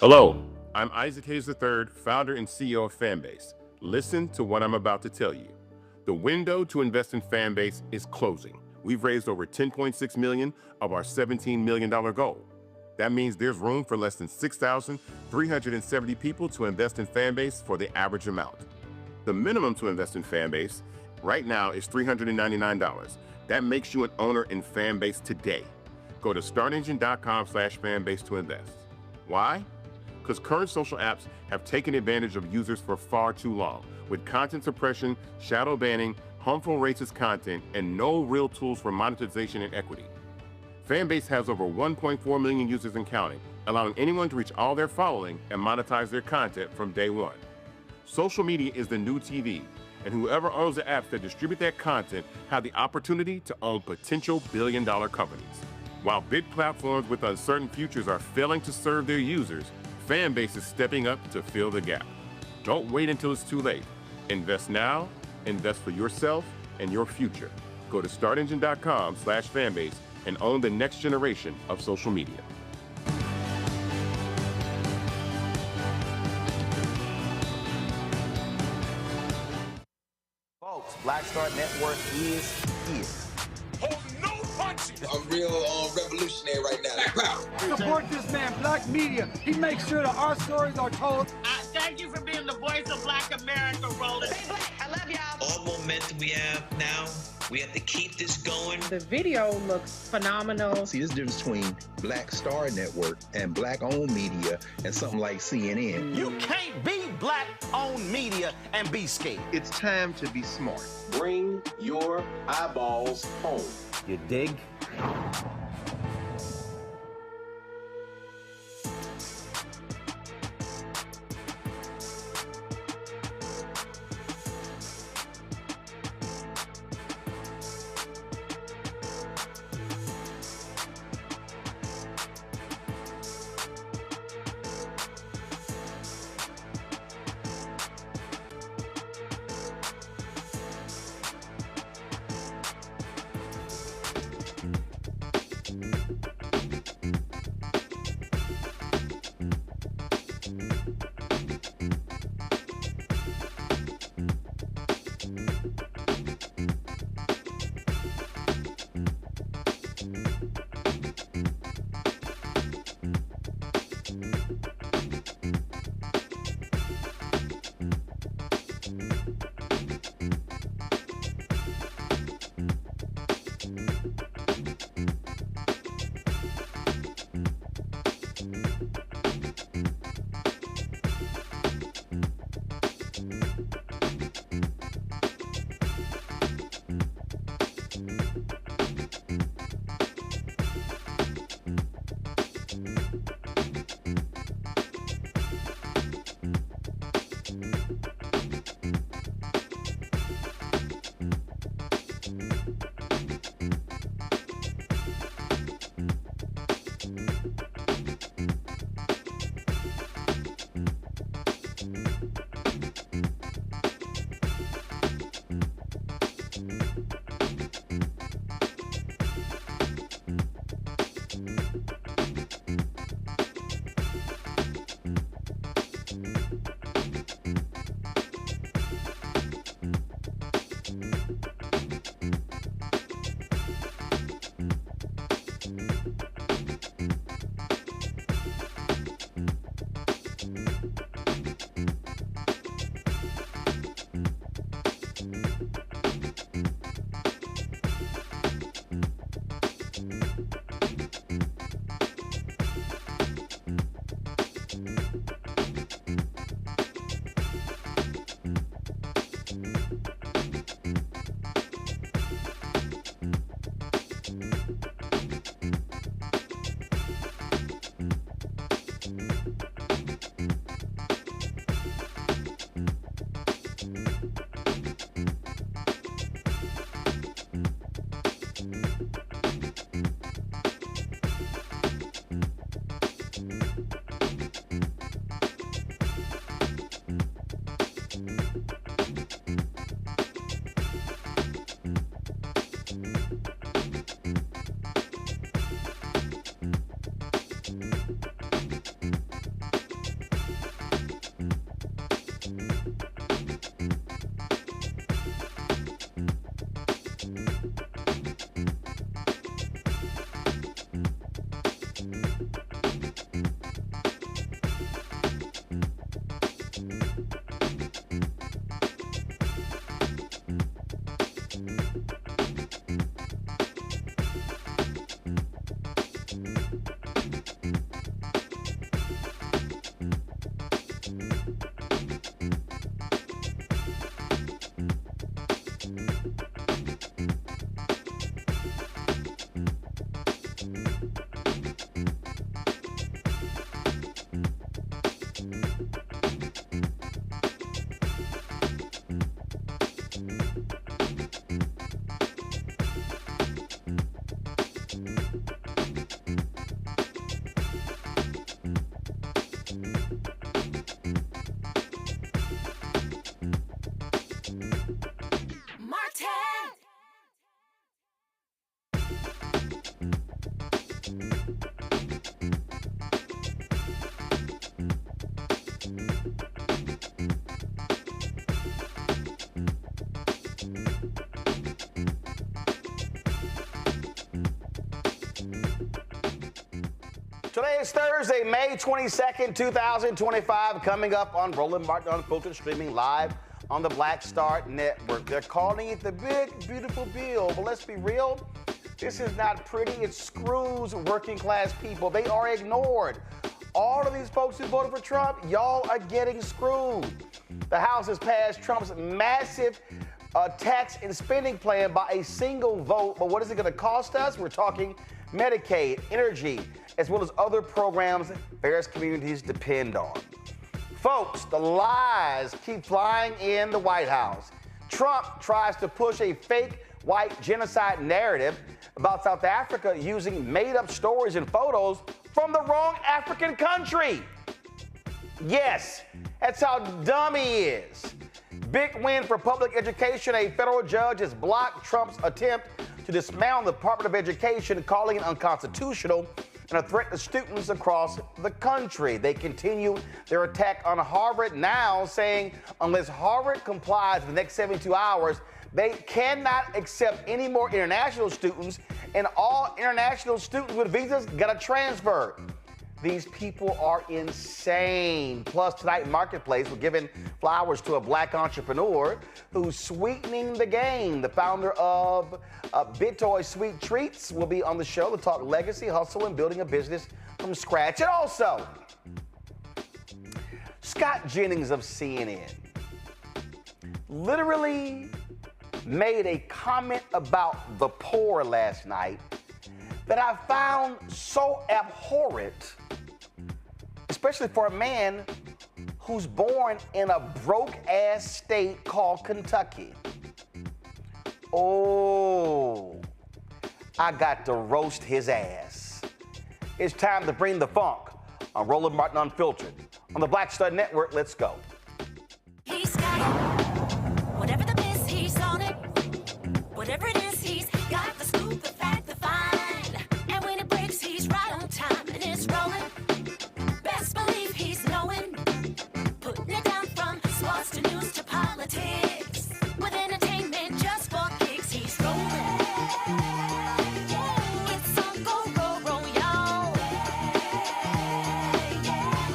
Hello, I'm Isaac Hayes III, founder and CEO of Fanbase. Listen to what I'm about to tell you. The window to invest in Fanbase is closing. We've raised over $10.6 million of our $17 million goal. That means there's room for less than 6,370 people to invest in Fanbase for the average amount. The minimum to invest in Fanbase right now is $399. That makes you an owner in Fanbase today. Go to startengine.com/fanbase to invest. Why? Because current social apps have taken advantage of users for far too long, with content suppression, shadow banning, harmful racist content, and no real tools for monetization and equity. Fanbase has over 1.4 million users and counting, allowing anyone to reach all their following and monetize their content from day one. Social media is the new TV, and whoever owns the apps that distribute that content have the opportunity to own potential billion-dollar companies. While big platforms with uncertain futures are failing to serve their users, Fanbase is stepping up to fill the gap. Don't wait until it's too late. Invest now, invest for yourself and your future. Go to startengine.com/fanbase and own the next generation of social media. Folks, Black Star Network is here. Hold no punches. I'm real revolutionary right now. Black power. Support this man, Black media. He makes sure that our stories are told. Thank you for being the voice of Black America, Roland. Stay black. I love y'all. All momentum we have now, we have to keep this going. The video looks phenomenal. See, this difference between Black Star Network and Black-owned media and something like CNN. You can't be Black-owned media and be scared. It's time to be smart. Bring your eyeballs home. You dig? Today is Thursday, May 22nd, 2025. Coming up on Roland Martin Unfiltered, streaming live on the Black Star Network. They're calling it the big, beautiful bill. But let's be real, this is not pretty. It screws working class people. They are ignored. All of these folks who voted for Trump, y'all are getting screwed. The House has passed Trump's massive tax and spending plan by a single vote. But what is it going to cost us? We're talking Medicaid, energy, as well as other programs various communities depend on. Folks, the lies keep flying in the White House. Trump tries to push a fake white genocide narrative about South Africa using made-up stories and photos from the wrong African country. Yes, that's how dumb he is. Big win for public education. A federal judge has blocked Trump's attempt to dismantle the Department of Education, calling it unconstitutional and a threat to students across the country. They continue their attack on Harvard now, saying unless Harvard complies in the next 72 hours, they cannot accept any more international students, and all international students with visas gotta transfer. These people are insane. Plus, tonight in Marketplace, we're giving flowers to a black entrepreneur who's sweetening the game. The founder of BitToy Sweet Treats will be on the show to talk legacy, hustle, and building a business from scratch. And also, Scott Jennings of CNN literally made a comment about the poor last night that I found so abhorrent, especially for a man who's born in a broke-ass state called Kentucky. Oh, I got to roast his ass. It's time to bring the funk on Roland Martin Unfiltered. On the Black Star Network, let's go. He's got it. Whatever the miss, he's on it. Whatever it is, he's got the scoop, the fact, the find. And when it breaks, he's right on time and it's rolling. Best believe he's knowing. Putting it down from sports to news to politics. With entertainment just for kicks, he's rolling. It's on go, roll, roll, y'all.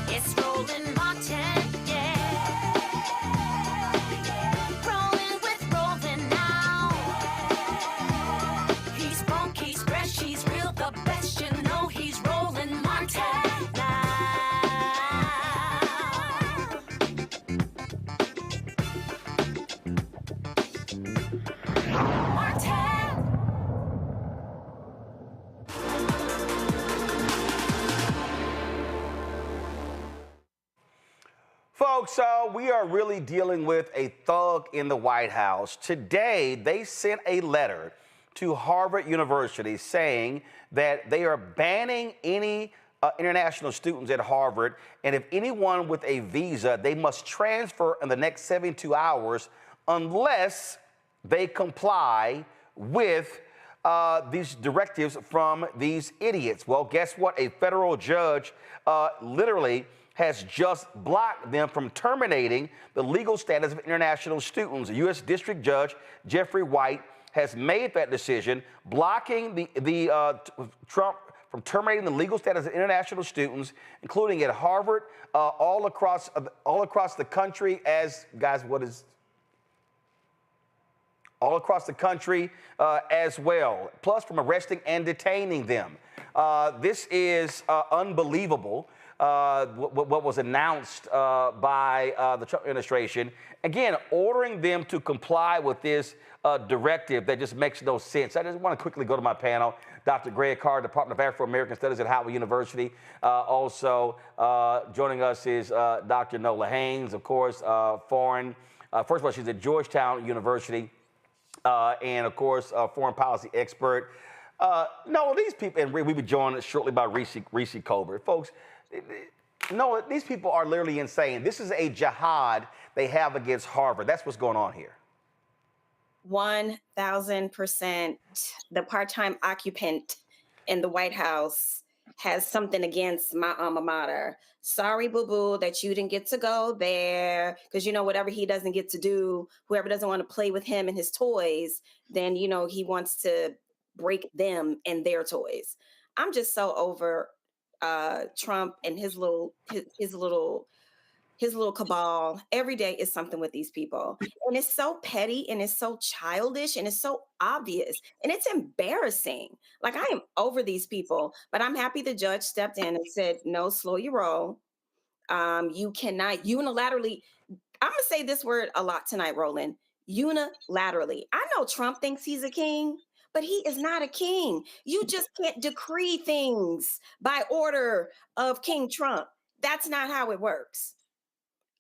It's Roland Martin, yeah. Rolling with Roland now. He's funky, he's fresh, he's real, the best, you know he's Roland Martin now. Martin. Folks, we are really dealing with a thug in the White House. Today, they sent a letter to Harvard University saying that they are banning any international students at Harvard, and if anyone with a visa, they must transfer in the next 72 hours unless they comply with these directives from these idiots. Well, guess what? A federal judge literally has just blocked them from terminating the legal status of international students. A U.S. District Judge Jeffrey White has made that decision, blocking the Trump from terminating the legal status of international students, including at Harvard, all across the country. All across the country as well, plus from arresting and detaining them. This is unbelievable, what was announced by the Trump administration. Again, ordering them to comply with this directive that just makes no sense. I just want to quickly go to my panel. Dr. Greg Carr, Department of Afro-American Studies at Howard University. Also joining us is Dr. Nola Haynes, of course, first of all, she's at Georgetown University. And of course, foreign policy expert. No, these people, and we be joined shortly by Reese Colbert. Folks, no, these people are literally insane. This is a jihad they have against Harvard. That's what's going on here. 1,000%. The part-time occupant in the White House has something against my alma mater. Sorry, boo-boo, that you didn't get to go there. Because, whatever he doesn't get to do, whoever doesn't want to play with him and his toys, then, he wants to break them and their toys. I'm just so over Trump and his little cabal. Every day is something with these people. And it's so petty and it's so childish and it's so obvious and it's embarrassing. Like, I am over these people, but I'm happy the judge stepped in and said, no, slow your roll. You cannot unilaterally, I'm going to say this word a lot tonight, Roland, unilaterally. I know Trump thinks he's a king, but he is not a king. You just can't decree things by order of King Trump. That's not how it works.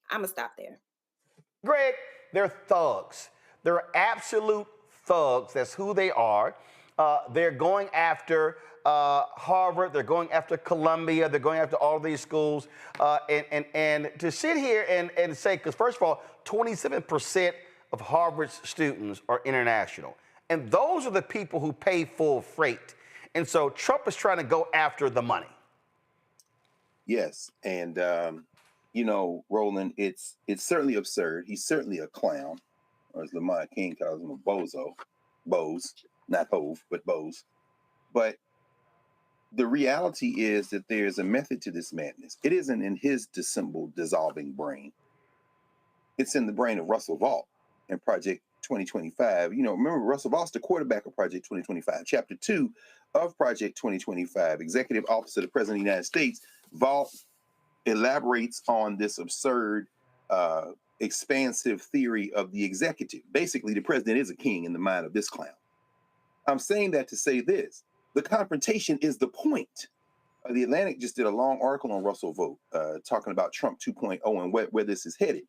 I'm going to stop there. Greg, they're thugs. They're absolute thugs. That's who they are. They're going after Harvard. They're going after Columbia. They're going after all these schools. And to sit here and say, because first of all, 27% of Harvard's students are international. And those are the people who pay full freight. And so Trump is trying to go after the money. Yes. And, Roland, it's certainly absurd. He's certainly a clown, or as Lamont King calls him, a bozo. Bose, not Hove, but Bose. But the reality is that there's a method to this madness. It isn't in his dissembled, dissolving brain. It's in the brain of Russell Vought and Project 2025. Remember, Russell Vaught's the quarterback of Project 2025. Chapter 2 of Project 2025, Executive Office of the President of the United States, Vought elaborates on this absurd, expansive theory of the executive. Basically, the president is a king in the mind of this clown. I'm saying that to say this. The confrontation is the point. The Atlantic just did a long article on Russell Vought talking about Trump 2.0 and where this is headed.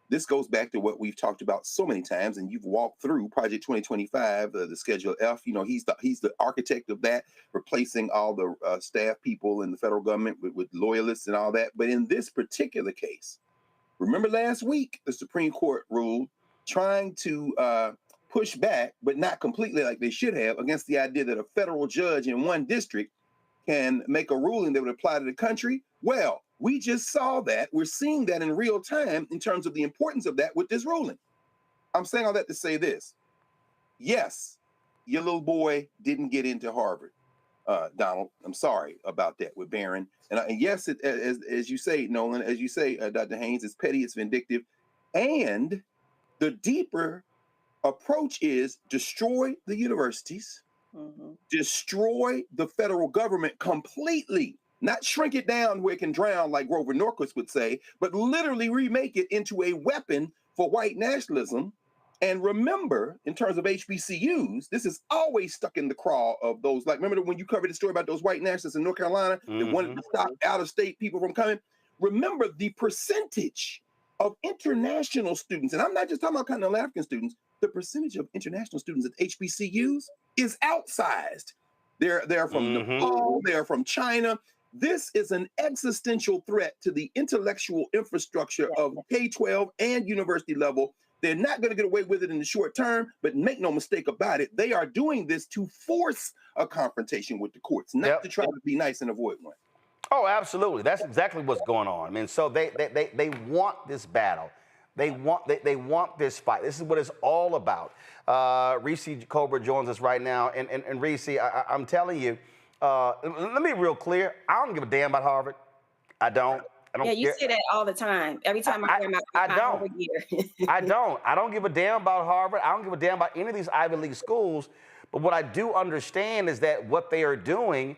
This goes back to what we've talked about so many times, and you've walked through Project 2025, the Schedule F. He's the architect of that, replacing all the staff people in the federal government with loyalists and all that. But in this particular case, remember last week, the Supreme Court ruled trying to push back, but not completely like they should have, against the idea that a federal judge in one district can make a ruling that would apply to the country. Well, we just saw that. We're seeing that in real time in terms of the importance of that with this ruling. I'm saying all that to say this. Yes, your little boy didn't get into Harvard, Donald. I'm sorry about that with Barron. And yes, as you say, Nolan, as you say, Dr. Haynes, it's petty, it's vindictive. And the deeper approach is destroy the universities, destroy the federal government completely. Not shrink it down where it can drown, like Grover Norquist would say, but literally remake it into a weapon for white nationalism. And remember, in terms of HBCUs, this is always stuck in the craw of those. Like, remember when you covered the story about those white nationalists in North Carolina that wanted to stop out-of-state people from coming? Remember the percentage of international students, and I'm not just talking about continental African students, the percentage of international students at HBCUs is outsized. They're from Nepal, they're from China. This is an existential threat to the intellectual infrastructure of K-12 and university level. They're not going to get away with it in the short term, but make no mistake about it, they are doing this to force a confrontation with the courts, not to try to be nice and avoid one. Oh, absolutely. That's exactly what's going on. I mean, so they want this battle. They want this fight. This is what it's all about. Reese Colbert joins us right now. And Reese, I'm telling you, let me be real clear. I don't give a damn about Harvard. I don't. Yeah, you say that all the time. Every time I hear about Harvard year. I don't give a damn about Harvard. I don't give a damn about any of these Ivy League schools. But what I do understand is that what they are doing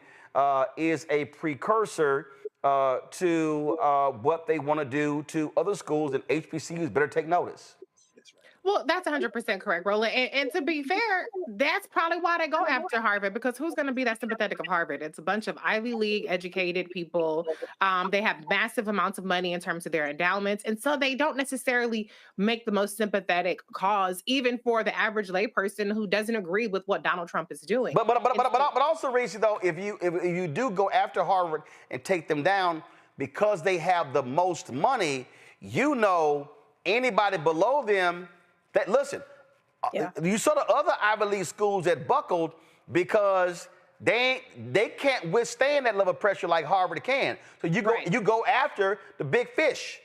is a precursor to what they want to do to other schools, and HBCUs better take notice. Well, that's 100% correct, Roland. And to be fair, that's probably why they go after Harvard, because who's going to be that sympathetic of Harvard? It's a bunch of Ivy League educated people. They have massive amounts of money in terms of their endowments. And so they don't necessarily make the most sympathetic cause, even for the average layperson who doesn't agree with what Donald Trump is doing. But also, Reese, though, if you do go after Harvard and take them down because they have the most money, anybody below them. Listen, you saw the other Ivy League schools that buckled because they can't withstand that level of pressure like Harvard can. So you go after the big fish.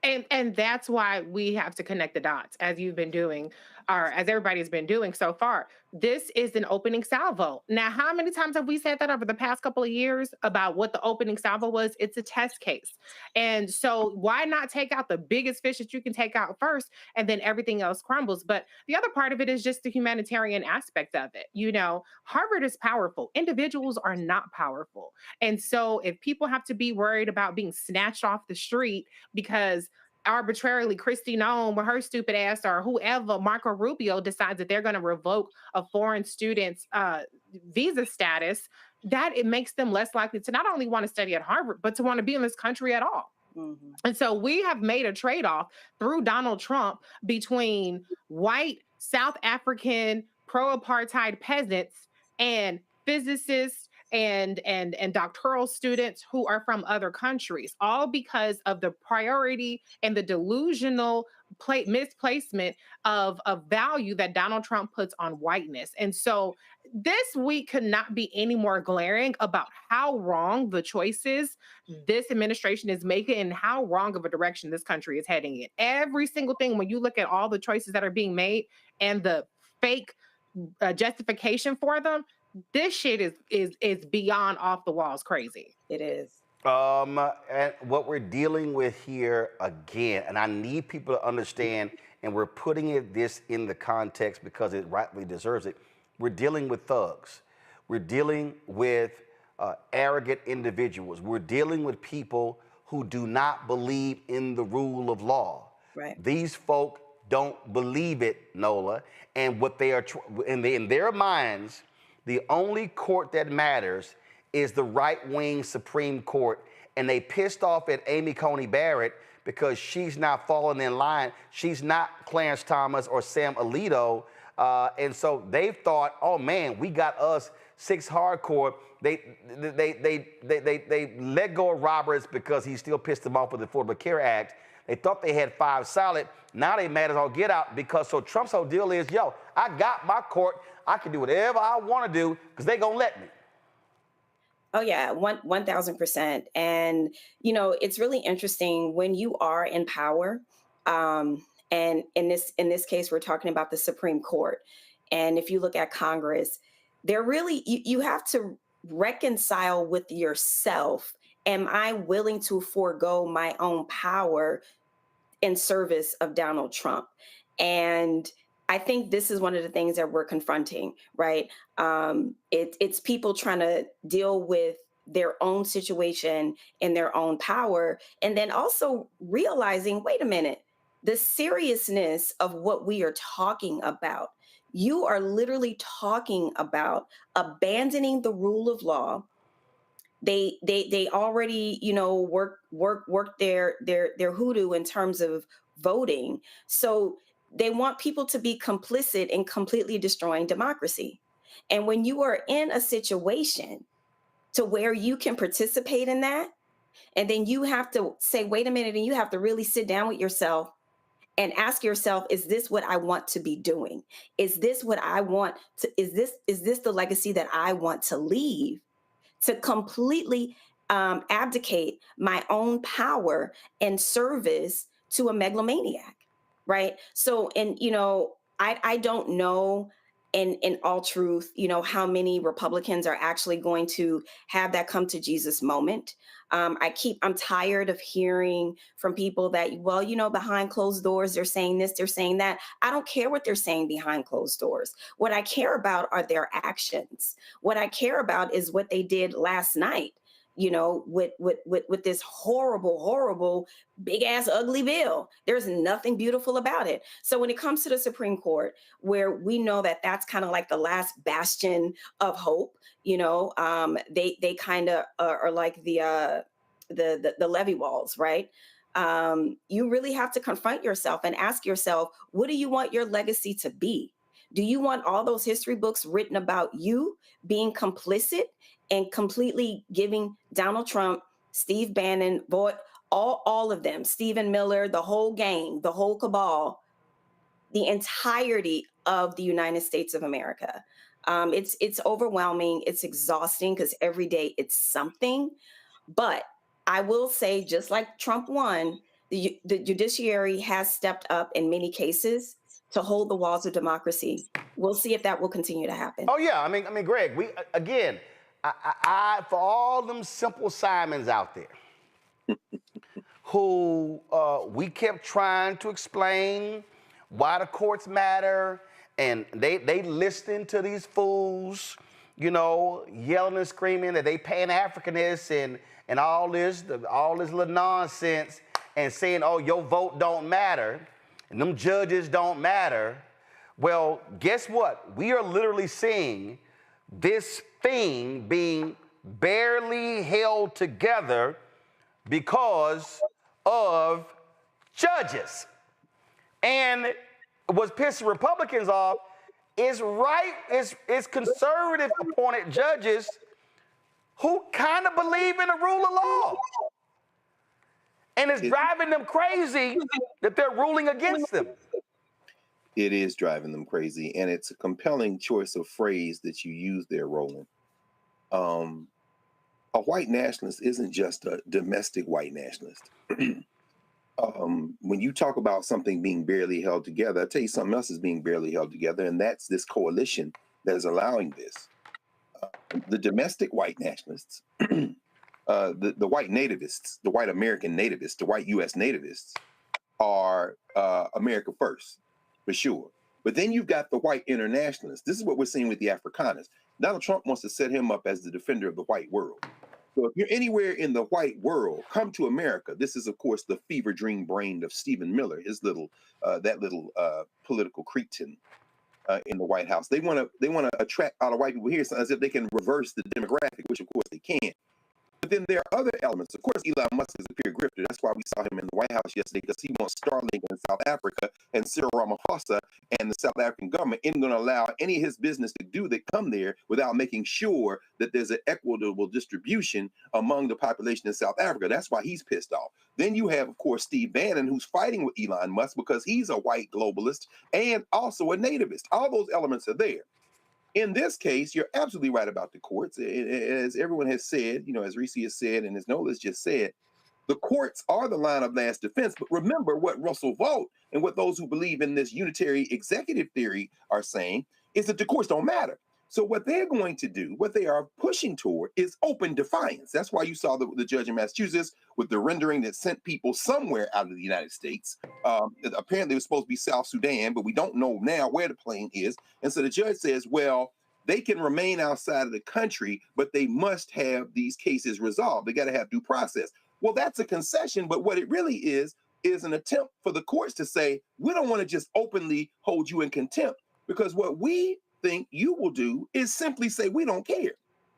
And that's why we have to connect the dots, as you've been doing, or as everybody's been doing so far. This is an opening salvo. Now, how many times have we said that over the past couple of years about what the opening salvo was? It's a test case. And so why not take out the biggest fish that you can take out first, and then everything else crumbles? But the other part of it is just the humanitarian aspect of it. You know, Harvard is powerful. Individuals are not powerful. And so if people have to be worried about being snatched off the street because arbitrarily Kristi Noem with her stupid ass, or whoever, Marco Rubio, decides that they're going to revoke a foreign student's visa status, that it makes them less likely to not only want to study at Harvard, but to want to be in this country at all. Mm-hmm. And so we have made a trade-off through Donald Trump between white, South African, pro-apartheid peasants and physicists and doctoral students who are from other countries, all because of the priority and the delusional misplacement of value that Donald Trump puts on whiteness. And so this week could not be any more glaring about how wrong the choices this administration is making and how wrong of a direction this country is heading in. Every single thing, when you look at all the choices that are being made and the fake justification for them, this shit is beyond off the walls crazy. It is. And what we're dealing with here again, and I need people to understand, and we're putting this in the context because it rightly deserves it. We're dealing with thugs. We're dealing with arrogant individuals. We're dealing with people who do not believe in the rule of law. Right. These folk don't believe it, Nola, and what they are in their minds. The only court that matters is the right-wing Supreme Court, and they pissed off at Amy Coney Barrett because she's not falling in line. She's not Clarence Thomas or Sam Alito, and so they've thought, oh man, we got us 6 hardcore. They let go of Roberts because he still pissed them off with the Affordable Care Act. They thought they had 5 solid. Now they mad as all get out because so Trump's whole deal is, yo, I got my court. I can do whatever I want to do because they gonna let me. Oh yeah, 1000%. And you know, it's really interesting when you are in power. And in this case, we're talking about the Supreme Court. And if you look at Congress, they're really you have to reconcile with yourself. Am I willing to forego my own power in service of Donald Trump? And I think this is one of the things that we're confronting, right? It's people trying to deal with their own situation and their own power, and then also realizing, wait a minute, the seriousness of what we are talking about. You are literally talking about abandoning the rule of law. They already, you know, work their hoodoo in terms of voting. So they want people to be complicit in completely destroying democracy. And when you are in a situation to where you can participate in that, and then you have to say, wait a minute, and you have to really sit down with yourself and ask yourself, is this what I want to be doing? Is this what I want to, is this the legacy that I want to leave? To completely abdicate my own power and service to a megalomaniac, right? So, and you know, I don't know, in all truth, you know, how many Republicans are actually going to have that come to Jesus moment. I'm tired of hearing from people that, well, you know, behind closed doors, they're saying this, they're saying that. I don't care what they're saying behind closed doors. What I care about are their actions. What I care about is what they did last night, you know, with this horrible, big ass ugly bill. There's nothing beautiful about it. So when it comes to the Supreme Court, where we know that that's kind of like the last bastion of hope, you know, they kind of are like the levee walls, right? You really have to confront yourself and ask yourself, what do you want your legacy to be? Do you want all those history books written about you being complicit and completely giving Donald Trump, Steve Bannon, all of them, Stephen Miller, the whole gang, the whole cabal, the entirety of the United States of America. It's overwhelming. It's exhausting because every day it's something. But I will say, just like Trump won, the judiciary has stepped up in many cases to hold the walls of democracy. We'll see if that will continue to happen. Oh yeah, I mean, Greg, we again, I for all them simple Simons out there who we kept trying to explain why the courts matter, and they listening to these fools, you know, yelling and screaming that they Pan-Africanists and all this little nonsense, and saying, oh, your vote don't matter, and them judges don't matter. Well, guess what? We are literally seeing this thing being barely held together because of judges. And what's pissing Republicans off is conservative appointed judges who kind of believe in the rule of law. And it's driving them crazy that they're ruling against them. It is driving them crazy, and it's a compelling choice of phrase that you use there, Roland. A white nationalist isn't just a domestic white nationalist. When you talk about something being barely held together, I'll tell you something else is being barely held together, and that's this coalition that is allowing this. The domestic white nationalists, the white nativists, the white American nativists, the white U.S. nativists are America first, for sure. But then you've got the white internationalists. This is what we're seeing with the Afrikaners. Donald Trump wants to set him up as the defender of the white world. So if you're anywhere in the white world, come to America. This is, of course, the fever dream brain of Stephen Miller, his little political cretin in the White House. They want to attract all the white people here as if they can reverse the demographic, which of course they can't. But then there are other elements. Of course, Elon Musk is a pure grifter. That's why we saw him in the White House yesterday, because he wants Starlink in South Africa, and Cyril Ramaphosa and the South African government isn't going to allow any of his business to do that come there without making sure that there's an equitable distribution among the population in South Africa. That's why he's pissed off. Then you have, of course, Steve Bannon, who's fighting with Elon Musk because he's a white globalist and also a nativist. All those elements are there. In this case, you're absolutely right about the courts. As everyone has said, you know, as Reese has said, and as Nola's just said, the courts are the line of last defense. But remember what Russell Vought and what those who believe in this unitary executive theory are saying is that the courts don't matter. So what they're going to do, what they are pushing toward, is open defiance. That's why you saw the judge in Massachusetts with the rendering that sent people somewhere out of the United States. Apparently it was supposed to be South Sudan, but we don't know now where the plane is. And so the judge says, well, they can remain outside of the country, but they must have these cases resolved. They got to have due process. Well, that's a concession, but what it really is an attempt for the courts to say, we don't want to just openly hold you in contempt, because what we think you will do is simply say, we don't care.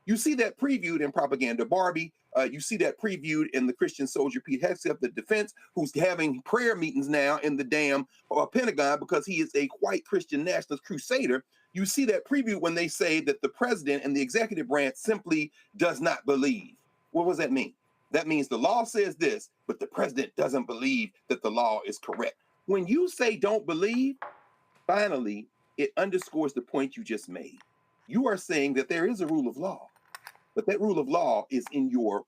You see that previewed in Propaganda Barbie. You see that previewed in the Christian soldier Pete Hegseth, the defense, who's having prayer meetings now in the damn Pentagon because he is a white Christian nationalist crusader. You see that preview when they say that the president and the executive branch simply does not believe. What does that mean? That means the law says this, but the president doesn't believe that the law is correct. When you say don't believe, finally, it underscores the point you just made. You are saying that there is a rule of law, but that rule of law is in your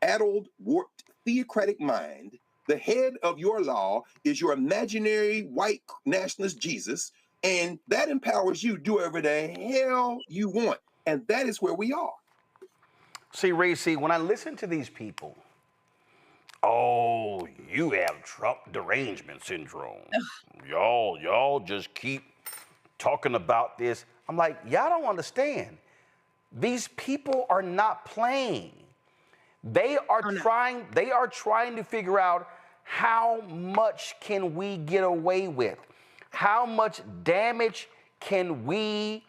addled, warped, theocratic mind. The head of your law is your imaginary white nationalist Jesus, and that empowers you to do whatever the hell you want. And that is where we are. See, Reese, when I listen to these people, oh, you have Trump derangement syndrome. Y'all just keep talking about this. I'm like, y'all don't understand. These people are not playing. They are trying to figure out how much can we get away with? How much damage can we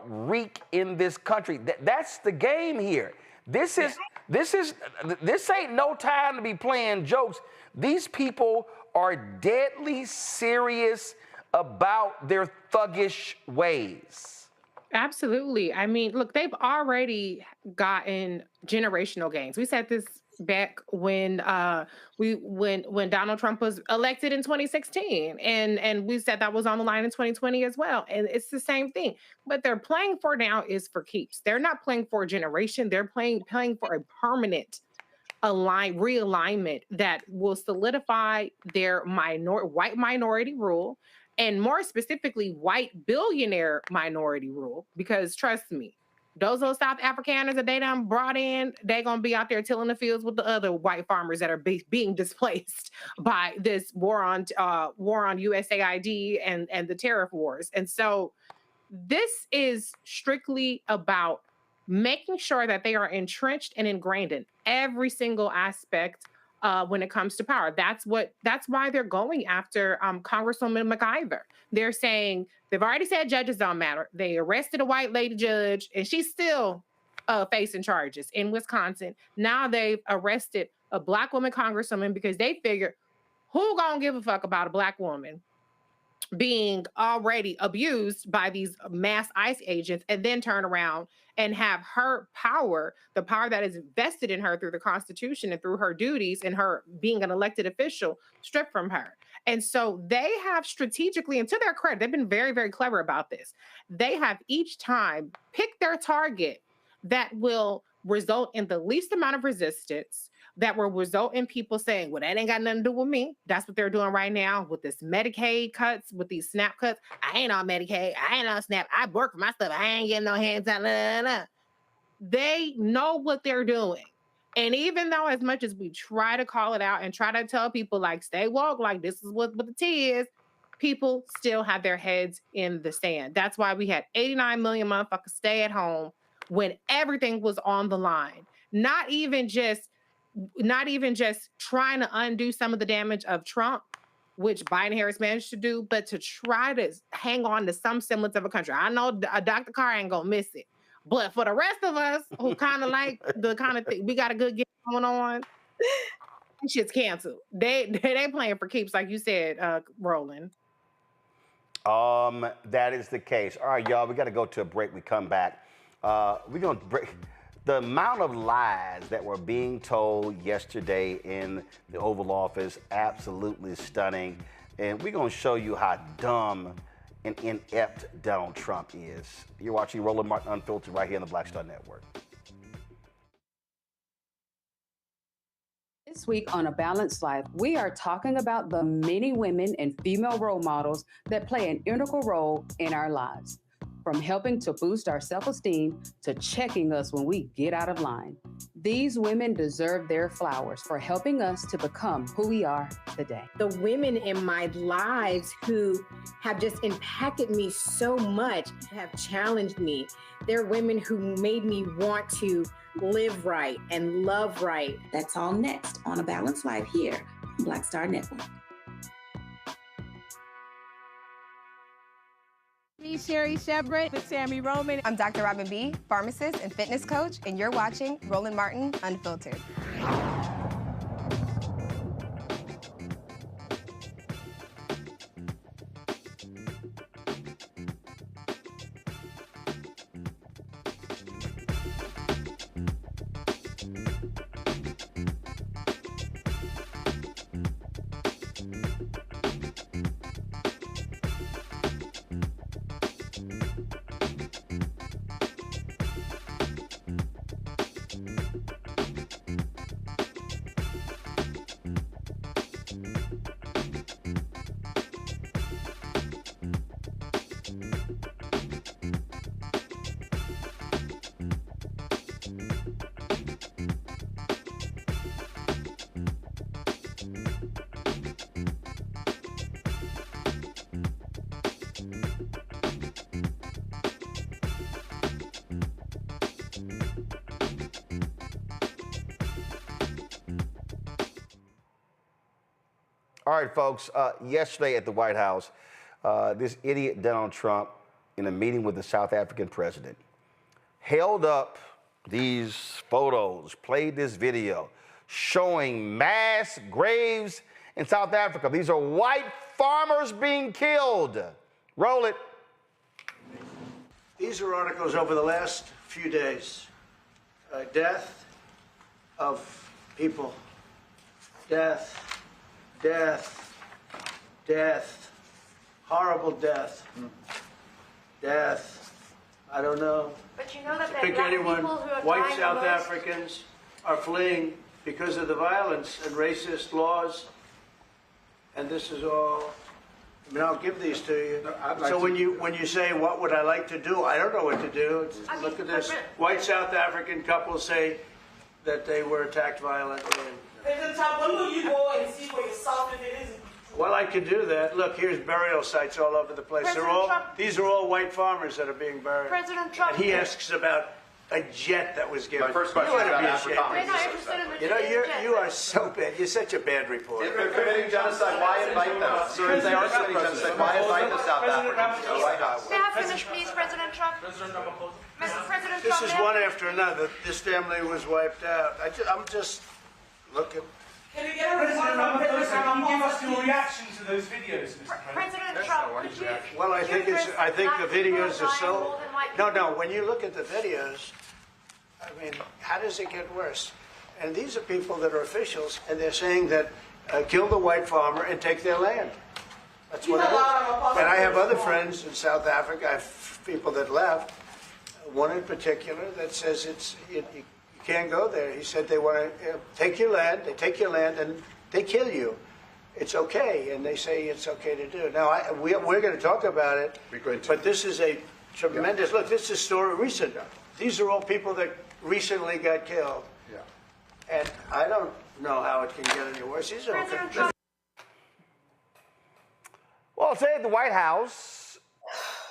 wreak in this country? That's the game here. This ain't no time to be playing jokes. These people are deadly serious about their thuggish ways. Absolutely. I mean, look, they've already gotten generational gains. We said this back when when Donald Trump was elected in 2016, and we said that was on the line in 2020 as well. And it's the same thing. What they're playing for now is for keeps. They're not playing for a generation. They're playing for a permanent realignment that will solidify their white minority rule, and more specifically, white billionaire minority rule. Because trust me, those little South Afrikaners that they done brought in, they're gonna be out there tilling the fields with the other white farmers that are being displaced by this war on USAID and the tariff wars. And so this is strictly about making sure that they are entrenched and ingrained in every single aspect when it comes to power. That's why they're going after Congresswoman McIver. They're saying they've already said judges don't matter. They arrested a white lady judge, and she's still facing charges in Wisconsin. Now they've arrested a black woman congresswoman because they figured, who gonna give a fuck about a black woman being already abused by these mass ICE agents, and then turn around and have her power, the power that is vested in her through the Constitution and through her duties and her being an elected official, stripped from her. And so they have strategically, and to their credit, they've been very, very clever about this. They have each time picked their target that will result in the least amount of resistance, that will result in people saying, well, that ain't got nothing to do with me. That's what they're doing right now with this Medicaid cuts, with these SNAP cuts. I ain't on Medicaid. I ain't on SNAP. I work for my stuff. I ain't getting no hands out. They know what they're doing. And even though as much as we try to call it out and try to tell people, like, stay woke, like this is what the tea is, people still have their heads in the sand. That's why we had 89 million motherfuckers stay at home when everything was on the line. Not even just trying to undo some of the damage of Trump, which Biden-Harris managed to do, but to try to hang on to some semblance of a country. I know Dr. Carr ain't gonna miss it, but for the rest of us who kind of like the kind of thing, we got a good game going on, shit's canceled. They playing for keeps, like you said, Roland. That is the case. All right, y'all, we got to go to a break. We come back. We're going to break. The amount of lies that were being told yesterday in the Oval Office, absolutely stunning. And we're going to show you how dumb and inept Donald Trump is. You're watching Roland Martin Unfiltered right here on the Black Star Network. This week on A Balanced Life, we are talking about the many women and female role models that play an integral role in our lives. From helping to boost our self-esteem to checking us when we get out of line. These women deserve their flowers for helping us to become who we are today. The women in my lives who have just impacted me so much, have challenged me. They're women who made me want to live right and love right. That's all next on A Balanced Life here on Black Star Network. Me, Sherry Shepard with Sammy Roman. I'm Dr. Robin B., pharmacist and fitness coach, and you're watching Roland Martin Unfiltered. All right, folks, yesterday at the White House, this idiot Donald Trump, in a meeting with the South African president, held up these photos, played this video, showing mass graves in South Africa. These are white farmers being killed. Roll it. These are articles over the last few days. Death of people. Death, death, death, horrible death, death. I don't know. But you know that there are Pick black anyone. people who are White dying South the most? Africans are fleeing because of the violence and racist laws. And this is all. I mean, I'll give these to you. So when you say, what would I like to do? I don't know what to do. Look at this. White South African couple say that they were attacked violently. President Trump, when will you go and see for yourself if it is? Well, I could do that. Look, here's burial sites all over the place. These are all white farmers that are being buried. President Trump. And he asks about a jet that was given. My first question is about Africans. They're not interested in the You know, jet. you are so bad. You're such a bad reporter. If they're committing genocide, why invite them? Sir, if they are committing genocide, why invite the South Africans to the White House? May I finish, please, President Trump? President Trump. This is one after another. This family was wiped out. I'm just looking. Can you get a response from President Trump? Can you give us your reaction to those videos, Mr. President Trump, could you? Well, I think the videos are so. No. When you look at the videos, I mean, how does it get worse? And these are people that are officials, and they're saying that kill the white farmer and take their land. That's what it is. And I have other friends in South Africa. I have people that left. One in particular that says you can't go there. He said they want to take your land. They take your land and they kill you. It's okay, and they say it's okay to do. Now we're going to talk about it. But this is a tremendous look. This is a story recent. These are all people that recently got killed. Yeah. And I don't know how it can get any worse. These are okay. Well, today at the White House,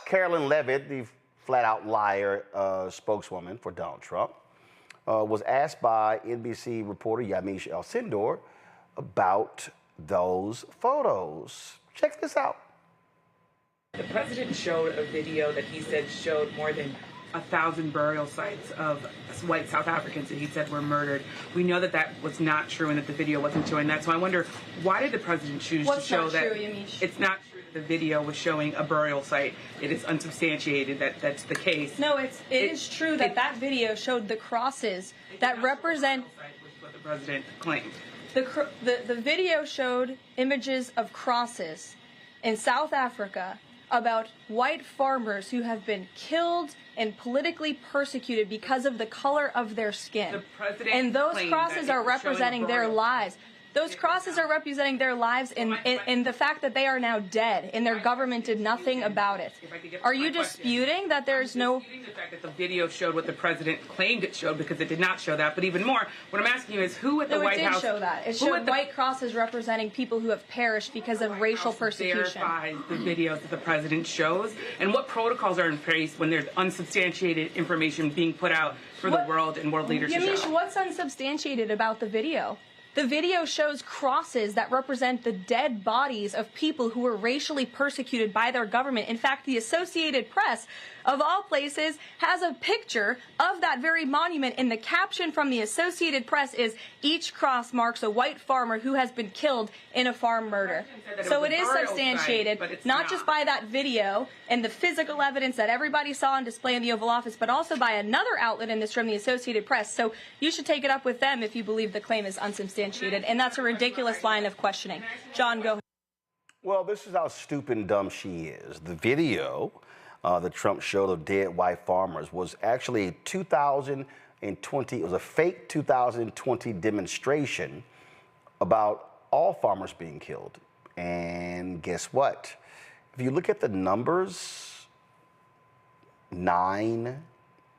Carolyn Levitt, the flat-out liar spokeswoman for Donald Trump, was asked by NBC reporter Yamiche El-Sindor about those photos. Check this out. The president showed a video that he said showed more than 1,000 burial sites of white South Africans that he said were murdered. We know that that was not true and that the video wasn't showing that. So I wonder, why did the president choose to show that? True, Yamiche? It's not true that the video was showing a burial site. It is unsubstantiated that that's the case. No, it is true that that video showed the crosses that represent what the president claimed. The video showed images of crosses in South Africa about white farmers who have been killed and politically persecuted because of the color of their skin. And those crosses are representing their lives. Those crosses are representing their lives in the fact that they are now dead and their government did nothing about it. Are you disputing that there's no... The fact that the video showed what the president claimed it showed, because it did not show that. But even more, what I'm asking you is who at the White House... No, it did show that. It showed white crosses representing people who have perished because of racial persecution. Verifies the videos that the president shows, and what protocols are in place when there's unsubstantiated information being put out for the world and world leaders to show? Yamiche, what's unsubstantiated about the video? The video shows crosses that represent the dead bodies of people who were racially persecuted by their government. In fact, the Associated Press, of all places, has a picture of that very monument, and the caption from the Associated Press is, "Each cross marks a white farmer who has been killed in a farm murder." So it is substantiated, not just by that video and the physical evidence that everybody saw on display in the Oval Office, but also by another outlet in this room, the Associated Press. So you should take it up with them if you believe the claim is unsubstantiated, and that's a ridiculous line of questioning. John, go ahead. Well, this is how stupid and dumb she is. The video that Trump showed of dead white farmers was actually 2020. It was a fake 2020 demonstration about all farmers being killed. And guess what? If you look at the numbers, 9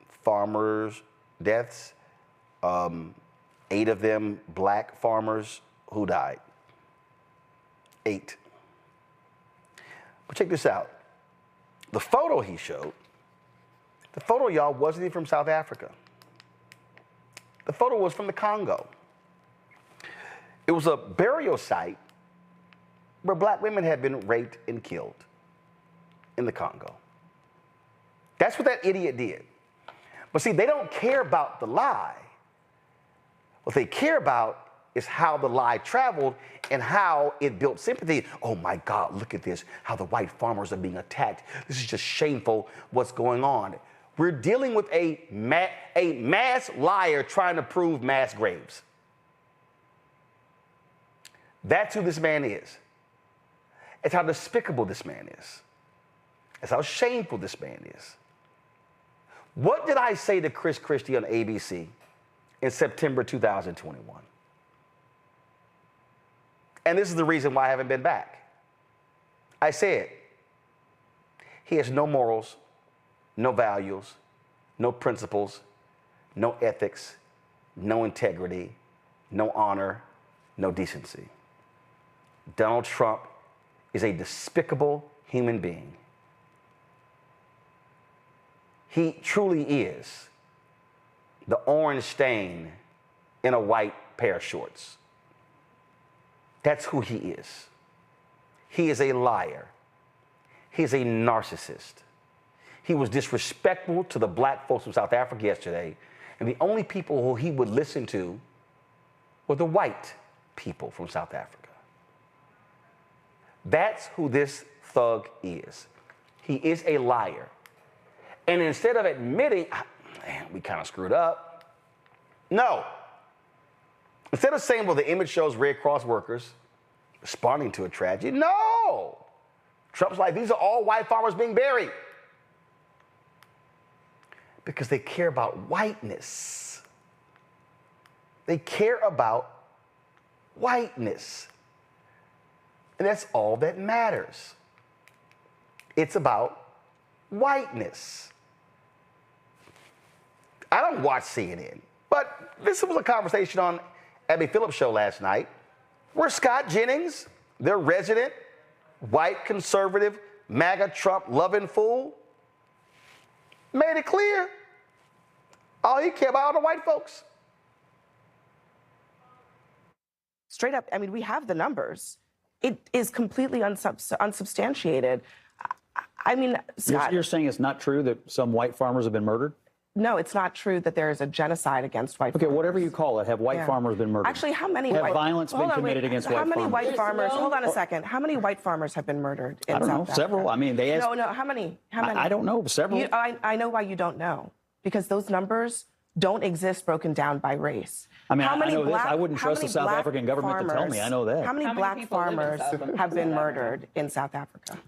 farmers' deaths, 8 of them black farmers who died. 8. But check this out. The photo he showed, the photo, y'all, wasn't even from South Africa. The photo was from the Congo. It was a burial site where black women had been raped and killed in the Congo. That's what that idiot did. But see, they don't care about the lie. What they care about is how the lie traveled and how it built sympathy. Oh my God, look at this, how the white farmers are being attacked. This is just shameful, what's going on. We're dealing with a mass liar trying to prove mass graves. That's who this man is. It's how despicable this man is. It's how shameful this man is. What did I say to Chris Christie on ABC in September 2021? And this is the reason why I haven't been back. I said, he has no morals, no values, no principles, no ethics, no integrity, no honor, no decency. Donald Trump is a despicable human being. He truly is the orange stain in a white pair of shorts. That's who he is. He is a liar. He's a narcissist. He was disrespectful to the black folks from South Africa yesterday, and the only people who he would listen to were the white people from South Africa. That's who this thug is. He is a liar. And instead of admitting, man, we kind of screwed up, no. Instead of saying, well, the image shows Red Cross workers responding to a tragedy, no. Trump's like, these are all white farmers being buried. Because they care about whiteness. They care about whiteness. And that's all that matters. It's about whiteness. I don't watch CNN, but this was a conversation on Abby Phillips' show last night where Scott Jennings, their resident white conservative MAGA Trump loving fool, made it clear all he cared about are the white folks. Straight up, I mean, we have the numbers. It is completely unsubstantiated. I mean, Scott, you're saying it's not true that some white farmers have been murdered? No, it's not true that there is a genocide against white farmers. Okay, whatever you call it, have white farmers been murdered? Actually, how many have violence been committed against white farmers? How many white farmers, hold on a second, how many white farmers have been murdered in I don't know, South several. Africa? I mean, they asked. No, how many? I don't know, several. I know why you don't know, because those numbers don't exist broken down by race. I mean, how I many know black, this. I wouldn't trust the South African government to tell me. I know that. How many black farmers have been murdered in South Africa?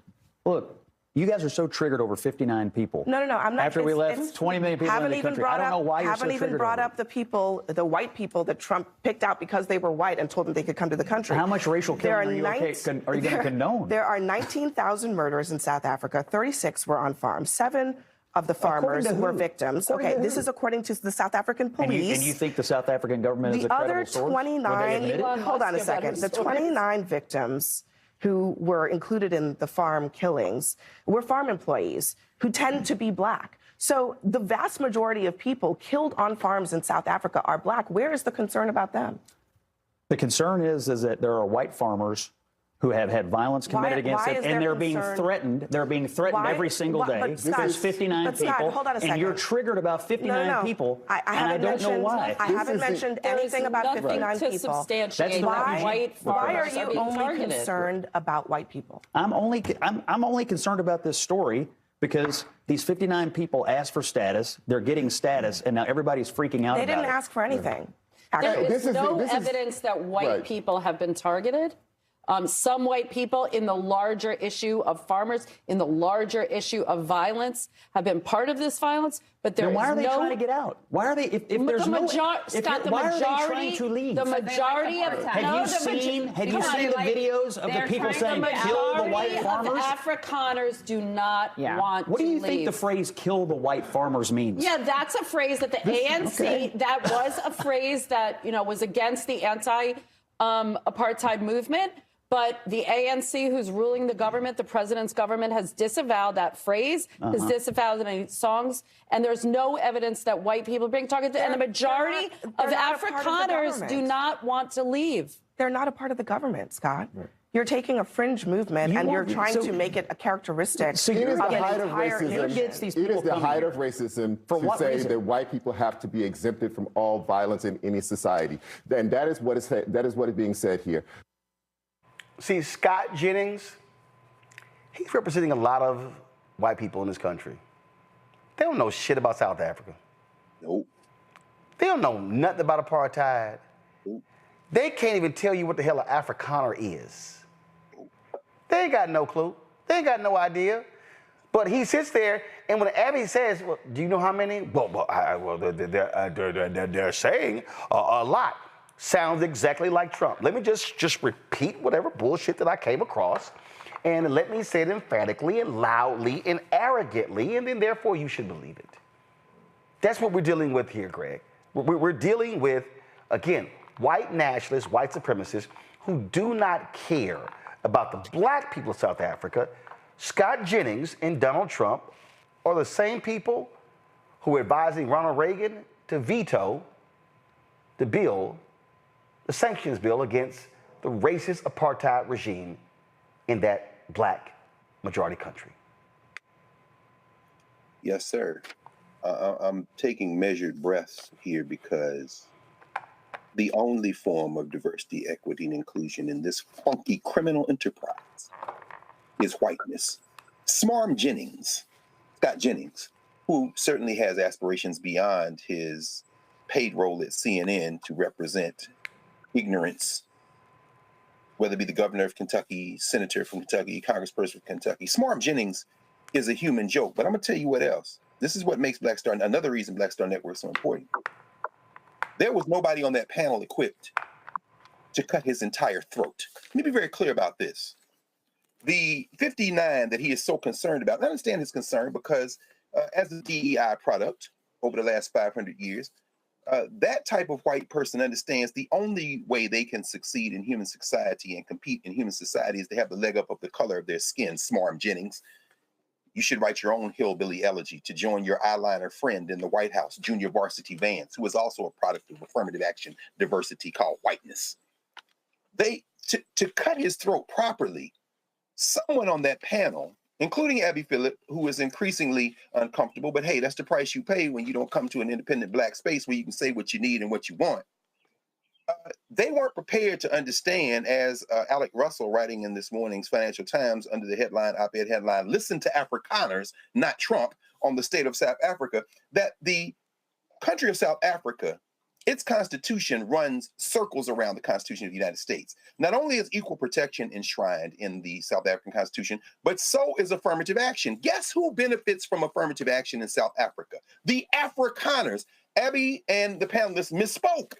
Look, you guys are so triggered over 59 people. No, I'm not. After we left 20 million people in the country, I don't know why you're so triggered. Haven't even brought up the people, the white people that Trump picked out because they were white and told them they could come to the country. How much racial killing are you going to condone? There are 19,000 murders in South Africa. 36 were on farms. 7 of the farmers were victims. Okay, this is according to the South African police. And you think the South African government is a credible source? The other 29, hold on a second, the 29 victims who were included in the farm killings were farm employees who tend to be black. So the vast majority of people killed on farms in South Africa are black. Where is the concern about them? The concern is that there are white farmers who have had violence committed against them, and they're being threatened. They're being threatened every single day. There's 59 people, hold on a second. And you're triggered about 59 people, I and I don't know why. I haven't mentioned anything about 59 people. Substantiate why are you only concerned about white people? I'm only concerned about this story because these 59 people asked for status. They're getting status, and now everybody's freaking out about it. They didn't ask for anything. There is no evidence that white people have been targeted. Some white people in the larger issue of farmers, in the larger issue of violence, have been part of this violence, but there is no... Why are they trying to get out? Why are they... If there's no... Scott, the why majority... are they trying to leave? The majority of... Have you seen the videos of the people saying, kill the white farmers? The Afrikaners do not want to leave. What do you think the phrase, kill the white farmers means? Yeah, that's a phrase that the ANC... That was a phrase that, was against the anti-apartheid movement. But the ANC, who's ruling the government, the president's government, has disavowed that phrase, has disavowed any songs, and there's no evidence that white people are being targeted. And the majority of Afrikaners do not want to leave. They're not a part of the government, Scott. Right. You're taking a fringe movement and you're trying to make it a characteristic of an entire nation. It is the height of racism to say that white people have to be exempted from all violence in any society. And that is what is being said here. See, Scott Jennings, he's representing a lot of white people in this country. They don't know shit about South Africa. Nope. They don't know nothing about apartheid. Nope. They can't even tell you what the hell an Afrikaner is. They ain't got no clue. They ain't got no idea. But he sits there, and when Abby says, well, do you know how many? Well, they're saying a lot. Sounds exactly like Trump. Let me just repeat whatever bullshit that I came across, and let me say it emphatically and loudly and arrogantly, and then therefore you should believe it. That's what we're dealing with here, Greg. We're dealing with, again, white nationalists, white supremacists who do not care about the black people of South Africa. Scott Jennings and Donald Trump are the same people who are advising Ronald Reagan to veto the bill, the sanctions bill against the racist apartheid regime in that black majority country. Yes, sir. I'm taking measured breaths here because the only form of diversity, equity, and inclusion in this funky criminal enterprise is whiteness. Scott Jennings, who certainly has aspirations beyond his paid role at CNN to represent ignorance, whether it be the governor of Kentucky, senator from Kentucky, congressperson from Kentucky. Scott Jennings is a human joke, but I'm gonna tell you what else. This is what makes Black Star, another reason Black Star Network is so important. There was nobody on that panel equipped to cut his entire throat. Let me be very clear about this. The 59 that he is so concerned about, I understand his concern because as a DEI product over the last 500 years, that type of white person understands the only way they can succeed in human society and compete in human society is to have the leg up of the color of their skin. Scott Jennings, you should write your own hillbilly elegy to join your eyeliner friend in the White House, Junior Varsity Vance, who is also a product of affirmative action diversity called whiteness. To cut his throat properly, someone on that panel, including Abby Phillip, who is increasingly uncomfortable, but hey, that's the price you pay when you don't come to an independent Black space where you can say what you need and what you want. They weren't prepared to understand, as Alec Russell, writing in this morning's Financial Times under the headline, op-ed headline, "Listen to Afrikaners, not Trump," on the state of South Africa, that the country of South Africa, its constitution runs circles around the Constitution of the United States. Not only is equal protection enshrined in the South African Constitution, but so is affirmative action. Guess who benefits from affirmative action in South Africa? The Afrikaners. Abby and the panelists misspoke.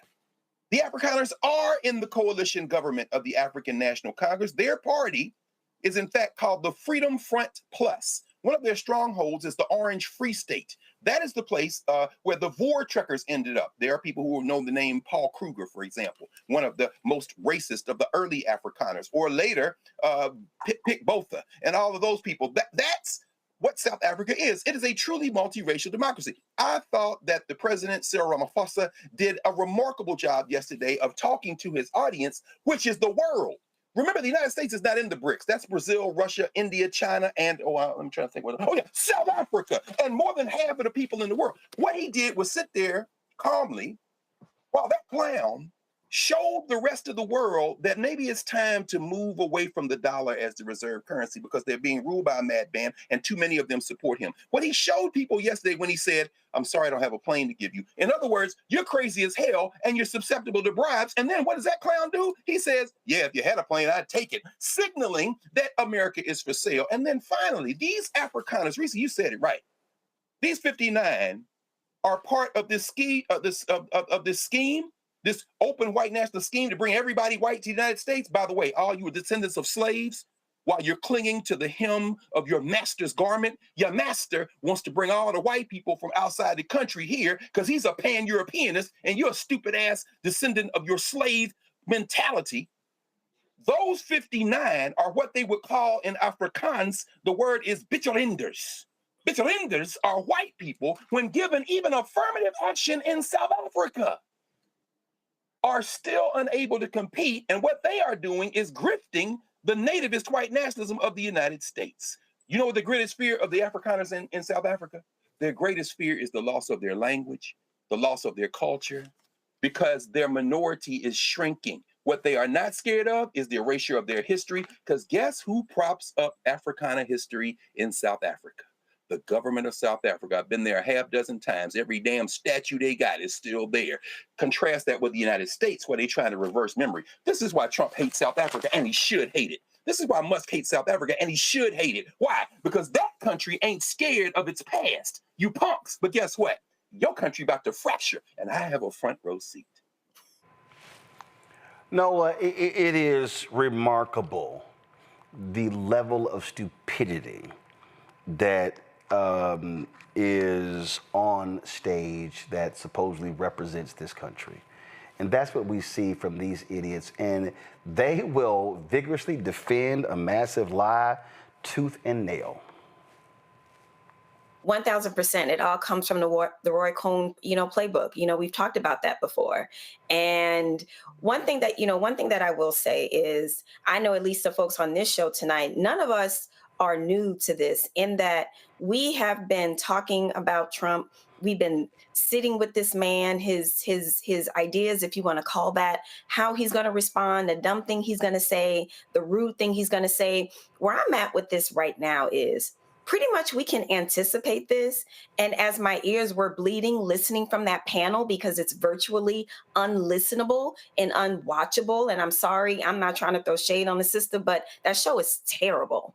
The Afrikaners are in the coalition government of the African National Congress. Their party is in fact called the Freedom Front Plus. One of their strongholds is the Orange Free State. That is the place where the Voortrekkers ended up. There are people who know the name Paul Kruger, for example, one of the most racist of the early Afrikaners, or later Pik Botha, and all of those people. That's what South Africa is. It is a truly multiracial democracy. I thought that the president, Cyril Ramaphosa, did a remarkable job yesterday of talking to his audience, which is the world. Remember, the United States is not in the BRICS. That's Brazil, Russia, India, China, and, I'm trying to think South Africa, and more than half of the people in the world. What he did was sit there calmly while that clown showed the rest of the world that maybe it's time to move away from the dollar as the reserve currency because they're being ruled by a madman and too many of them support him. What he showed people yesterday when he said, "I'm sorry, I don't have a plane to give you." In other words, you're crazy as hell and you're susceptible to bribes. And then what does that clown do? He says, "Yeah, if you had a plane, I'd take it," signaling that America is for sale. And then finally, these Afrikaners, Reese, you said it right. These 59 are part of this scheme, this open white national scheme to bring everybody white to the United States. By the way, all you are descendants of slaves, while you're clinging to the hem of your master's garment, your master wants to bring all the white people from outside the country here because he's a pan-Europeanist and you're a stupid-ass descendant of your slave mentality. Those 59 are what they would call in Afrikaans, the word is Bitchelinders. Bitchelinders are white people when given even affirmative action in South Africa, are still unable to compete, and what they are doing is grifting the nativist white nationalism of the United States. You know what the greatest fear of the Afrikaners in South Africa? Their greatest fear is the loss of their language, the loss of their culture, because their minority is shrinking. What they are not scared of is the erasure of their history, because guess who props up Africana history in South Africa? The government of South Africa, I've been there a half dozen times. Every damn statue they got is still there. Contrast that with the United States, where they trying to reverse memory. This is why Trump hates South Africa, and he should hate it. This is why Musk hates South Africa, and he should hate it. Why? Because that country ain't scared of its past. You punks. But guess what? Your country about to fracture, and I have a front row seat. Noah, it is remarkable the level of stupidity that is on stage that supposedly represents this country. And that's what we see from these idiots. And they will vigorously defend a massive lie tooth and nail. 1000%. It all comes from the Roy Cohn, playbook. We've talked about that before. And one thing that I will say is, I know at least the folks on this show tonight, none of us are new to this, in that we have been talking about Trump. We've been sitting with this man, his ideas, if you want to call that, how he's going to respond, the dumb thing he's going to say, the rude thing he's going to say. Where I'm at with this right now is, pretty much we can anticipate this. And as my ears were bleeding, listening from that panel, because it's virtually unlistenable and unwatchable. And I'm sorry, I'm not trying to throw shade on the system, but that show is terrible.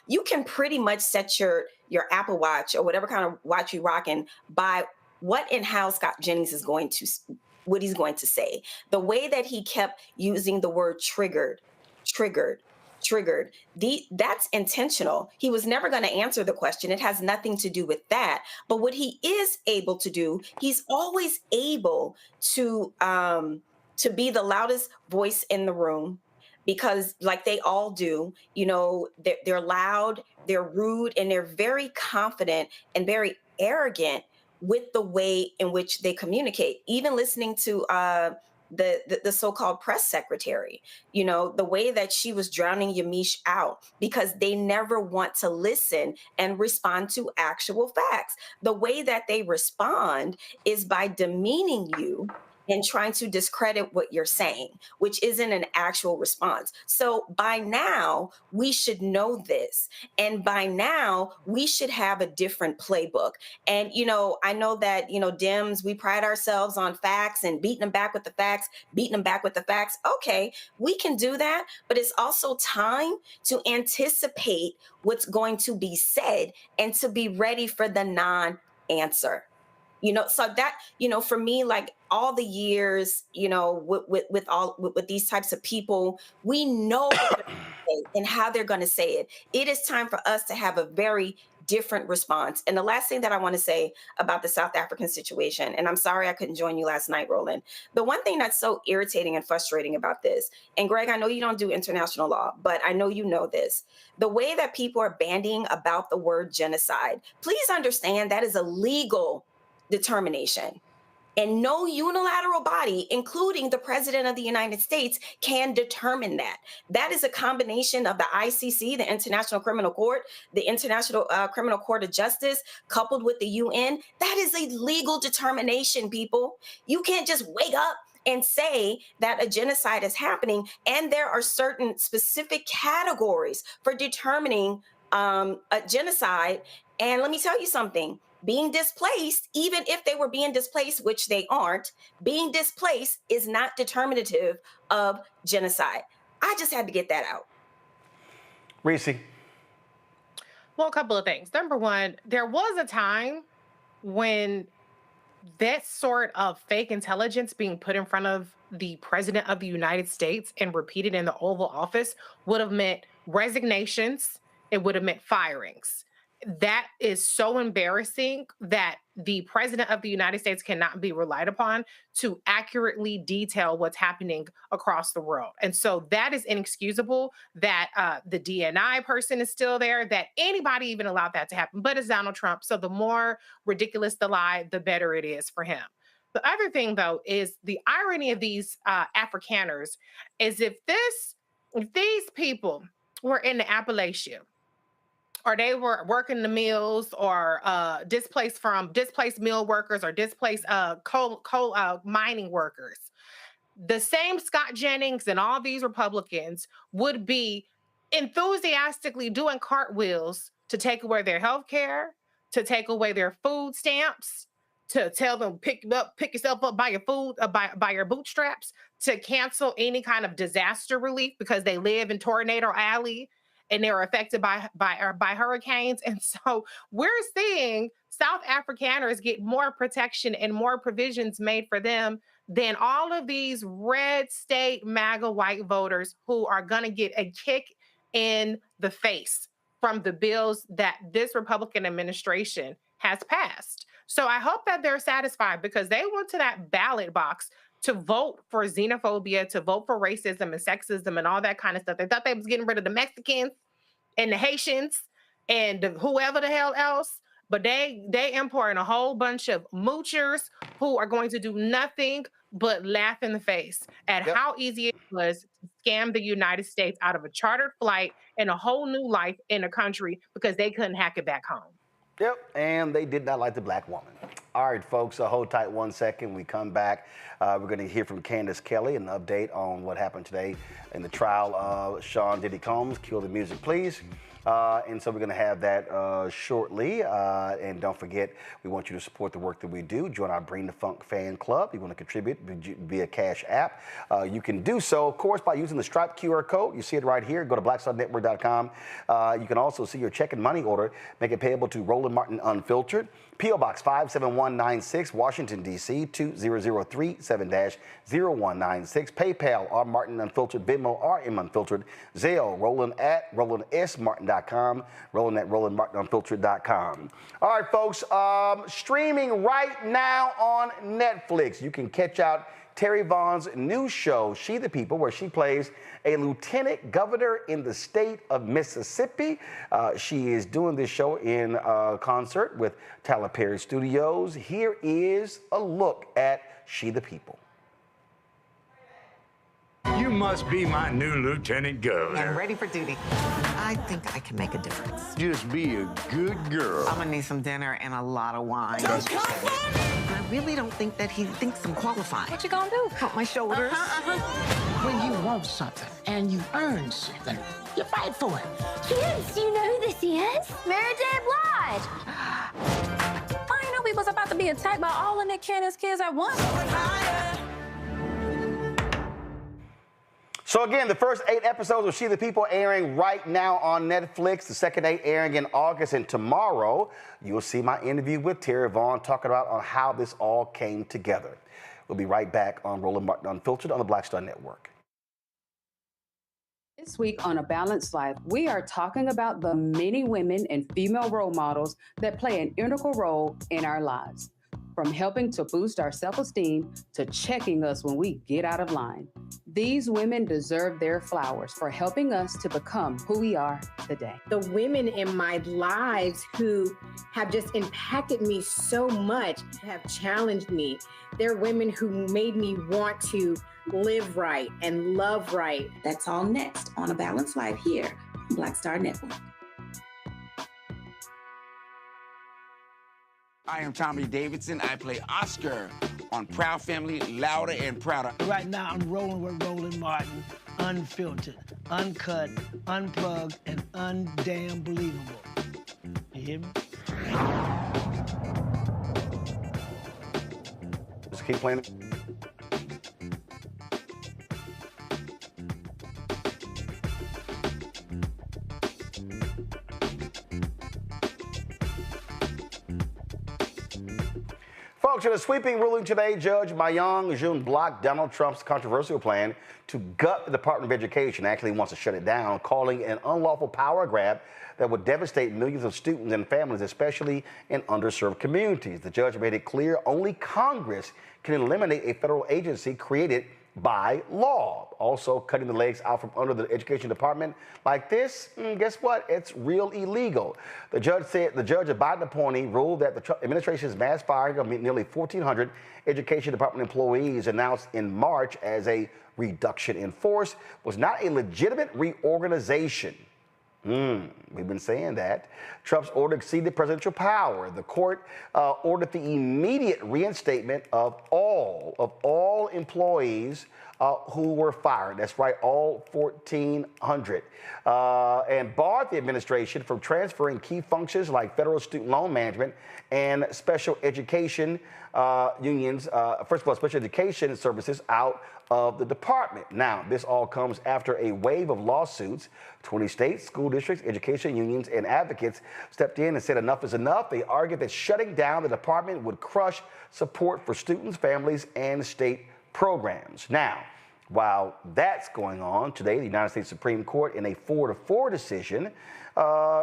You can pretty much set your Apple Watch or whatever kind of watch you rocking by what and how Scott Jennings is what he's going to say. The way that he kept using the word triggered. That's intentional. He was never going to answer the question. It has nothing to do with that. But what he is able to do, he's always able to be the loudest voice in the room, because like they all do, they're loud, they're rude, and they're very confident and very arrogant with the way in which they communicate. Even listening to the so-called press secretary, the way that she was drowning Yamiche out, because they never want to listen and respond to actual facts. The way that they respond is by demeaning you and trying to discredit what you're saying, which isn't an actual response. So by now, we should know this. And by now, we should have a different playbook. And, I know that, Dems, we pride ourselves on facts and beating them back with the facts. Okay, we can do that. But it's also time to anticipate what's going to be said and to be ready for the non-answer. So that, for me, like all the years, with these types of people, we know what they're gonna say and how they're going to say it. It is time for us to have a very different response. And the last thing that I want to say about the South African situation, and I'm sorry I couldn't join you last night, Roland. The one thing that's so irritating and frustrating about this, and Greg, I know you don't do international law, but I know you know this. The way that people are bandying about the word genocide, please understand that is a legal determination. And no unilateral body, including the President of the United States, can determine that. That is a combination of the ICC, the International Criminal Court, the International Criminal Court of Justice, coupled with the UN. That is a legal determination, people. You can't just wake up and say that a genocide is happening. And there are certain specific categories for determining a genocide. And let me tell you something. Being displaced, even if they were being displaced, which they aren't, being displaced is not determinative of genocide. I just had to get that out. Reese. Well, a couple of things. Number one, there was a time when that sort of fake intelligence being put in front of the President of the United States and repeated in the Oval Office would have meant resignations. It would have meant firings. That is so embarrassing that the President of the United States cannot be relied upon to accurately detail what's happening across the world. And so that is inexcusable that the DNI person is still there, that anybody even allowed that to happen. But it's Donald Trump. So the more ridiculous the lie, the better it is for him. The other thing, though, is the irony of these Afrikaners is if these people were in the Appalachia, or they were working the mills, or displaced mill workers, or displaced coal mining workers, the same Scott Jennings and all these Republicans would be enthusiastically doing cartwheels to take away their health care, to take away their food stamps, to tell them pick yourself up by your food, by your bootstraps, to cancel any kind of disaster relief because they live in Tornado Alley and they're affected by hurricanes. And so we're seeing South Afrikaners get more protection and more provisions made for them than all of these red state MAGA white voters who are going to get a kick in the face from the bills that this Republican administration has passed. So I hope that they're satisfied because they went to that ballot box to vote for xenophobia, to vote for racism and sexism and all that kind of stuff. They thought they was getting rid of the Mexicans and the Haitians and whoever the hell else, but they importing a whole bunch of moochers who are going to do nothing but laugh in the face at how easy it was to scam the United States out of a chartered flight and a whole new life in a country because they couldn't hack it back home. Yep, and they did not like the black woman. All right, folks, hold tight 1 second. We come back. We're going to hear from Candace Kelly, an update on what happened today in the trial of Sean Diddy Combs. Cue the music, please. And so we're going to have that shortly. And don't forget, we want you to support the work that we do. Join our Bring the Funk fan club. You want to contribute via Cash App. You can do so, of course, by using the Stripe QR code. You see it right here. Go to blackstarnetwork.com. You can also see your check and money order. Make it payable to Roland Martin Unfiltered. P.O. Box 57196, Washington, D.C. 20037-0196. PayPal, R. Martin Unfiltered. Venmo, RM Unfiltered. Zelle, Roland at RolandSMartin.com. Roland at RolandMartinUnfiltered.com. All right, folks, streaming right now on Netflix. You can catch out Terry Vaughn's new show, She the People, where she plays a lieutenant governor in the state of Mississippi. She is doing this show in concert with Tyler Perry Studios. Here is a look at She the People. You must be my new lieutenant governor. I'm ready for duty. I think I can make a difference. Just be a good girl. I'm gonna need some dinner and a lot of wine. I really don't think that he thinks I'm qualified. What you gonna do? Pump my shoulders. When you want something and you earn something, you fight for it. Kids, do you know who this is? Mary J. Blige. I didn't know we was about to be attacked by all of Nick Cannon's kids at once. So again, the first 8 episodes of She the People airing right now on Netflix. The second 8 airing in August, and tomorrow you'll see my interview with Terry Vaughn talking about on how this all came together. We'll be right back on Roland Martin Unfiltered on the Black Star Network. This week on A Balanced Life, we are talking about the many women and female role models that play an integral role in our lives. From helping to boost our self-esteem to checking us when we get out of line. These women deserve their flowers for helping us to become who we are today. The women in my lives who have just impacted me so much, have challenged me. They're women who made me want to live right and love right. That's all next on A Balanced Life here on Black Star Network. I am Tommy Davidson. I play Oscar on Proud Family, Louder and Prouder. Right now, I'm rolling with Roland Martin, unfiltered, uncut, unplugged, and undamn believable. You hear me? Just keep playing it. Folks, in a sweeping ruling today, Judge Mayong Jun blocked Donald Trump's controversial plan to gut the Department of Education. Actually wants to shut it down, calling it an unlawful power grab that would devastate millions of students and families, especially in underserved communities. The judge made it clear only Congress can eliminate a federal agency created by law. Also, cutting the legs out from under the Education Department like this, guess what? It's real illegal. The judge said, the judge, a Biden appointee, ruled that the Trump administration's mass firing of nearly 1,400 Education Department employees announced in March as a reduction in force was not a legitimate reorganization. We've been saying that. Trump's order exceeded presidential power. The court ordered the immediate reinstatement of all employees who were fired. That's right, all 1,400. And barred the administration from transferring key functions like federal student loan management and special education unions, first of all, special education services out of the department. Now, this all comes after a wave of lawsuits. 20 states, school districts, education unions, and advocates stepped in and said enough is enough. They argued that shutting down the department would crush support for students, families, and state programs. Now, while that's going on, today the United States Supreme Court, in a 4-4 decision,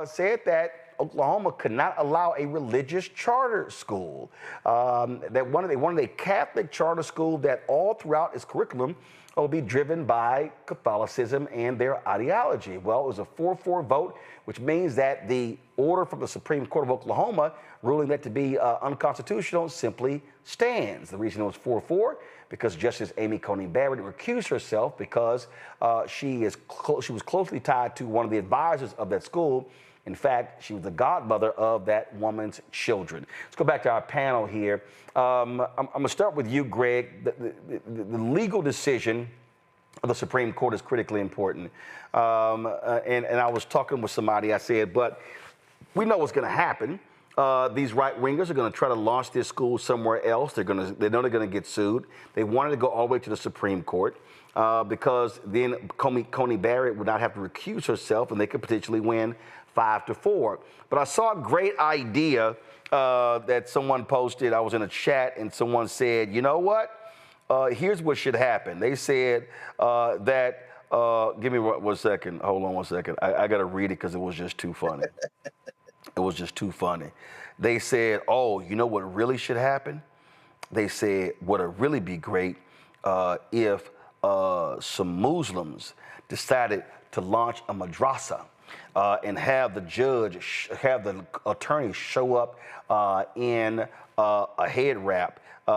said that Oklahoma could not allow a religious charter school. They wanted a Catholic charter school that all throughout its curriculum will be driven by Catholicism and their ideology. Well, it was a 4-4 vote, which means that the order from the Supreme Court of Oklahoma ruling that to be unconstitutional simply stands. The reason it was 4-4, because Justice Amy Coney Barrett recused herself because she was closely tied to one of the advisors of that school. In fact, she was the godmother of that woman's children. Let's go back to our panel here. I'm going to start with you, Greg. The legal decision of the Supreme Court is critically important. And I was talking with somebody, I said, but we know what's going to happen. These right-wingers are going to try to launch this school somewhere else. They know they're going to get sued. They wanted to go all the way to the Supreme Court because then Coney Barrett would not have to recuse herself, and they could potentially win 5-4. But I saw a great idea that someone posted. I was in a chat, and someone said, you know what? Here's what should happen. They said that, give me 1 second. Hold on 1 second. I got to read it because it was just too funny. It was just too funny. They said, oh, you know what really should happen? They said, would it really be great if some Muslims decided to launch a madrasa and have the attorney show up in a head wrap he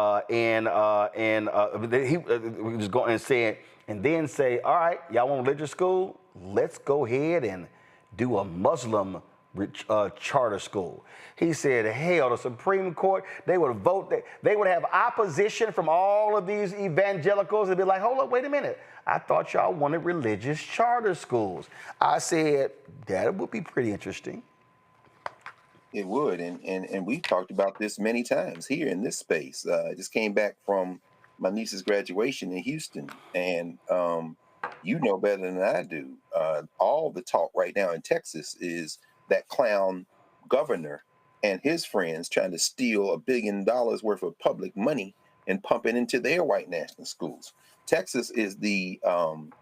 was going and saying, and then say, all right, y'all want religious school? Let's go ahead and do a Muslim charter school. He said, hell, the Supreme Court, they would vote, they would have opposition from all of these evangelicals. They'd be like, hold up, wait a minute. I thought y'all wanted religious charter schools. I said, that would be pretty interesting. It would, and we've talked about this many times here in this space. I just came back from my niece's graduation in Houston, and you know better than I do. All the talk right now in Texas is that clown governor and his friends trying to steal $1 billion worth of public money and pump it into their white national schools. Texas is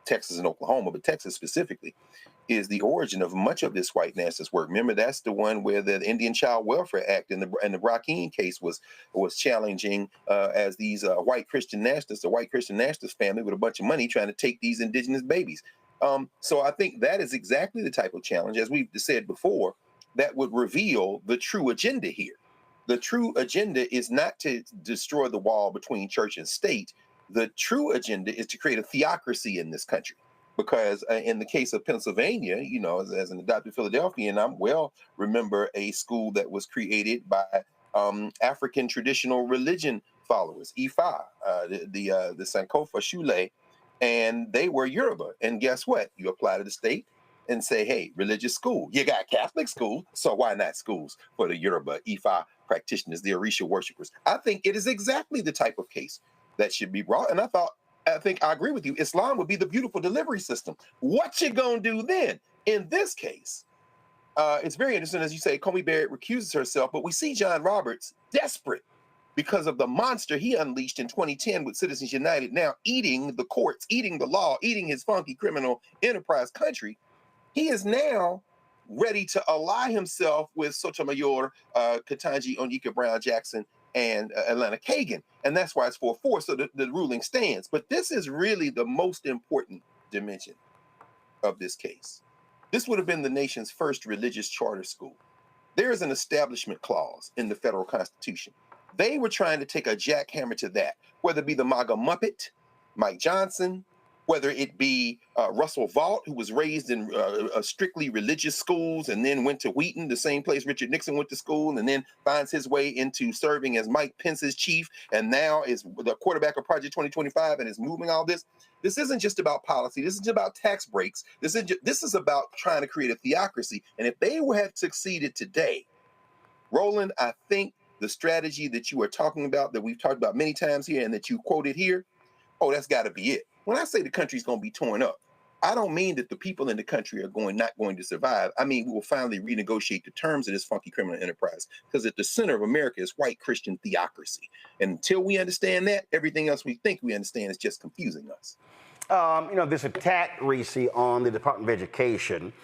Texas and Oklahoma, but Texas specifically is the origin of much of this white nationalist work. Remember, that's the one where the Indian Child Welfare Act and the Rakhine case was challenging as these white Christian nationalists, a white Christian nationalist family with a bunch of money trying to take these indigenous babies. So I think that is exactly the type of challenge, as we've said before, that would reveal the true agenda here. The true agenda is not to destroy the wall between church and state. The true agenda is to create a theocracy in this country. Because in the case of Pennsylvania, you know, as an adopted Philadelphian, I remember a school that was created by African traditional religion followers, Ifa, the Sankofa Shule, and they were Yoruba. And guess what? You apply to the state and say, hey, religious school. You got Catholic school, so why not schools for the Yoruba, Ifa practitioners, the Orisha worshipers? I think it is exactly the type of case that should be brought. And I think I agree with you. Islam would be the beautiful delivery system. What you gonna do then? In this case, it's very interesting, as you say, Coney Barrett recuses herself, but we see John Roberts desperate because of the monster he unleashed in 2010 with Citizens United, now eating the courts, eating the law, eating his funky criminal enterprise country. He is now ready to ally himself with Sotomayor, Ketanji Onyeka Brown Jackson, and Atlanta Kagan. And that's why it's 4-4, so the ruling stands. But this is really the most important dimension of this case. This would have been the nation's first religious charter school. There is an establishment clause in the federal constitution. They were trying to take a jackhammer to that, whether it be the MAGA Muppet, Mike Johnson, whether it be Russell Vaught, who was raised in strictly religious schools and then went to Wheaton, the same place Richard Nixon went to school, and then finds his way into serving as Mike Pence's chief, and now is the quarterback of Project 2025 and is moving all this. This isn't just about policy. This isn't about tax breaks. This is about trying to create a theocracy. And if they have succeeded today, Roland, I think the strategy that you are talking about, that we've talked about many times here and that you quoted here, oh, that's got to be it. When I say the country's going to be torn up, I don't mean that the people in the country are not going to survive. I mean, we will finally renegotiate the terms of this funky criminal enterprise, because at the center of America is white Christian theocracy. And until we understand that, everything else we think we understand is just confusing us. This attack, Reese, on the Department of Education,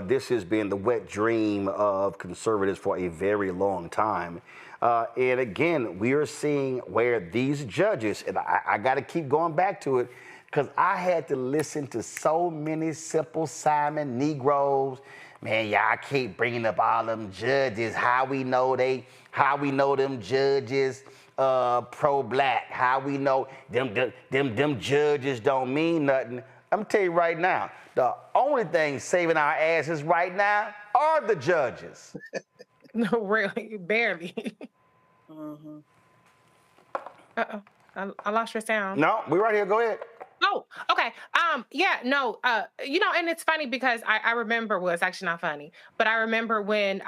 this has been the wet dream of conservatives for a very long time. And again, we are seeing where these judges, and I got to keep going back to it, because I had to listen to so many Simple Simon Negroes. Man, y'all keep bringing up all them judges. How we know them judges pro-black? How we know them judges don't mean nothing? I'm gonna tell you right now, the only thing saving our asses right now are the judges. No, really, barely. Mm-hmm. Uh-oh, I lost your sound. No, we're right here. Go ahead. Oh, okay. And it's funny because I remember, well, it's actually not funny, but I remember when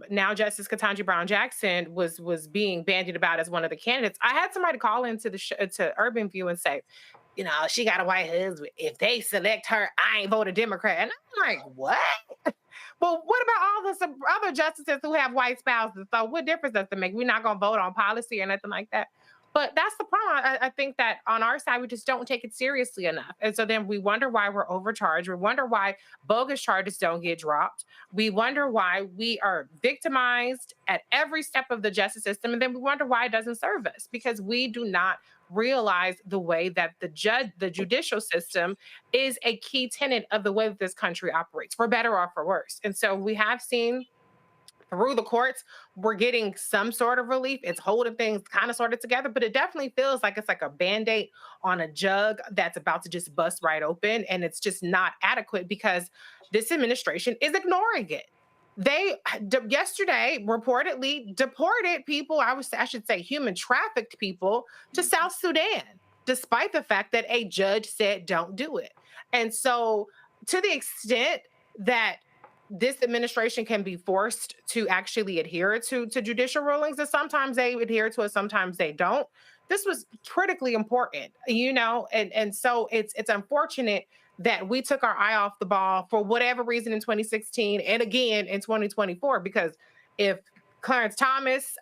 now Justice Ketanji Brown Jackson was being bandied about as one of the candidates. I had somebody call into to Urban View and say, she got a white husband. If they select her, I ain't vote a Democrat. And I'm like, what? Well, what about all the other justices who have white spouses? So what difference does it make? We're not going to vote on policy or nothing like that. But that's the problem. I think that on our side, we just don't take it seriously enough. And so then we wonder why we're overcharged. We wonder why bogus charges don't get dropped. We wonder why we are victimized at every step of the justice system. And then we wonder why it doesn't serve us, because we do not realize the way that the judicial system is a key tenet of the way that this country operates, for better or for worse. And so we have seen through the courts, we're getting some sort of relief. It's holding things kind of sort of together, but it definitely feels like it's like a Band-Aid on a jug that's about to just bust right open. And it's just not adequate because this administration is ignoring it. They yesterday reportedly deported people, I should say human trafficked people, to South Sudan, despite the fact that a judge said don't do it. And so to the extent that this administration can be forced to actually adhere to judicial rulings, and sometimes they adhere to it, sometimes they don't. This was critically important, and so it's unfortunate that we took our eye off the ball for whatever reason in 2016 and again in 2024, because if Clarence Thomas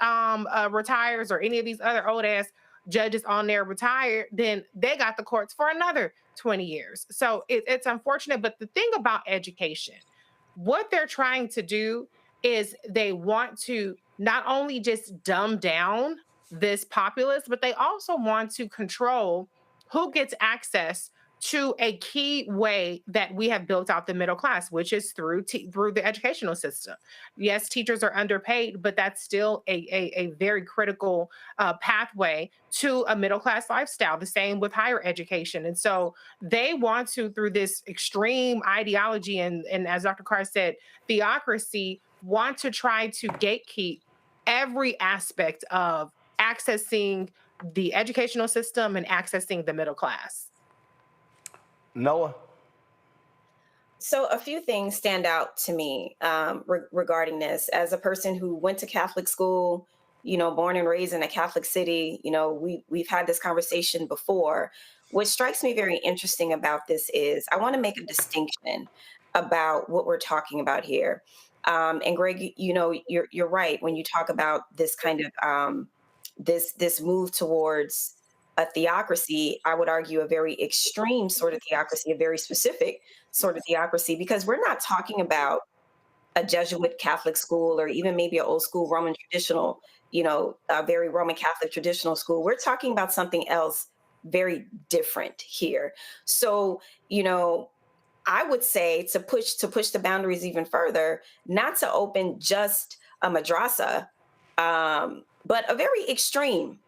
retires or any of these other old ass judges on there retire, then they got the courts for another 20 years. So it's unfortunate. But the thing about education, what they're trying to do is they want to not only just dumb down this populace, but they also want to control who gets access to a key way that we have built out the middle class, which is through the educational system. Yes, teachers are underpaid, but that's still a very critical pathway to a middle class lifestyle. The same with higher education. And so they want to, through this extreme ideology and as Dr. Carr said, theocracy, want to try to gatekeep every aspect of accessing the educational system and accessing the middle class. Noah? So a few things stand out to me regarding this. As a person who went to Catholic school, born and raised in a Catholic city, we've had this conversation before. What strikes me very interesting about this is I want to make a distinction about what we're talking about here. And Greg, you're right when you talk about this kind of this move towards a theocracy. I would argue a very extreme sort of theocracy, a very specific sort of theocracy, because we're not talking about a Jesuit Catholic school or even maybe an old school Roman traditional, a very Roman Catholic traditional school. We're talking about something else very different here. So, I would say to push the boundaries even further, not to open just a madrasa, but a very extreme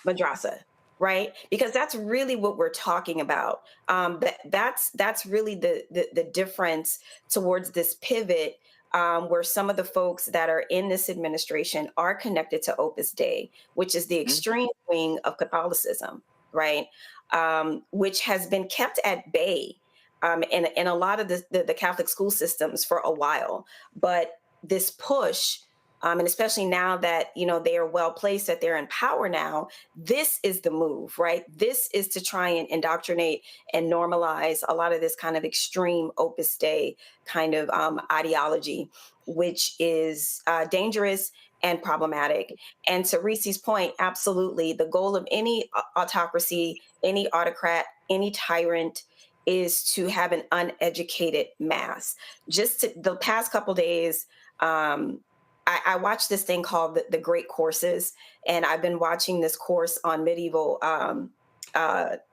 madrasa. right? Because that's really what we're talking about. That's really the difference towards this pivot, where some of the folks that are in this administration are connected to Opus Dei, which is the extreme wing of Catholicism, right? Which has been kept at bay in a lot of the Catholic school systems for a while. But this push, and especially now that, they are well placed, that they're in power now, this is the move, right? This is to try and indoctrinate and normalize a lot of this kind of extreme Opus Dei kind of ideology, which is dangerous and problematic. And to Reese's point, absolutely, the goal of any autocracy, any autocrat, any tyrant is to have an uneducated mass. The past couple days, I watched this thing called the Great Courses, and I've been watching this course on medieval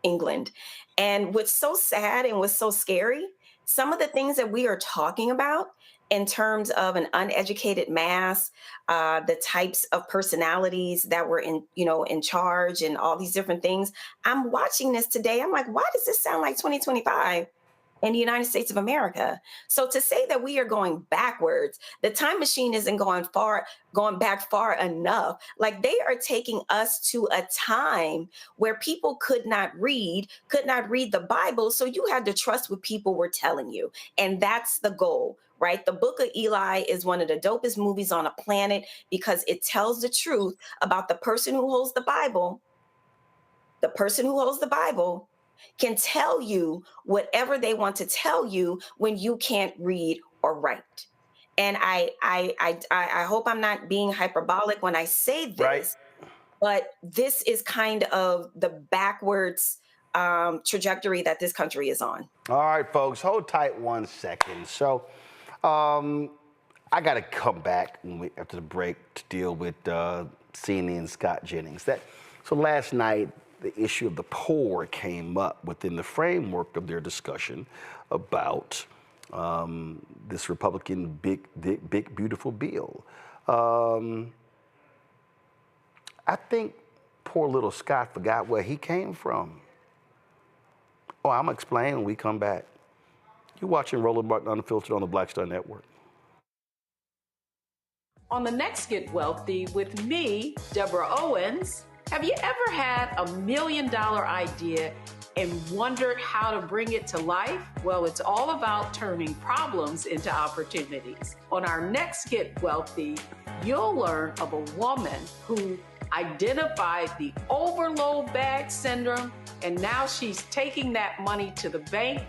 England. And what's so sad and what's so scary, some of the things that we are talking about in terms of an uneducated mass, the types of personalities that were in charge and all these different things. I'm watching this today. I'm like, why does this sound like 2025? In the United States of America? So to say that we are going backwards, the time machine isn't going back far enough. Like, they are taking us to a time where people could not read the Bible. So you had to trust what people were telling you. And that's the goal, right? The Book of Eli is one of the dopest movies on a planet because it tells the truth about the person who holds the Bible. The person who holds the Bible can tell you whatever they want to tell you when you can't read or write. And I hope I'm not being hyperbolic when I say this, right, but this is kind of the backwards trajectory that this country is on. All right, folks, hold tight 1 second. So I got to come back after the break to deal with CNN Scott Jennings. So last night, the issue of the poor came up within the framework of their discussion about this Republican big beautiful bill. I think poor little Scott forgot where he came from. Oh, I'm going to explain when we come back. You're watching Roland Martin Unfiltered on the Black Star Network. On the next Get Wealthy with me, Deborah Owens. Have you ever had $1 million idea and wondered how to bring it to life? Well, it's all about turning problems into opportunities. On our next Get Wealthy, you'll learn of a woman who identified the overload bag syndrome, and now she's taking that money to the bank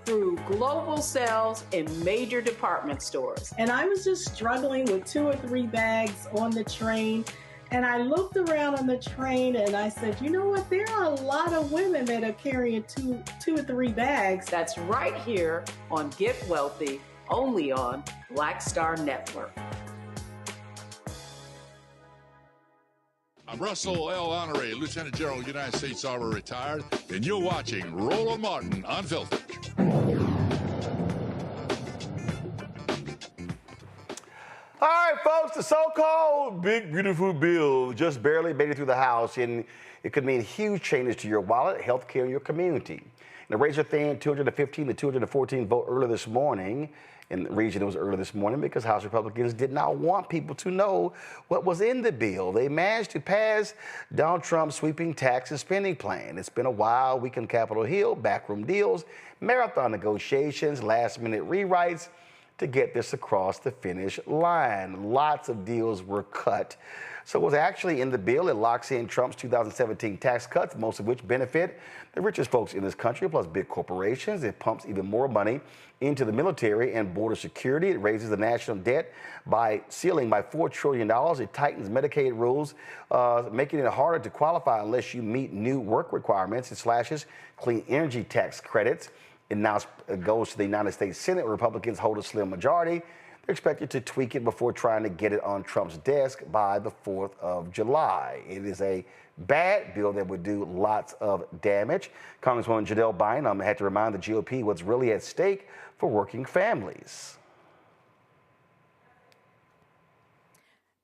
through global sales in major department stores. And I was just struggling with 2 or 3 bags on the train. And I looked around on the train and I said, you know what? There are a lot of women that are carrying two or 3 bags. That's right here on Get Wealthy, only on Black Star Network. I'm Russell L. Honoré, Lieutenant General, United States Army retired, and you're watching Roland Martin Unfiltered. All right, folks, the so-called big, beautiful bill just barely made it through the House, and it could mean huge changes to your wallet, health care, and your community. And the razor-thin 215 to 214 vote earlier this morning. In the region, it was early this morning because House Republicans did not want people to know what was in the bill. They managed to pass Donald Trump's sweeping tax and spending plan. It's been a wild week on Capitol Hill, backroom deals, marathon negotiations, last-minute rewrites to get this across the finish line. Lots of deals were cut. So what's actually in the bill, it locks in Trump's 2017 tax cuts, most of which benefit the richest folks in this country, plus big corporations. It pumps even more money into the military and border security. It raises the national debt ceiling by $4 trillion. It tightens Medicaid rules, making it harder to qualify unless you meet new work requirements. It slashes clean energy tax credits. It now goes to the United States Senate. Republicans hold a slim majority. They're expected to tweak it before trying to get it on Trump's desk by the 4th of July. It is a bad bill that would do lots of damage. Congresswoman Jadelle Bynum had to remind the GOP what's really at stake for working families.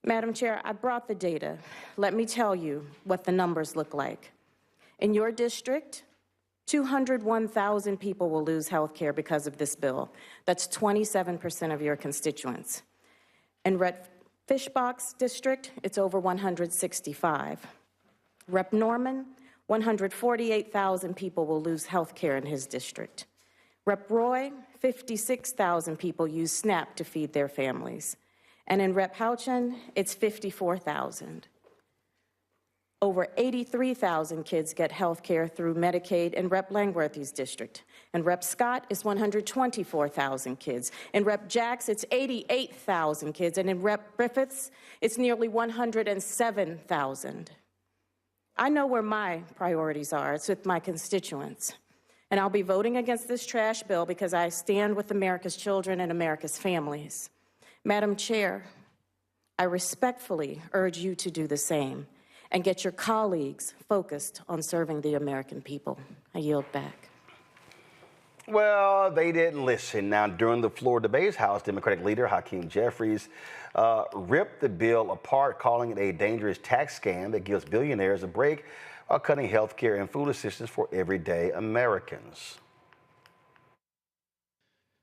Madam Chair, I brought the data. Let me tell you what the numbers look like. In your district, 201,000 people will lose health care because of this bill. That's 27% of your constituents. In Rep. Fishbox district, it's over 165. Rep. Norman, 148,000 people will lose health care in his district. Rep. Roy, 56,000 people use SNAP to feed their families. And in Rep. Houchin, it's 54,000. Over 83,000 kids get health care through Medicaid in Rep. Langworthy's district. And Rep. Scott is 124,000 kids. In Rep. Jacks, it's 88,000 kids. And in Rep. Griffiths, it's nearly 107,000. I know where my priorities are. It's with my constituents. And I'll be voting against this trash bill because I stand with America's children and America's families. Madam Chair, I respectfully urge you to do the same and get your colleagues focused on serving the American people. I yield back. Well, they didn't listen. Now, during the floor debates, House Democratic leader Hakeem Jeffries ripped the bill apart, calling it a dangerous tax scam that gives billionaires a break while cutting health care and food assistance for everyday Americans.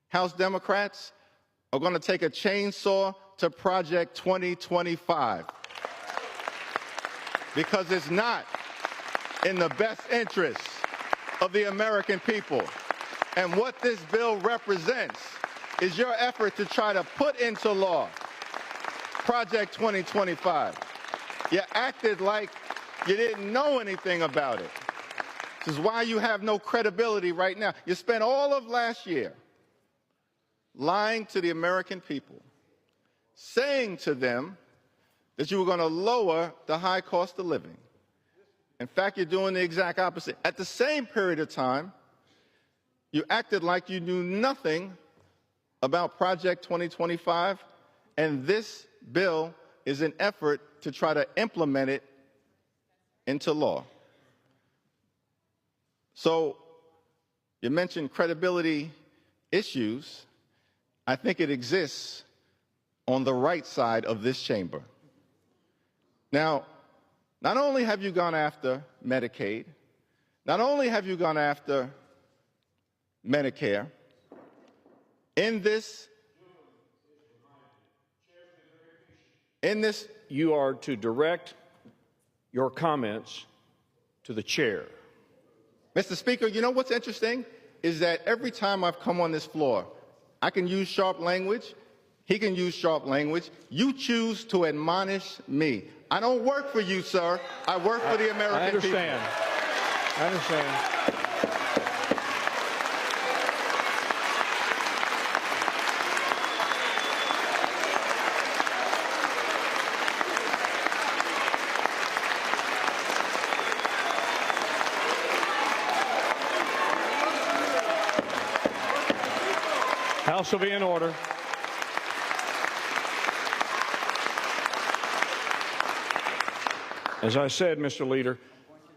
House Democrats are going to take a chainsaw to Project 2025 because it's not in the best interest of the American people. And what this bill represents is your effort to try to put into law Project 2025. You acted like you didn't know anything about it. This is why you have no credibility right now. You spent all of last year lying to the American people, saying to them that you were going to lower the high cost of living. In fact, you're doing the exact opposite. At the same period of time, you acted like you knew nothing about Project 2025, and this bill is an effort to try to implement it into law. So you mentioned credibility issues. I think it exists on the right side of this chamber. Now, not only have you gone after Medicaid, not only have you gone after Medicare, in this you are to direct your comments to the chair. Mr. Speaker, you know what's interesting is that every time I've come on this floor, I can use sharp language, he can use sharp language. You choose to admonish me. I don't work for you, sir. I work for the American people. I understand. House will be in order. As I said, Mr. Leader,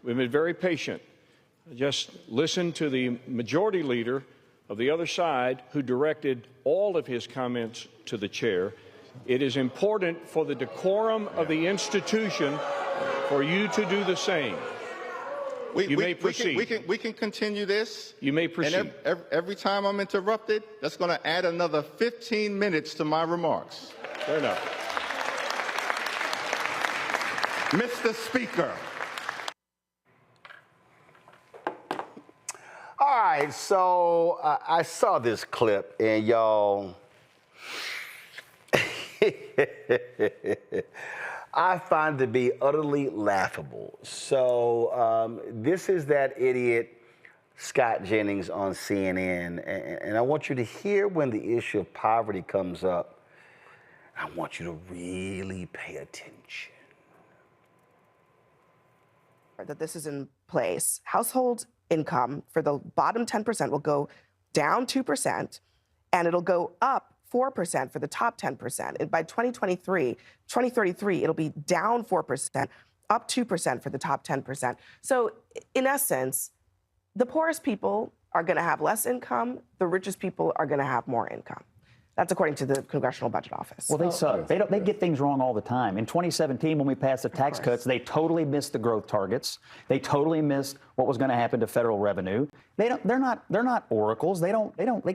we've been very patient. Just listen to the majority leader of the other side who directed all of his comments to the chair. It is important for the decorum of the institution for you to do the same. You may proceed. We can continue this. You may proceed. And every time I'm interrupted, that's going to add another 15 minutes to my remarks. Fair enough. Mr. Speaker. All right, so I saw this clip, and y'all, I find it to be utterly laughable. So this is that idiot Scott Jennings on CNN, and I want you to hear when the issue of poverty comes up. I want you to really pay attention. That this is in place. Household income for the bottom 10% will go down 2%, and it'll go up 4% for the top 10%. And by 2033, it'll be down 4%, up 2% for the top 10%. So in essence, the poorest people are going to have less income. The richest people are going to have more income. That's according to the Congressional Budget Office. Well, they suck. They get things wrong all the time. In 2017, when we passed the tax cuts, they totally missed the growth targets. They totally missed what was going to happen to federal revenue. They're not oracles. They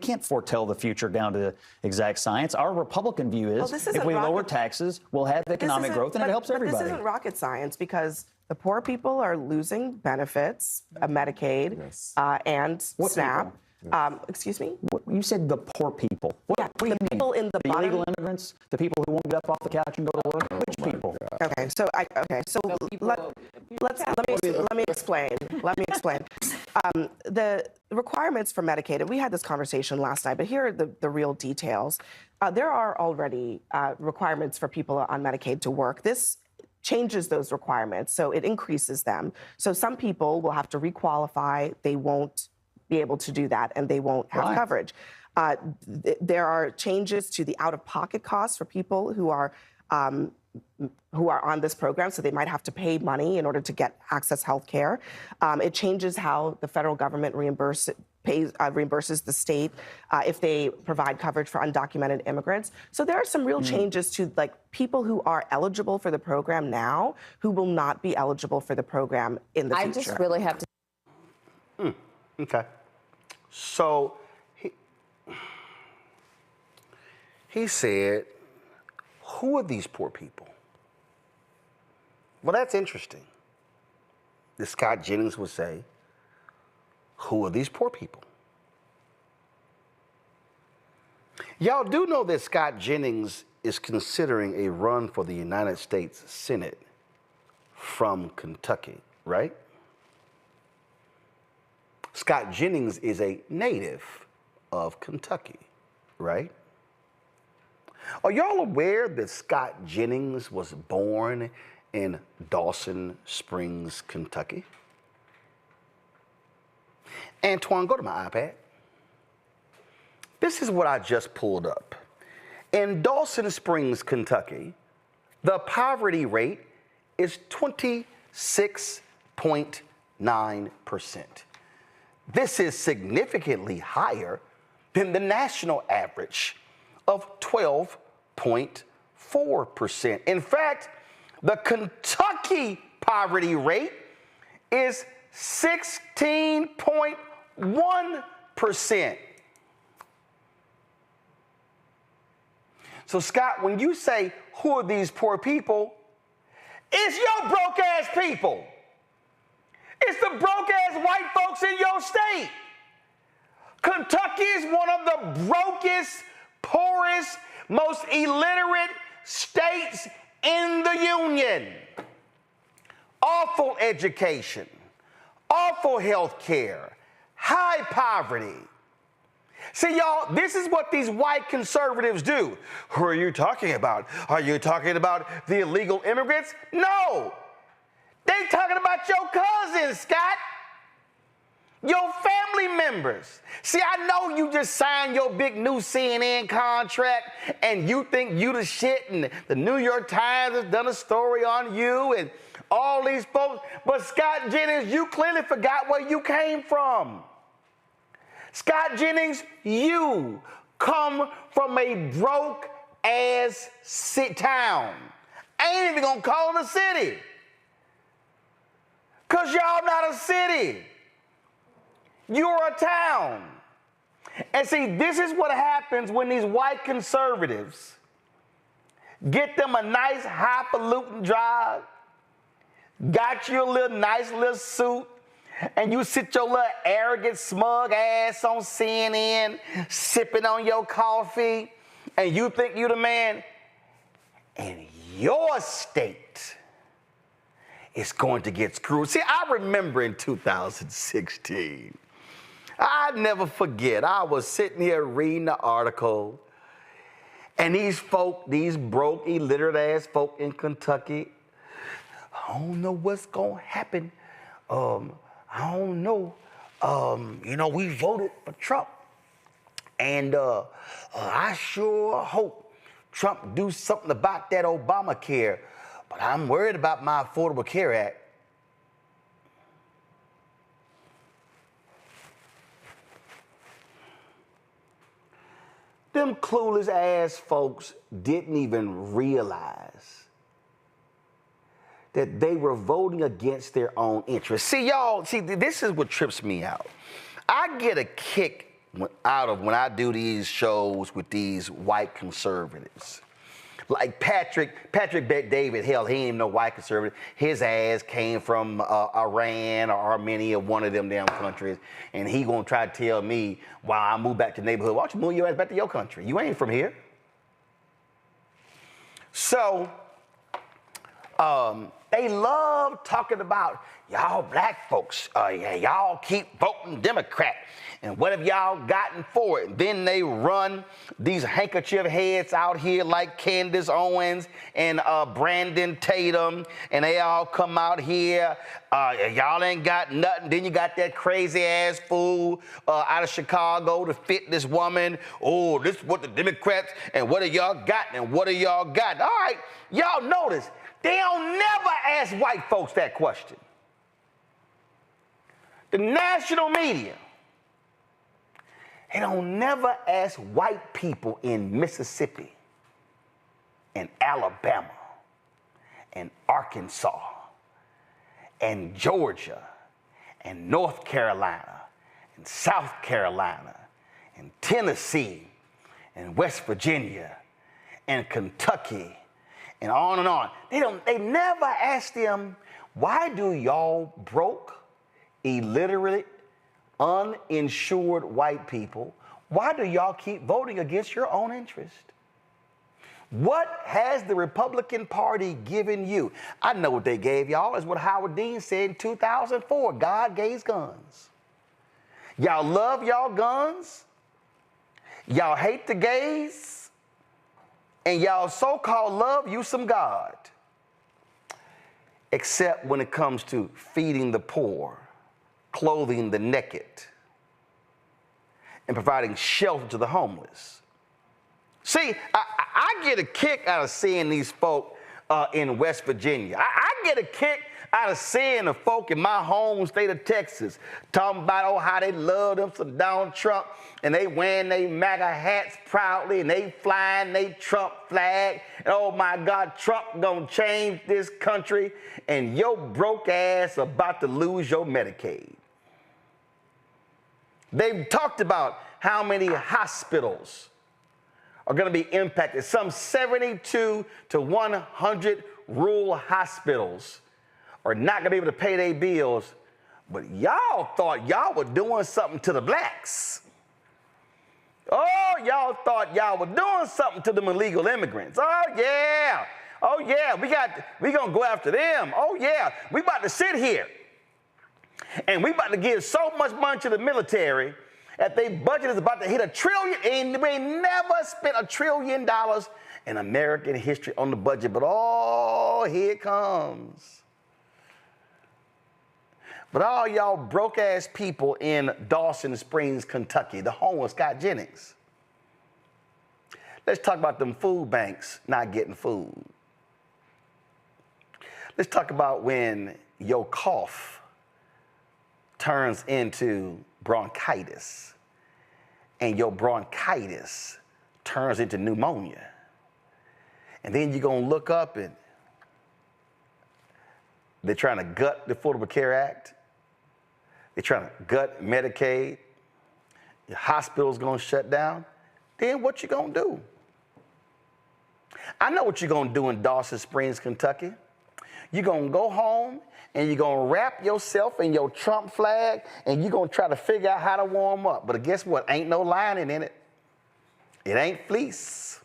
can't foretell the future down to the exact science. Our Republican view is if we lower taxes, we'll have economic growth, and it helps everybody. This isn't rocket science, because the poor people are losing benefits, Medicaid, and SNAP. Excuse me? You said the poor people. The people in the bottom. illegal immigrants, the people who won't get up off the couch and go to work. Which people? Okay, so let me explain. The requirements for Medicaid, and we had this conversation last night, but here are the real details. There are already requirements for people on Medicaid to work. This changes those requirements, so it increases them. So some people will have to requalify. They won't be able to do that, and they won't have coverage. There are changes to the out-of-pocket costs for people who are on this program, so they might have to pay money in order to get access health care. It changes how the federal government reimburses the state if they provide coverage for undocumented immigrants. So there are some real changes to people who are eligible for the program now who will not be eligible for the program in the future. I just really have to. Okay. So he said, who are these poor people? Well, that's interesting. This Scott Jennings would say, who are these poor people? Y'all do know that Scott Jennings is considering a run for the United States Senate from Kentucky, right? Scott Jennings is a native of Kentucky, right? Are y'all aware that Scott Jennings was born in Dawson Springs, Kentucky? Antoine, go to my iPad. This is what I just pulled up. In Dawson Springs, Kentucky, the poverty rate is 26.9%. This is significantly higher than the national average of 12.4%. In fact, the Kentucky poverty rate is 16.1%. So, Scott, when you say, who are these poor people, it's your broke ass people. It's the broke ass white folks in your state. Kentucky is one of the brokest, poorest, most illiterate states in the union. Awful education, awful health care, high poverty. See, y'all, this is what these white conservatives do. Who are you talking about? Are you talking about the illegal immigrants? No. They talking about your cousins, Scott. Your family members. See, I know you just signed your big new CNN contract and you think you the shit, and the New York Times has done a story on you and all these folks. But Scott Jennings, you clearly forgot where you came from. Scott Jennings, you come from a broke ass town. I ain't even gonna call it a city. Cause y'all not a city. You're a town. And see, this is what happens when these white conservatives get them a nice highfalutin drive, got you a nice little suit, and you sit your little arrogant, smug ass on CNN, sipping on your coffee, and you think you the man. And your state is going to get screwed. See, I remember in 2016, I never forget, I was sitting here reading the article, and these folk, these broke, illiterate ass folk in Kentucky, I don't know what's gonna happen. I don't know. We voted for Trump, and I sure hope Trump do something about that Obamacare, but I'm worried about my Affordable Care Act. them clueless ass folks didn't even realize that they were voting against their own interests. See, y'all, this is what trips me out. I get a kick out of when I do these shows with these white conservatives. Like Patrick Bet-David, hell, he ain't even no white conservative. His ass came from Iran or Armenia, one of them damn countries, and he gonna try to tell me, while I move back to the neighborhood, why don't you move your ass back to your country? You ain't from here. So, they love talking about y'all black folks. Yeah, y'all keep voting Democrat. And what have y'all gotten for it? Then they run these handkerchief heads out here like Candace Owens and Brandon Tatum. And they all come out here. Y'all ain't got nothing. Then you got that crazy ass fool out of Chicago, the fitness woman. Oh, this is what the Democrats, and what have y'all got? And what have y'all got? All right, y'all notice. They don't never ask white folks that question. The national media, they don't never ask white people in Mississippi and Alabama and Arkansas and Georgia and North Carolina and South Carolina and Tennessee and West Virginia and Kentucky and on and on. They never ask them, why do y'all broke, illiterate, uninsured white people, why do y'all keep voting against your own interest? What has the Republican Party given you? I know what they gave y'all is what Howard Dean said in 2004. God gave guns. Y'all love y'all guns. Y'all hate the gays. And y'all so-called love you some God. Except when it comes to feeding the poor, clothing the naked, and providing shelter to the homeless. See, I get a kick out of seeing these folk in West Virginia. I get a kick out of seeing the folk in my home state of Texas talking about how they love them some Donald Trump, and they wearing their MAGA hats proudly, and they flying their Trump flag, and oh my God, Trump gonna change this country, and your broke ass about to lose your Medicaid. They've talked about how many hospitals are going to be impacted. Some 72 to 100 rural hospitals are not going to be able to pay their bills, but y'all thought y'all were doing something to the blacks. Oh, y'all thought y'all were doing something to them illegal immigrants. Oh, yeah. Oh, yeah, we going to go after them. Oh, yeah, we about to sit here, and we about to give so much money to the military that their budget is about to hit $1 trillion, and we never spent $1 trillion in American history on the budget, but oh, here it comes. But all y'all broke-ass people in Dawson Springs, Kentucky, the home of Scott Jennings. Let's talk about them food banks not getting food. Let's talk about when your cough turns into bronchitis, and your bronchitis turns into pneumonia. And then you're going to look up and they're trying to gut the Affordable Care Act. They're trying to gut Medicaid. Your hospital's going to shut down. Then what you going to do? I know what you're going to do in Dawson Springs, Kentucky. You're going to go home and you're going to wrap yourself in your Trump flag, and you're going to try to figure out how to warm up. But guess what? Ain't no lining in it. It ain't fleece.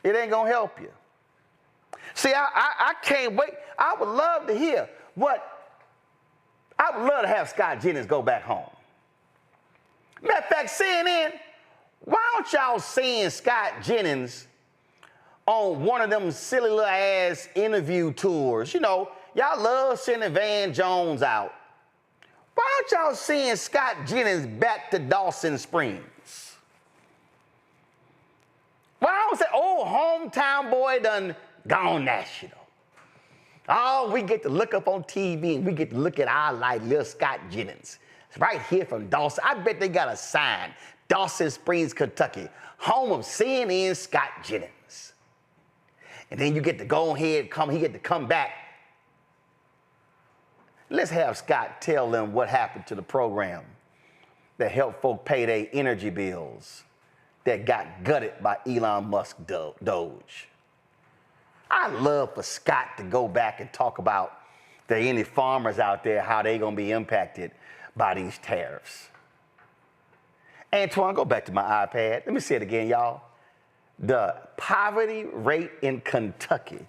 It ain't going to help you. See, I can't wait. I would love to hear I would love to have Scott Jennings go back home. Matter of fact, CNN, why don't y'all send Scott Jennings on one of them silly little ass interview tours? You know, y'all love sending Van Jones out. Why don't y'all send Scott Jennings back to Dawson Springs? Why don't say, oh, hometown boy done gone national? Oh, we get to look up on TV and we get to look at our like little Scott Jennings. It's right here from Dawson. I bet they got a sign. Dawson Springs, Kentucky, home of CNN Scott Jennings. And then you get to go ahead, he get to come back. Let's have Scott tell them what happened to the program that helped folk pay their energy bills that got gutted by Elon Musk Doge. I'd love for Scott to go back and talk about if there are any farmers out there, how they gonna be impacted by these tariffs. Antoine, go back to my iPad. Let me say it again, y'all. The poverty rate in Kentucky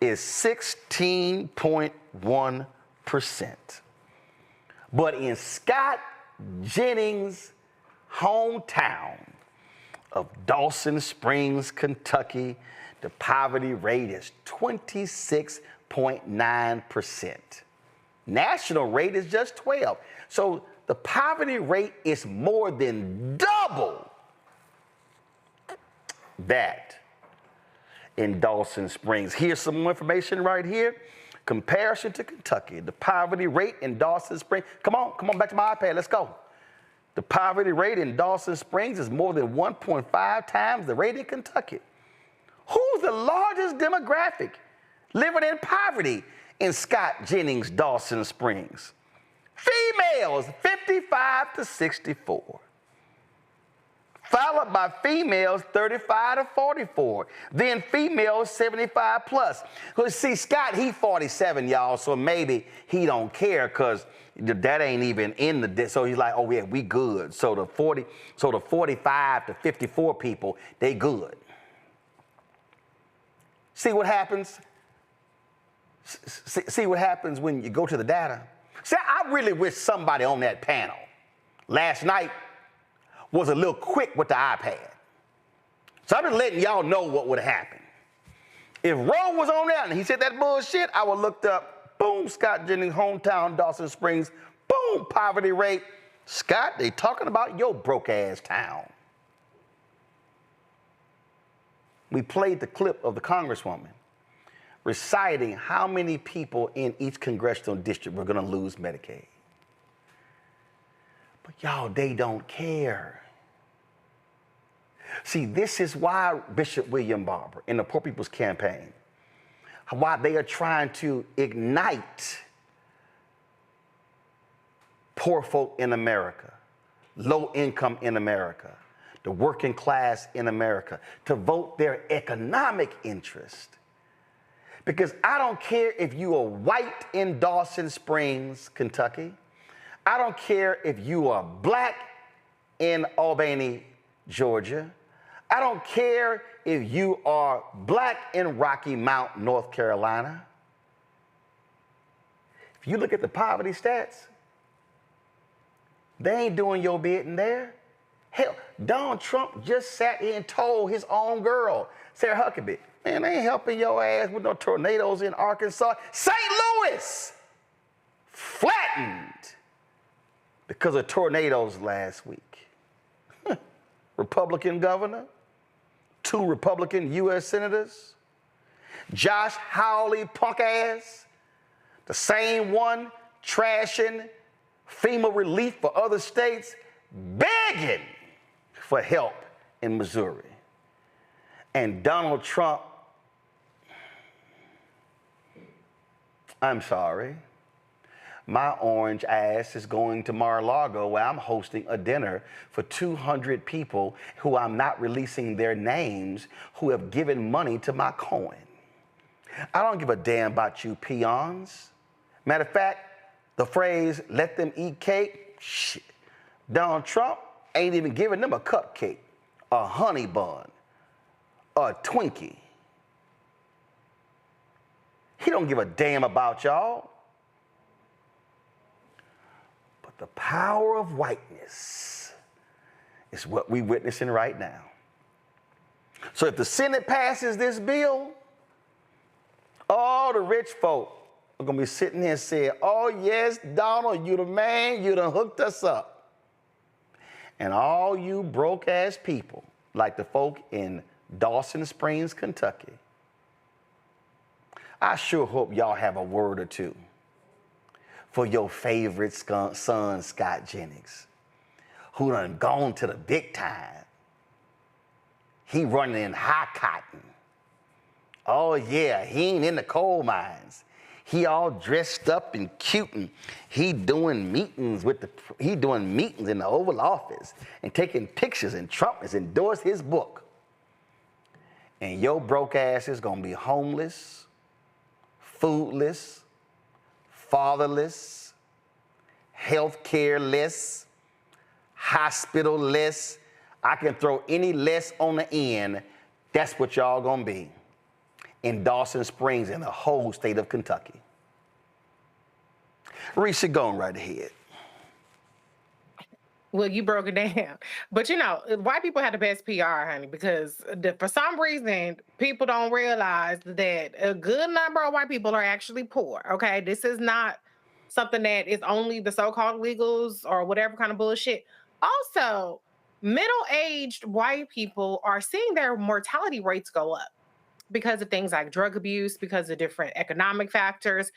is 16.1%. But in Scott Jennings' hometown of Dawson Springs, Kentucky, the poverty rate is 26.9%. National rate is just 12. So the poverty rate is more than double that in Dawson Springs. Here's some more information right here. Comparison to Kentucky, the poverty rate in Dawson Springs. Come on back to my iPad, let's go. The poverty rate in Dawson Springs is more than 1.5 times the rate in Kentucky. Who's the largest demographic living in poverty in Scott Jennings, Dawson Springs? Females, 55 to 64. Followed by females 35 to 44. Then females 75 plus. See, Scott, he 47, y'all, so maybe he don't care because that ain't even in the, so he's like, oh yeah, we good. So the 45 to 54 people, they good. See what happens? See what happens when you go to the data? See, I really wish somebody on that panel last night was a little quick with the iPad. So I'm just letting y'all know what would happen. If Roland was on there and he said that bullshit, I would looked up, boom, Scott Jennings, hometown, Dawson Springs, boom, poverty rate. Scott, they talking about your broke ass town. We played the clip of the Congresswoman reciting how many people in each congressional district were gonna lose Medicaid. But y'all, they don't care. See, this is why Bishop William Barber in the Poor People's Campaign, why they are trying to ignite poor folk in America, low income in America, the working class in America, to vote their economic interest. Because I don't care if you are white in Dawson Springs, Kentucky. I don't care if you are black in Albany, Georgia. I don't care if you are black in Rocky Mount, North Carolina. If you look at the poverty stats, they ain't doing your bidding there. Hell, Donald Trump just sat here and told his own girl, Sarah Huckabee, man, they ain't helping your ass with no tornadoes in Arkansas. St. Louis flattened because of tornadoes last week. Republican governor, 2 Republican U.S. senators, Josh Hawley punk ass, the same one trashing FEMA relief for other states, begging for help in Missouri. And Donald Trump, I'm sorry, my orange ass is going to Mar-a-Lago where I'm hosting a dinner for 200 people who I'm not releasing their names who have given money to my coin. I don't give a damn about you peons. Matter of fact, the phrase, let them eat cake, shit. Donald Trump ain't even giving them a cupcake, a honey bun, a Twinkie. He don't give a damn about y'all. But the power of whiteness is what we're witnessing right now. So if the Senate passes this bill, all the rich folk are gonna be sitting here saying, oh yes, Donald, you the man, you done hooked us up. And all you broke ass people, like the folk in Dawson Springs, Kentucky, I sure hope y'all have a word or two for your favorite son, Scott Jennings. who done gone to the big time. He running in high cotton. Oh yeah, he ain't in the coal mines. He all dressed up and cute, and he doing meetings in the Oval Office and taking pictures, and Trump has endorsed his book. And your broke ass is gonna be homeless, foodless, fatherless, healthcare-less, hospital-less. I can throw any less on the end. That's what y'all gonna be in Dawson Springs and the whole state of Kentucky. Reese, going right ahead. Well, you broke it down. But you know, white people have the best PR, honey, because for some reason, people don't realize that a good number of white people are actually poor, okay? This is not something that is only the so-called illegals or whatever kind of bullshit. Also, middle-aged white people are seeing their mortality rates go up because of things like drug abuse, because of different economic factors.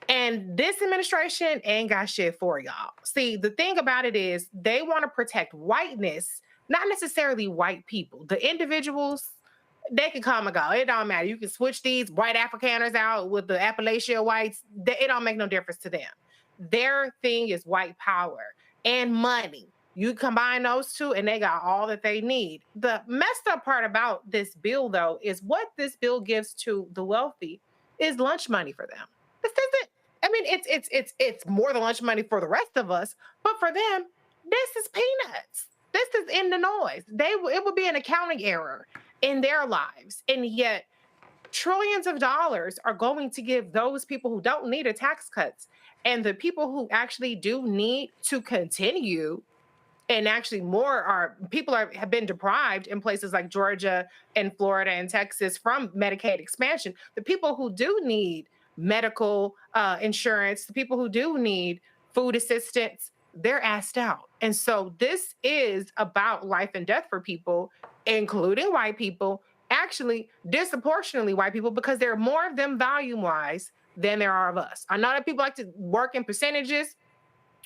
And this administration ain't got shit for y'all. See, the thing about it is they want to protect whiteness, not necessarily white people. The individuals, they can come and go. It don't matter. You can switch these white Afrikaners out with the Appalachian whites. It don't make no difference to them. Their thing is white power and money. You combine those two and they got all that they need. The messed up part about this bill, though, is what this bill gives to the wealthy is lunch money for them. This isn't, I mean, it's more than lunch money for the rest of us, but for them, this is peanuts. This is in the noise. It would be an accounting error in their lives. And yet trillions of dollars are going to give those people who don't need a tax cuts, and the people who actually do need to continue. And actually have been deprived in places like Georgia and Florida and Texas from Medicaid expansion. The people who do need medical insurance, the people who do need food assistance, they're asked out. And so this is about life and death for people, including white people, actually disproportionately white people, because there are more of them volume-wise than there are of us. I know that people like to work in percentages,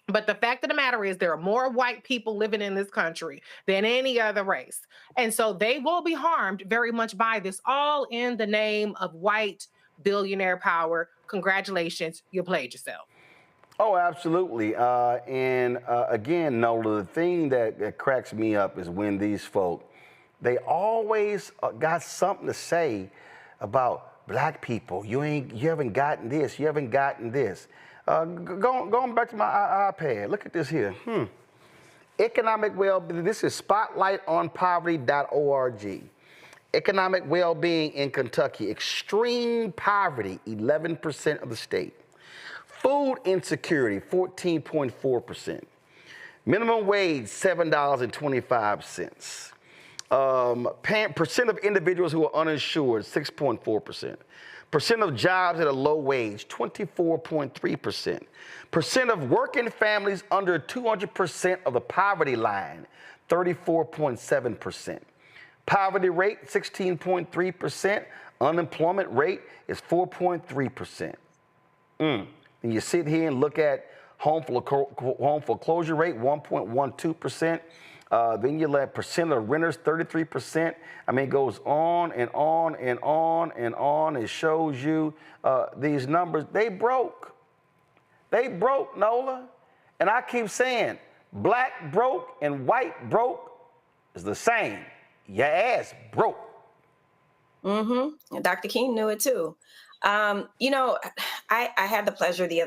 but the fact of the matter is there are more white people living in this country than any other race. And so they will be harmed very much by this, all in the name of white billionaire power. Congratulations, you played yourself. Oh, absolutely. Again, Nola, the thing that cracks me up is when these folk, they always got something to say about black people. You haven't gotten this, you haven't gotten this. Going back to my iPad, look at this here. Economic well-being, this is spotlightonpoverty.org. Economic well-being in Kentucky, extreme poverty, 11% of the state. Food insecurity, 14.4%. Minimum wage, $7.25. Percent of individuals who are uninsured, 6.4%. Percent of jobs at a low wage, 24.3%. Percent of working families under 200% of the poverty line, 34.7%. Poverty rate, 16.3%. Unemployment rate is 4.3%. And you sit here and look at home foreclosure rate, 1.12%. Then you let percent of renters, 33%. I mean, it goes on and on and on and on. It shows you these numbers. They broke. They broke, Nola. And I keep saying, black broke and white broke is the same. Your ass broke. And Dr. King knew it too. You know, I had the pleasure the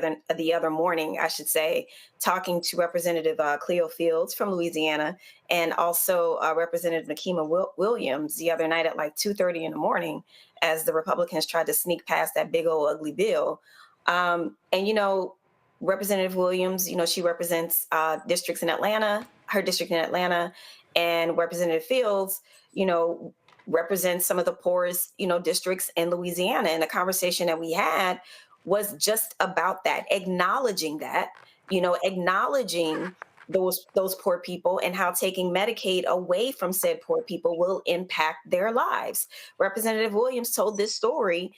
other morning, I should say, talking to Representative Cleo Fields from Louisiana, and also Representative Nakima Williams the other night at like 2:30 in the morning, as the Republicans tried to sneak past that big old ugly bill. And you know, Representative Williams, you know, she represents districts in Atlanta, her district in Atlanta, and Representative Fields, you know, represents some of the poorest, you know, districts in Louisiana. And the conversation that we had was just about that, acknowledging that, you know, acknowledging those poor people and how taking Medicaid away from said poor people will impact their lives. Representative Williams told this story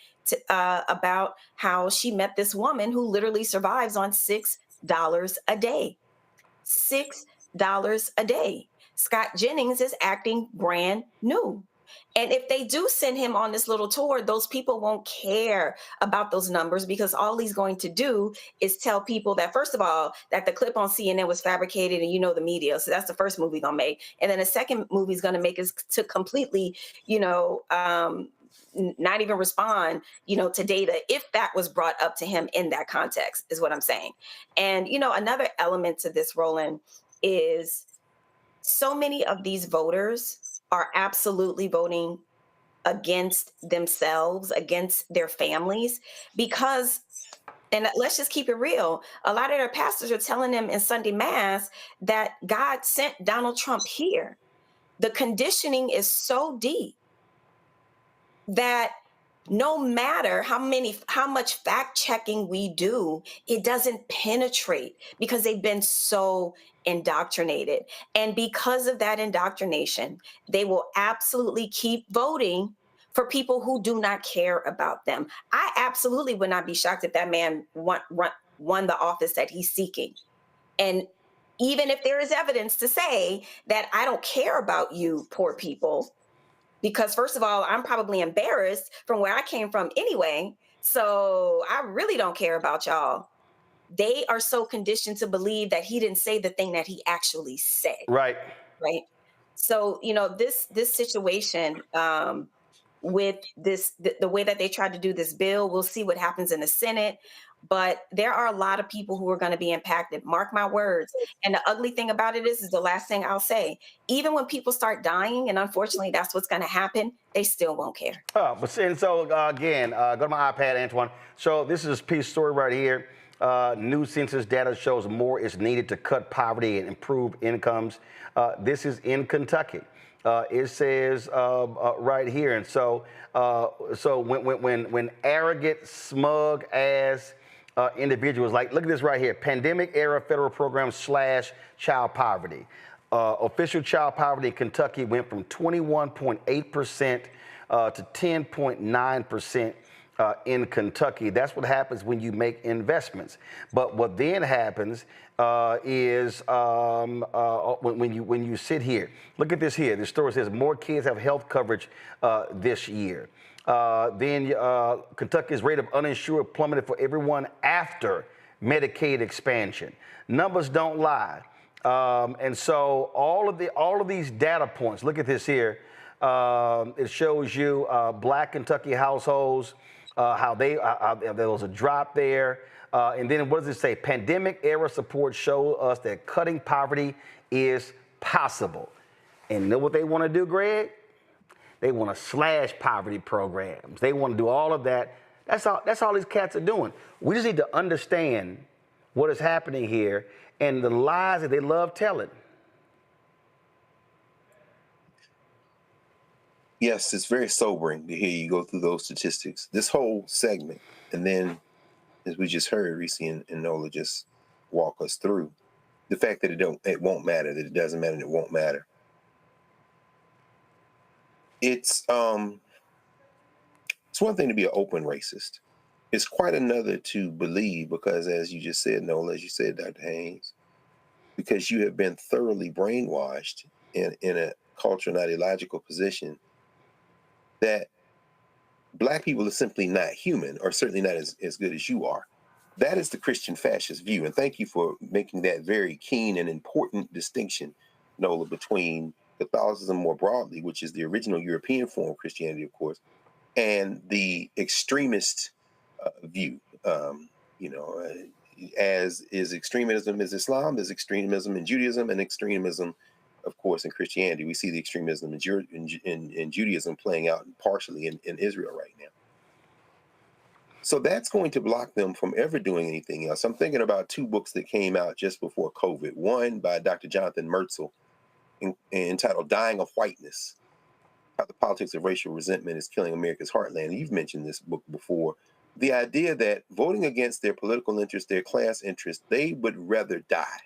about how she met this woman who literally survives on $6 a day. $6 a day. Scott Jennings is acting brand new. And if they do send him on this little tour, those people won't care about those numbers, because all he's going to do is tell people that, first of all, that the clip on CNN was fabricated, and the media. So that's the first movie he's going to make. And then the second movie he's going to make is to completely, not even respond, to data, if that was brought up to him in that context, is what I'm saying. And, another element to this, Roland, is so many of these voters are absolutely voting against themselves, against their families, because, and let's just keep it real, a lot of their pastors are telling them in Sunday Mass that God sent Donald Trump here. The conditioning is so deep that no matter how much fact checking we do, it doesn't penetrate, because they've been so indoctrinated. And because of that indoctrination, they will absolutely keep voting for people who do not care about them. I absolutely would not be shocked if that man won the office that he's seeking. And even if there is evidence to say that I don't care about you, poor people, because first of all, I'm probably embarrassed from where I came from anyway. So I really don't care about y'all. They are so conditioned to believe that he didn't say the thing that he actually said. Right. Right. So, this situation with the way that they tried to do this bill, we'll see what happens in the Senate. But there are a lot of people who are going to be impacted. Mark my words. And the ugly thing about it is the last thing I'll say. Even when people start dying, and unfortunately that's what's going to happen, they still won't care. Again, go to my iPad, Antoine. So this is a piece story right here. New census data shows more is needed to cut poverty and improve incomes. This is in Kentucky. It says right here, and so when arrogant, smug ass individuals, like, look at this right here, pandemic era federal program / child poverty. Official child poverty in Kentucky went from 21.8% to 10.9%. In Kentucky. That's what happens when you make investments. But what then happens is when you sit here. Look at this here. The story says more kids have health coverage this year. Then Kentucky's rate of uninsured plummeted for everyone after Medicaid expansion. Numbers don't lie. And so all of these data points. Look at this here. It shows you Black Kentucky households. How there was a drop there. And then what does it say? Pandemic era support show us that cutting poverty is possible. And you know what they want to do, Greg? They want to slash poverty programs. They want to do all of that. That's all these cats are doing. We just need to understand what is happening here and the lies that they love telling. Yes, it's very sobering to hear you go through those statistics. This whole segment, and then, as we just heard, Reese and Nola just walk us through the fact that it won't matter, that it doesn't matter, and it won't matter. It's one thing to be an open racist. It's quite another to believe, because as you just said, Nola, as you said, Dr. Haynes, because you have been thoroughly brainwashed in a cultural and ideological position that Black people are simply not human, or certainly not as good as you are. That is the Christian fascist view. And thank you for making that very keen and important distinction, Nola, between Catholicism more broadly, which is the original European form of Christianity, of course, and the extremist view. As is extremism is Islam, there's extremism in Judaism, and extremism, of course, in Christianity. We see the extremism in Judaism playing out partially in Israel right now. So that's going to block them from ever doing anything else. I'm thinking about two books that came out just before COVID. One by Dr. Jonathan Mertzel entitled Dying of Whiteness, How the Politics of Racial Resentment is Killing America's Heartland. You've mentioned this book before. The idea that voting against their political interests, their class interests, they would rather die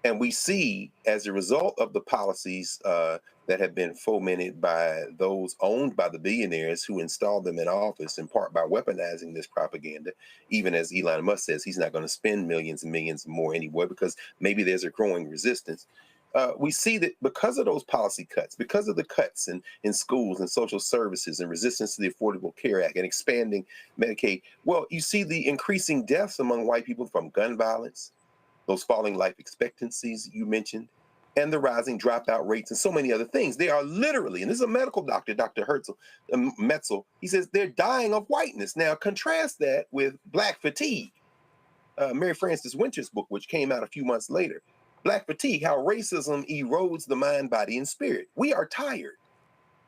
And we see, as a result of the policies that have been fomented by those owned by the billionaires who installed them in office, in part by weaponizing this propaganda, even as Elon Musk says he's not going to spend millions and millions more anymore because maybe there's a growing resistance. We see that because of those policy cuts, because of the cuts in schools and social services and resistance to the Affordable Care Act and expanding Medicaid, well, you see the increasing deaths among white people from gun violence, those falling life expectancies you mentioned, and the rising dropout rates and so many other things. They are literally, and this is a medical doctor, Dr. Metzel, he says they're dying of whiteness. Now, contrast that with Black fatigue, Mary Frances Winter's book, which came out a few months later. Black fatigue, how racism erodes the mind, body, and spirit. We are tired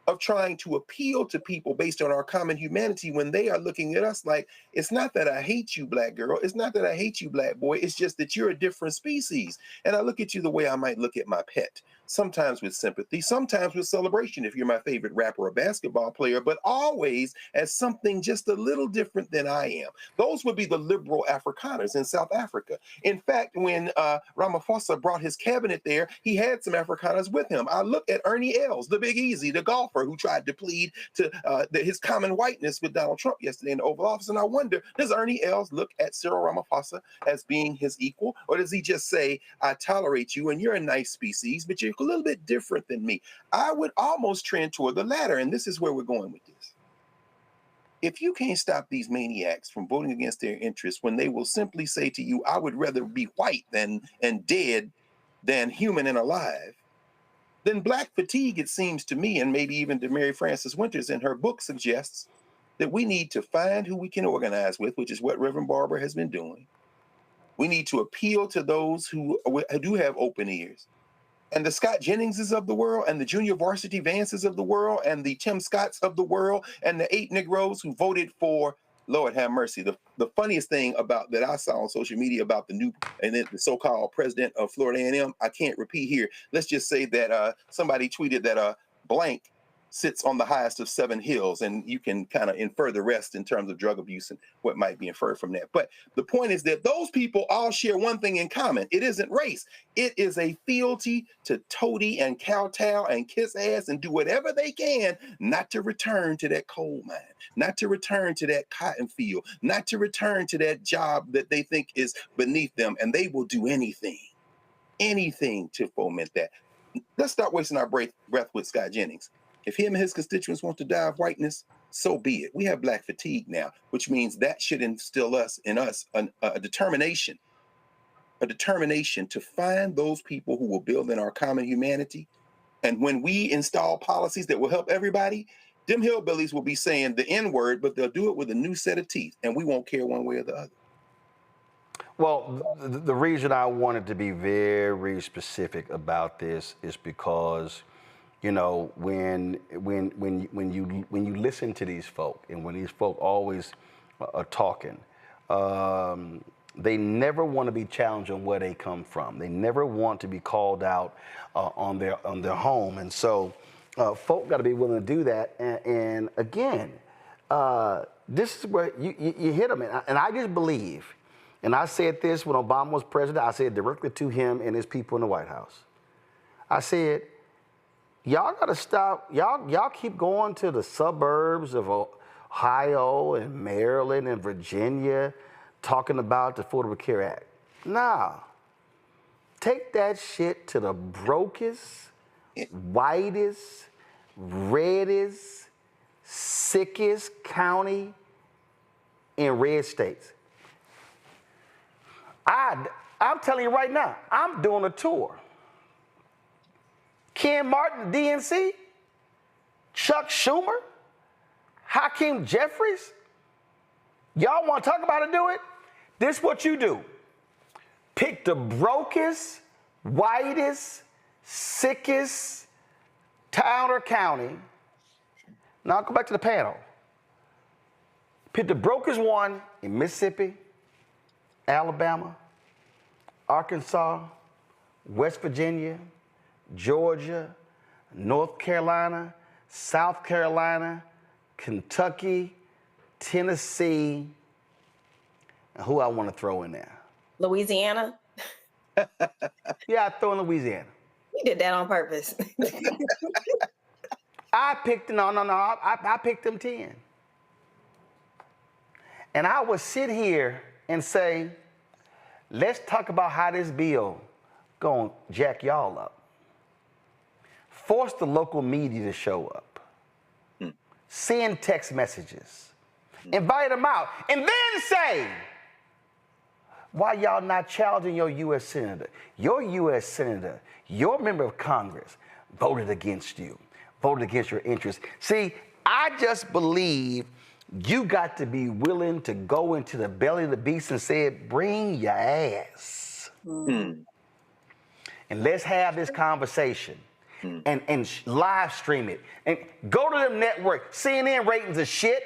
of trying to appeal to people based on our common humanity when they are looking at us like, it's not that I hate you, Black girl. It's not that I hate you, Black boy. It's just that you're a different species. And I look at you the way I might look at my pet, sometimes with sympathy, sometimes with celebration if you're my favorite rapper or basketball player, but always as something just a little different than I am. Those would be the liberal Afrikaners in South Africa. In fact, when Ramaphosa brought his cabinet there, he had some Afrikaners with him. I look at Ernie Els, the Big Easy, the golfer who tried to plead to his common whiteness with Donald Trump yesterday in the Oval Office. And I wonder, does Ernie Els look at Cyril Ramaphosa as being his equal? Or does he just say, I tolerate you and you're a nice species, but you're a little bit different than me? I would almost trend toward the latter. And this is where we're going with this. If you can't stop these maniacs from voting against their interests when they will simply say to you, I would rather be white and dead than human and alive, then Black fatigue, it seems to me, and maybe even to Mary Frances Winters in her book suggests that we need to find who we can organize with, which is what Reverend Barber has been doing. We need to appeal to those who do have open ears. And the Scott Jenningses of the world, and the Junior Varsity Vances of the world, and the Tim Scotts of the world, and the 8 Negroes who voted for, Lord have mercy, the funniest thing about that I saw on social media about the new and then the so-called president of Florida A&M, I can't repeat here. Let's just say that somebody tweeted that blank sits on the highest of 7 hills, and you can kind of infer the rest in terms of drug abuse and what might be inferred from that. But the point is that those people all share one thing in common. It isn't race. It is a fealty to toady and kowtow and kiss ass and do whatever they can not to return to that coal mine, not to return to that cotton field, not to return to that job that they think is beneath them. And they will do anything to foment that. Let's start wasting our breath with Scott Jennings. If him and his constituents want to die of whiteness, so be it. We have Black fatigue now, which means that should instill in us a determination to find those people who will build in our common humanity. And when we install policies that will help everybody, them hillbillies will be saying the N-word, but they'll do it with a new set of teeth, and we won't care one way or the other. Well, the reason I wanted to be very specific about this is because, you know, when you listen to these folk, and when these folk always are talking, they never want to be challenged on where they come from. They never want to be called out on their home, and so folk got to be willing to do that. And again, this is where you hit them, and I just believe. And I said this when Obama was president. I said directly to him and his people in the White House. I said, y'all got to stop. Y'all keep going to the suburbs of Ohio and Maryland and Virginia talking about the Affordable Care Act. Nah. Take that shit to the brokest, whitest, reddest, sickest county in red states. I'm telling you right now, I'm doing a tour. Ken Martin, DNC, Chuck Schumer, Hakeem Jeffries. Y'all want to talk about it, do it? This is what you do. Pick the brokest, whitest, sickest town or county. Now I'll go back to the panel. Pick the brokest one in Mississippi, Alabama, Arkansas, West Virginia, Georgia, North Carolina, South Carolina, Kentucky, Tennessee, and who I want to throw in there? Louisiana. Yeah, I throw in Louisiana. You did that on purpose. I picked, I picked them 10. And I would sit here and say, let's talk about how this bill gonna jack y'all up. Force the local media to show up. Send text messages. Invite them out. And then say, why y'all not challenging your U.S. Senator? Your U.S. Senator, your member of Congress voted against you, voted against your interests. See, I just believe you got to be willing to go into the belly of the beast and say, bring your ass. And let's have this conversation and live stream it. And go to them network. CNN ratings are shit.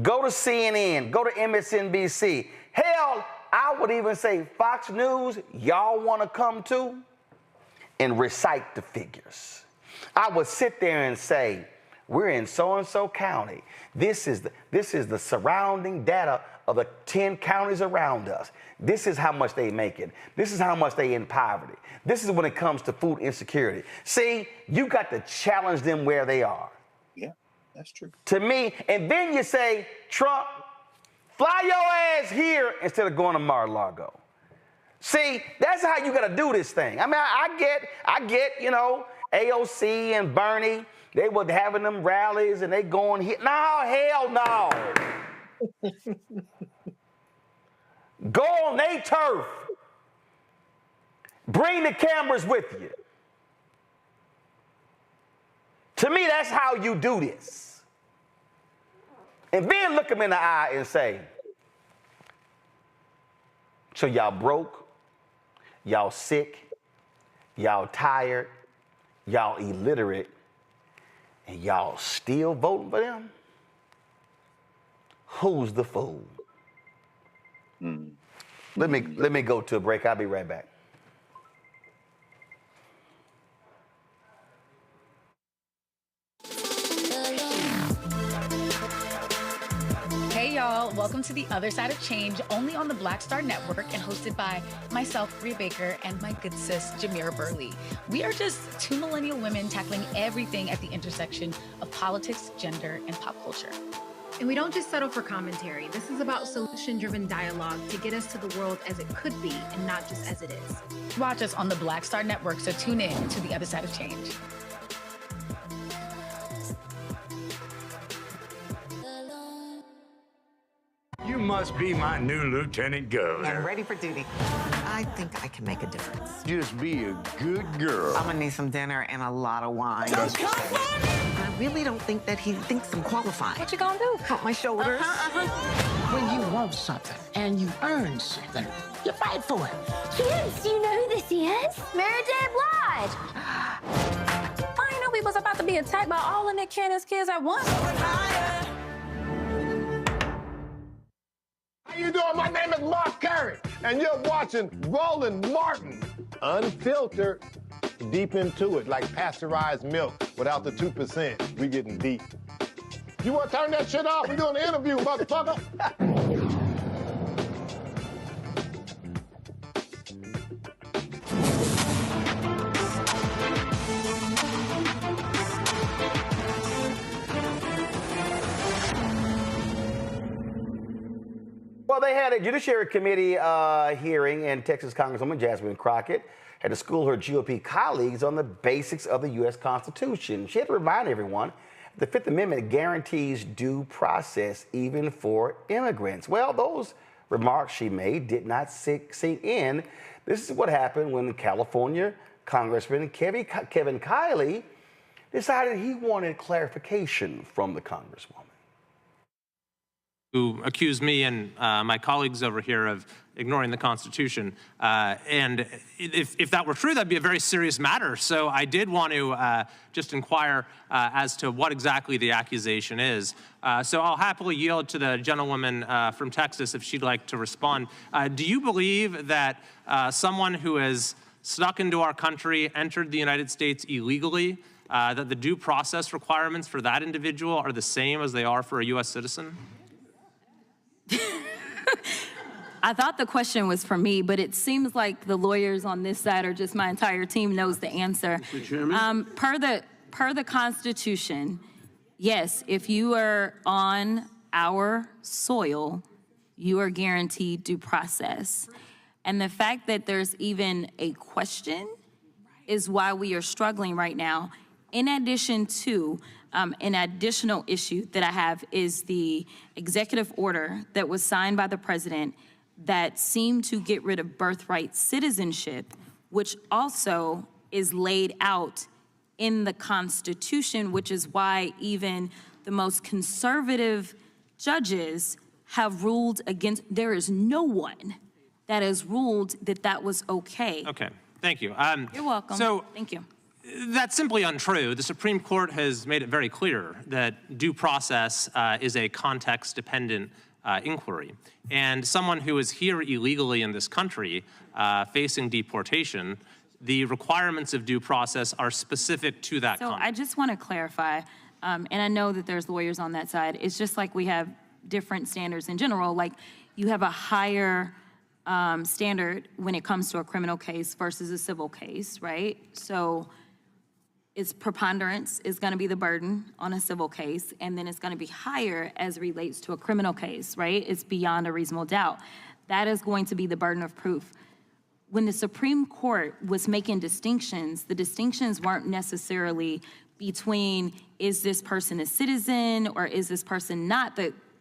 Go to CNN, go to MSNBC. Hell, I would even say Fox News, y'all want to come to and recite the figures. I would sit there and say, we're in so-and-so county. This is the surrounding data of the 10 counties around us. This is how much they make it. This is how much they in poverty. This is when it comes to food insecurity. See, you got to challenge them where they are. Yeah, that's true. To me, and then you say, Trump, fly your ass here instead of going to Mar-a-Lago. See, that's how you got to do this thing. I mean, I get, you know, AOC and Bernie, they were having them rallies and they going here. No, hell no. Go on their turf. Bring the cameras with you. To me, that's how you do this. And then look them in the eye and say, so y'all broke, y'all sick, y'all tired, y'all illiterate, and y'all still voting for them? Who's the fool? Let me go to a break. I'll be right back. Hey y'all, welcome to The Other Side of Change, only on the Black Star Network and hosted by myself, Rhea Baker, and my good sis, Jamira Burley. We are just two millennial women tackling everything at the intersection of politics, gender, and pop culture. And we don't just settle for commentary. This is about solution-driven dialogue to get us to the world as it could be and not just as it is. Watch us on the Black Star Network, so tune in to The Other Side of Change. You must be my new Lieutenant Governor. I'm ready for duty. I think I can make a difference. Just be a good girl. I'm gonna need some dinner and a lot of wine. I really don't think that he thinks I'm qualified. What you gonna do? Pump my shoulders. When you want something and you earn something, you fight for it. Kids, do you know who this is? Mary J. Blige. I didn't know we was about to be attacked by all of Nick Cannon's kids at once. How you doing? My name is Mark Curry, and you're watching Roland Martin, unfiltered, deep into it, like pasteurized milk without the 2%. We getting deep. You want to turn that shit off? We doing an interview, motherfucker. Well, they had a Judiciary Committee hearing, and Texas Congresswoman Jasmine Crockett had to school her GOP colleagues on the basics of the U.S. Constitution. She had to remind everyone the Fifth Amendment guarantees due process even for immigrants. Well, those remarks she made did not sink in. This is what happened when California Congressman Kevin Kiley decided he wanted clarification from the Congresswoman. Who accused me and my colleagues over here of ignoring the Constitution. And if that were true, that'd be a very serious matter. So I did want to just inquire as to what exactly the accusation is. So I'll happily yield to the gentlewoman from Texas if she'd like to respond. Do you believe that someone who has snuck into our country, entered the United States illegally, that the due process requirements for that individual are the same as they are for a U.S. citizen? I thought the question was for me, but it seems like the lawyers on this side or just my entire team knows the answer. Mr. Chairman? Per the Constitution, yes, if you are on our soil, you are guaranteed due process. And the fact that there's even a question is why we are struggling right now. In addition to, an additional issue that I have is the executive order that was signed by the president that seemed to get rid of birthright citizenship, which also is laid out in the Constitution, which is why even the most conservative judges have ruled against. There is no one that has ruled that that was okay. Okay, thank you. You're welcome. So thank you. That's simply untrue. The Supreme Court has made it very clear that due process is a context-dependent inquiry. And someone who is here illegally in this country facing deportation, the requirements of due process are specific to that So context. I just want to clarify, and I know that there's lawyers on that side. It's just like we have different standards in general. Like you have a higher standard when it comes to a criminal case versus a civil case, right? So it's preponderance is going to be the burden on a civil case, and then it's going to be higher as it relates to a criminal case, right? It's beyond a reasonable doubt. That is going to be the burden of proof. When the Supreme Court was making distinctions, the distinctions weren't necessarily between is this person a citizen or is this person not.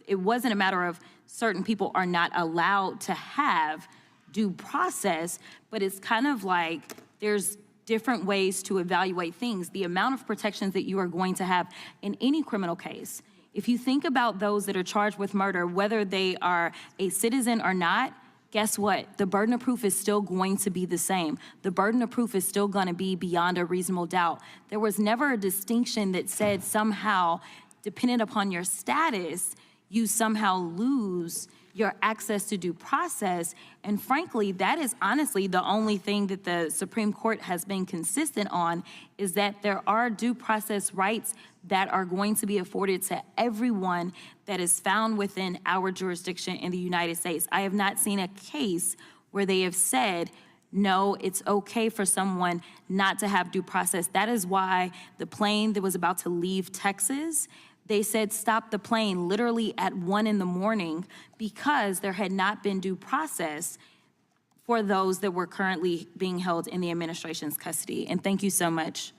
It wasn't a matter of certain people are not allowed to have due process, but it's kind of like there's different ways to evaluate things. The amount of protections that you are going to have in any criminal case. If you think about those that are charged with murder, whether they are a citizen or not, guess what? The burden of proof is still going to be the same. The burden of proof is still going to be beyond a reasonable doubt. There was never a distinction that said somehow, dependent upon your status, you somehow lose your access to due process. And frankly, that is honestly the only thing that the Supreme Court has been consistent on, is that there are due process rights that are going to be afforded to everyone that is found within our jurisdiction in the United States. I have not seen a case where they have said, no, it's okay for someone not to have due process. That is why the plane that was about to leave Texas, they said stop the plane literally at 1 a.m. because there had not been due process for those that were currently being held in the administration's custody. And thank you so much.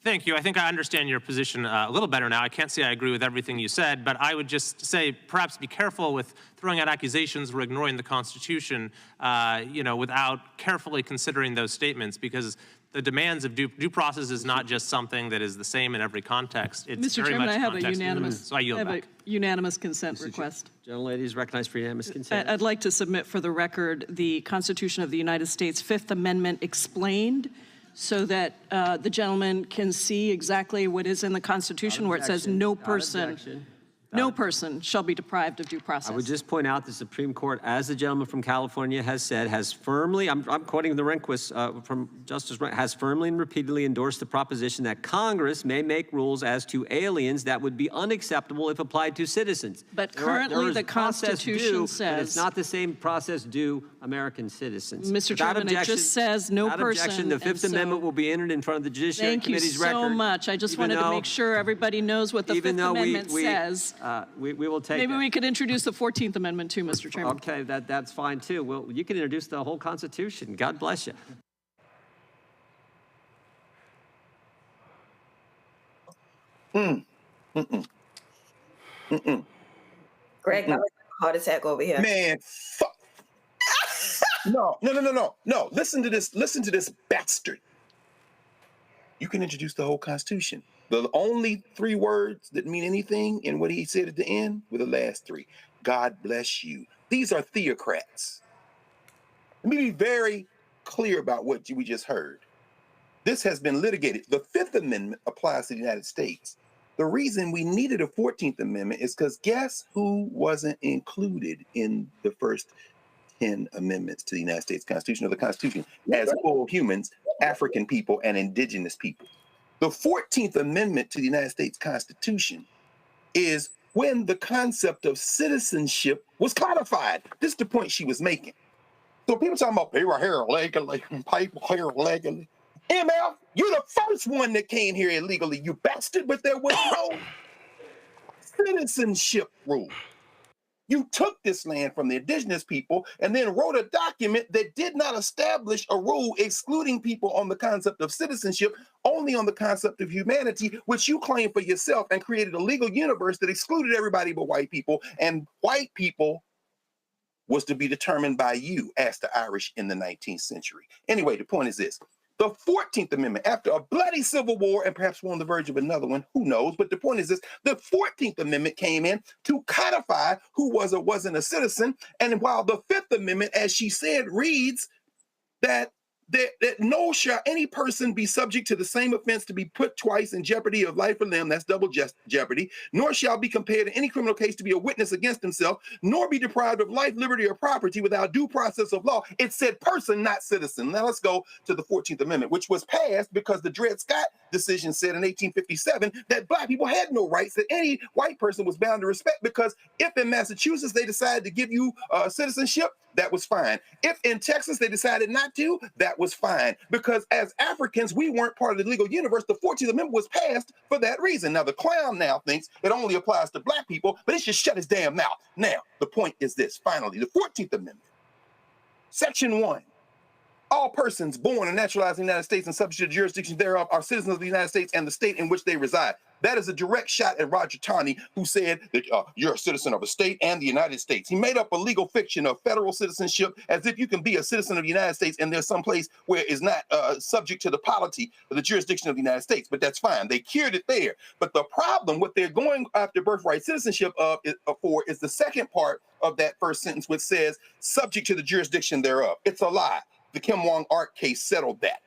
Thank you. I think I understand your position a little better now. I can't say I agree with everything you said, but I would just say perhaps be careful with throwing out accusations or ignoring the Constitution, without carefully considering those statements, because the demands of due process is not just something that is the same in every context. It's Mr. very Chairman, much I have a context. unanimous, So I yield back. unanimous consent request. Gentlelady is recognized for unanimous consent. I'd like to submit for the record the Constitution of the United States Fifth Amendment explained, so that the gentleman can see exactly what is in the Constitution, where it says no person shall be deprived of due process. I would just point out the Supreme Court, as the gentleman from California has said, has firmly, I'm quoting the Rehnquist from Justice Rehnquist, has firmly and repeatedly endorsed the proposition that Congress may make rules as to aliens that would be unacceptable if applied to citizens. But currently the Constitution says, but it's not the same process due American citizens. Mr. Chairman, it just says no person. Objection, the Fifth Amendment will be entered in front of the Judiciary Committee's record. Thank you so much. I just wanted to make sure everybody knows what the Fifth Amendment says. We will take Maybe that. we could introduce the 14th Amendment too, Mr. Chairman. Okay, that's fine too. Well, you can introduce the whole Constitution. God bless you. Greg, that was a heart attack over here. Man, fuck. No. Listen to this bastard. You can introduce the whole Constitution. The only 3 words that mean anything in what he said at the end were the last 3. God bless you. These are theocrats. Let me be very clear about what we just heard. This has been litigated. The Fifth Amendment applies to the United States. The reason we needed a 14th Amendment is because guess who wasn't included in the first 10 amendments to the United States Constitution, or the Constitution, as full humans, African people, and indigenous people. The 14th Amendment to the United States Constitution is when the concept of citizenship was codified. This is the point she was making. So people talking about people here illegally, people here illegally. MF, you're the first one that came here illegally, you bastard, but there was no citizenship rule. You took this land from the indigenous people and then wrote a document that did not establish a rule excluding people on the concept of citizenship, only on the concept of humanity, which you claim for yourself, and created a legal universe that excluded everybody but white people. And white people was to be determined by you, as the Irish in the 19th century. Anyway, the point is this. The 14th Amendment, after a bloody civil war, and perhaps we're on the verge of another one, who knows? But the point is this, the 14th Amendment came in to codify who was or wasn't a citizen. And while the 5th Amendment, as she said, reads that no shall any person be subject to the same offense to be put twice in jeopardy of life or limb, that's double jeopardy, nor shall be compared in any criminal case to be a witness against himself, nor be deprived of life, liberty, or property without due process of law. It said person, not citizen. Now let's go to the 14th Amendment, which was passed because the Dred Scott decision said in 1857 that black people had no rights that any white person was bound to respect, because if in Massachusetts they decided to give you citizenship, that was fine. If in Texas they decided not to, that was fine. Because as Africans, we weren't part of the legal universe. The 14th Amendment was passed for that reason. Now, the clown now thinks it only applies to black people, but he should shut his damn mouth. Now, the point is this, finally, the 14th Amendment, Section 1. All persons born and naturalized in the United States and subject to the jurisdiction thereof are citizens of the United States and the state in which they reside. That is a direct shot at Roger Taney, who said that you're a citizen of a state and the United States. He made up a legal fiction of federal citizenship as if you can be a citizen of the United States and there's some place where it's not subject to the polity of the jurisdiction of the United States. But that's fine. They cured it there. But the problem, what they're going after birthright citizenship for is the second part of that first sentence, which says subject to the jurisdiction thereof. It's a lie. The Kim Wong-Ark case settled that.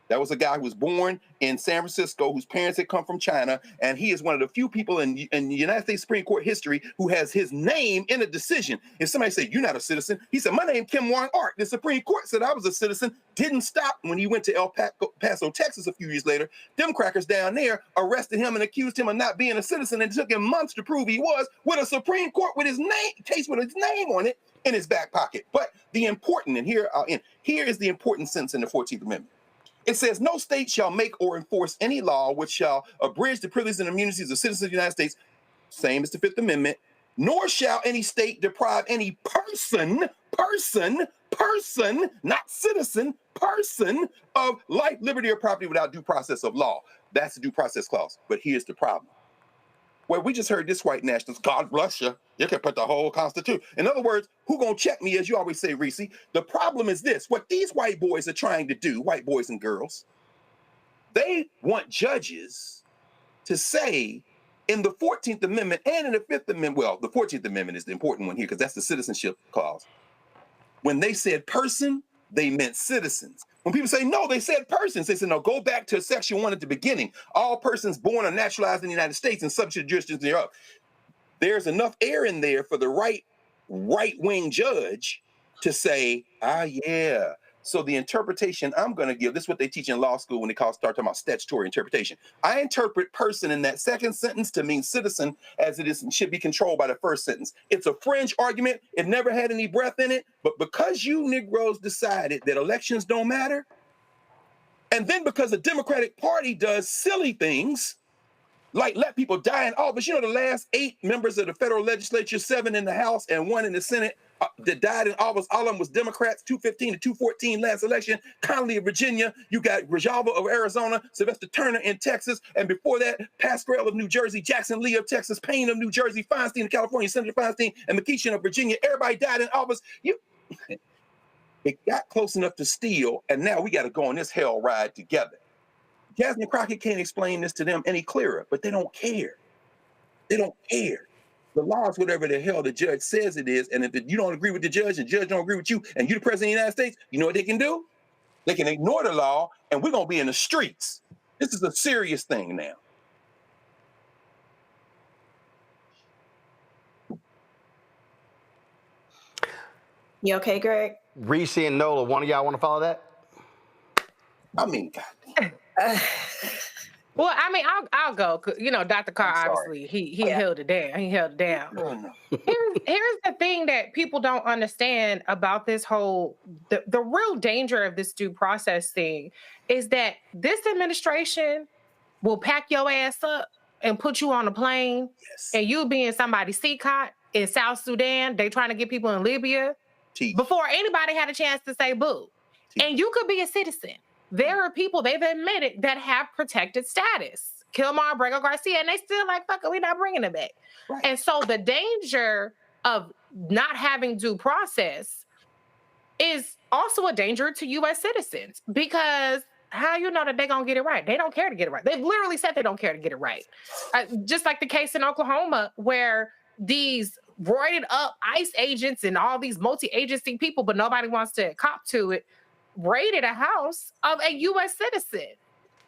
That was a guy who was born in San Francisco, whose parents had come from China, and he is one of the few people in the United States Supreme Court history who has his name in a decision. If somebody said, you're not a citizen, he said, my name Kim Wong-Ark. The Supreme Court said I was a citizen, didn't stop when he went to El Paso, Texas a few years later. Them crackers down there arrested him and accused him of not being a citizen, and it took him months to prove he was, with a Supreme Court with his case with his name on it in his back pocket. But the important, and here is the important sentence in the 14th Amendment. It says, no state shall make or enforce any law which shall abridge the privileges and immunities of citizens of the United States, same as the 5th Amendment, nor shall any state deprive any person, not citizen, person of life, liberty, or property without due process of law. That's the due process clause. But here's the problem. Well, we just heard this white nationalist, God bless you. You can put the whole Constitution. In other words, who gonna check me, as you always say, Reese? The problem is this. What these white boys are trying to do, white boys and girls, they want judges to say in the 14th Amendment and in the 5th Amendment, well, the 14th Amendment is the important one here because that's the citizenship clause. When they said person, they meant citizens. When people say, no, they said persons, they said, no, go back to Section 1 at the beginning. All persons born or naturalized in the United States and subject to jurisdiction thereof. There's enough air in there for the right-wing judge to say, yeah. So the interpretation I'm going to give, this is what they teach in law school when they start talking about statutory interpretation. I interpret person in that second sentence to mean citizen, as it is should be controlled by the first sentence. It's a fringe argument. It never had any breath in it. But because you Negroes decided that elections don't matter, and then because the Democratic Party does silly things, like let people die in office. You know, the last 8 members of the federal legislature, 7 in the House and 1 in the Senate, that died in office, all of them was Democrats, 215 to 214 last election. Connolly of Virginia, you got Grijalva of Arizona, Sylvester Turner in Texas, and before that, Pascrell of New Jersey, Jackson Lee of Texas, Payne of New Jersey, Feinstein of California, Senator Feinstein, and McKeeshan of Virginia. Everybody died in office. It got close enough to steal, and now we got to go on this hell ride together. Jasmine Crockett can't explain this to them any clearer, but they don't care. They don't care. The law is whatever the hell the judge says it is, and if you don't agree with the judge don't agree with you, and you're the president of the United States, you know what they can do? They can ignore the law, and we're going to be in the streets. This is a serious thing now. You okay, Greg? Reese and Nola, one of y'all want to follow that? I mean, God. Well, I mean, I'll go. You know, Dr. Carr, I'm sorry. obviously, he held it down. He held it down. No. Here's the thing that people don't understand about this whole the real danger of this due process thing is that this administration will pack your ass up and put you on a plane, and you'll be in somebody's seat cot in South Sudan. They trying to get people in Libya before anybody had a chance to say boo. And you could be a citizen. There are people they've admitted that have protected status. Kilmar, Brego Garcia, and they still like, fuck it, we're not bringing it back. Right. And so the danger of not having due process is also a danger to U.S. citizens, because how you know that they're going to get it right? They don't care to get it right. They've literally said they don't care to get it right. Just like the case in Oklahoma where these roided up ICE agents and all these multi-agency people, but nobody wants to cop to it, raided a house of a U.S. citizen,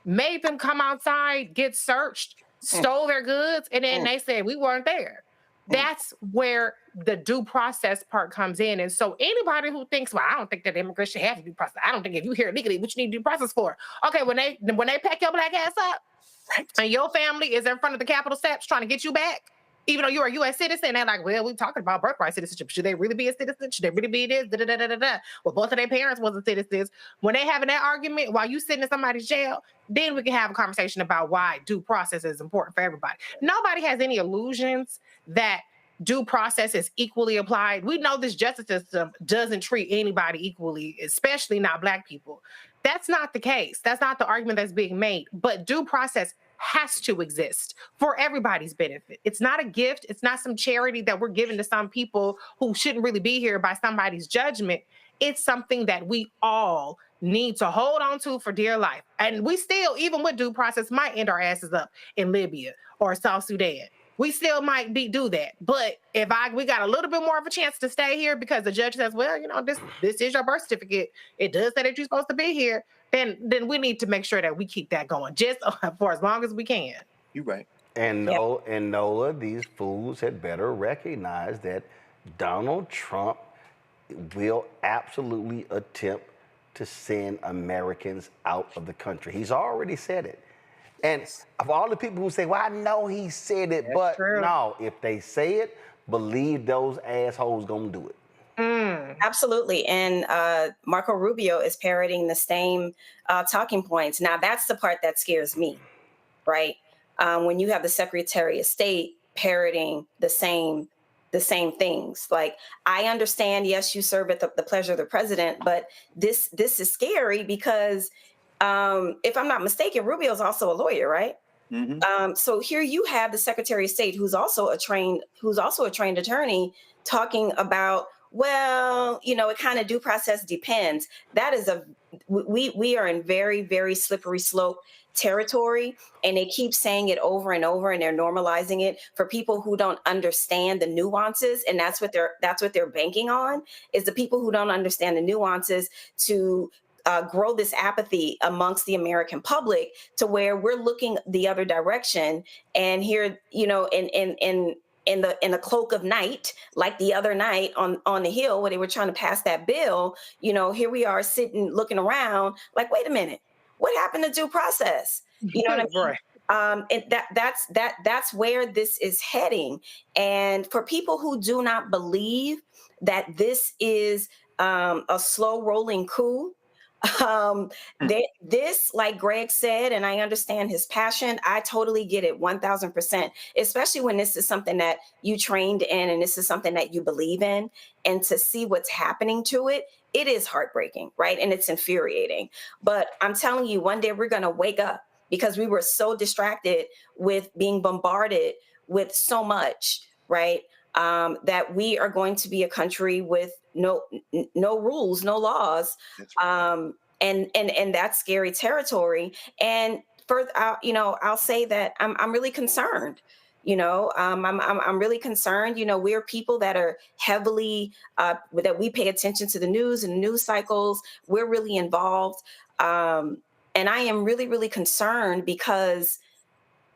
made them come outside, get searched, stole their goods, and then they said, we weren't there. That's where the due process part comes in. And so anybody who thinks, well, I don't think that immigrants should have due process. I don't think if you're here illegally, what you need due process for? Okay, when they pack your black ass up and your family is in front of the Capitol steps trying to get you back, even though you're a U.S. citizen, they're like, well, we're talking about birthright citizenship. Should they really be a citizen? Should they really be this? Well, both of their parents wasn't citizens. When they having that argument while you sitting in somebody's jail, then we can have a conversation about why due process is important for everybody. Nobody has any illusions that due process is equally applied. We know this justice system doesn't treat anybody equally, especially not Black people. That's not the case. That's not the argument that's being made. But due process has to exist for everybody's benefit. It's not a gift. It's not some charity that we're giving to some people who shouldn't really be here by somebody's judgment. It's something that we all need to hold on to for dear life. And we still, even with due process, might end our asses up in Libya or South Sudan. We still might do that. But if we got a little bit more of a chance to stay here because the judge says, well, you know, this is your birth certificate. It does say that you're supposed to be here. Then we need to make sure that we keep that going just for as long as we can. You're right. And Nola, these fools had better recognize that Donald Trump will absolutely attempt to send Americans out of the country. He's already said it. And of all the people who say, well, I know he said it, but no, if they say it, believe those assholes gonna do it. Absolutely. And Marco Rubio is parroting the same talking points. Now, that's the part that scares me, right? When you have the Secretary of State parroting the same things. Like, I understand, yes, you serve at the pleasure of the president, but this is scary because if I'm not mistaken, Rubio's also a lawyer, right? Mm-hmm. So here you have the Secretary of State, who's also a trained attorney, talking about, well, you know, it kind of due process depends. That is we are in very, very slippery slope territory, and they keep saying it over and over, and they're normalizing it for people who don't understand the nuances, and that's what they're banking on, is the people who don't understand the nuances to grow this apathy amongst the American public to where we're looking the other direction. And here, you know, in the cloak of night, like the other night on the Hill where they were trying to pass that bill, you know, here we are sitting, looking around like, wait a minute, what happened to due process? You know what I mean? And that's where this is heading. And for people who do not believe that this is a slow rolling coup, this, like Greg said, and I understand his passion, I totally get it 1000%, especially when this is something that you trained in and this is something that you believe in, and to see what's happening to it, it is heartbreaking, right? And it's infuriating. But I'm telling you, one day we're going to wake up, because we were so distracted with being bombarded with so much, right? That we are going to be a country with no rules, no laws, and that's scary territory. And further, I'll say that I'm really concerned. You know, I'm really concerned. You know, we're people that are heavily that we pay attention to the news and news cycles. We're really involved, and I am really, really concerned because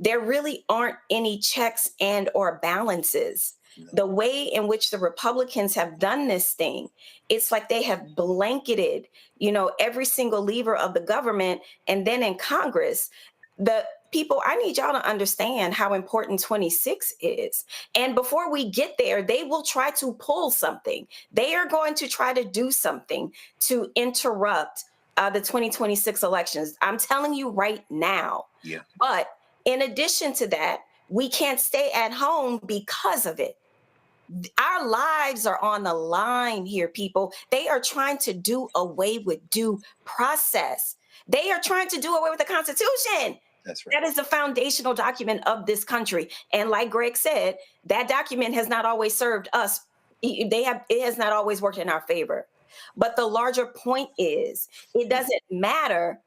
there really aren't any checks and or balances. The way in which the Republicans have done this thing, it's like they have blanketed, you know, every single lever of the government. And then in Congress, people, I need y'all to understand how important 26 is. And before we get there, they will try to pull something. They are going to try to do something to interrupt the 2026 elections. I'm telling you right now. Yeah. But in addition to that, we can't stay at home because of it. Our lives are on the line here, people. They are trying to do away with due process. They are trying to do away with the Constitution. That's right. That is the foundational document of this country. And like Greg said, that document has not always served us. It has not always worked in our favor. But the larger point is, it doesn't matter,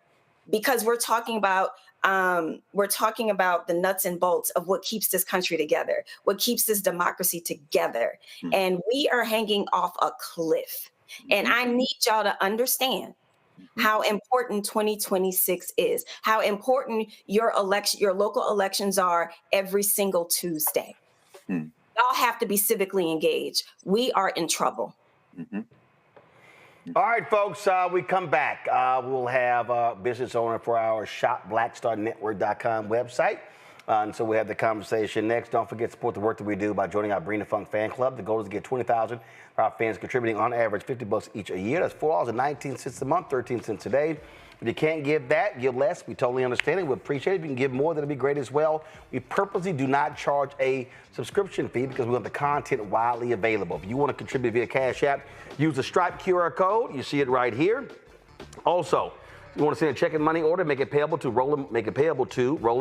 because we're talking about the nuts and bolts of what keeps this country together, what keeps this democracy together. And we are hanging off a cliff. And I need y'all to understand how important 2026 is, how important your local elections are every single Tuesday. Y'all have to be civically engaged. We are in trouble. All right, folks, we come back. We'll have a business owner for our shopblackstarnetwork.com website. And so we have the conversation next. Don't forget to support the work that we do by joining our Bring the Funk fan club. The goal is to get 20,000 for our fans contributing on average $50 each a year. That's $4.19 a month, 13 cents a day. If you can't give that, give less. We totally understand it. We appreciate it. If you can give more, that'd be great as well. We purposely do not charge a subscription fee because we want the content widely available. If you want to contribute via Cash App, use the Stripe QR code. You see it right here. Also, you want to send a check and money order, make it payable to Roland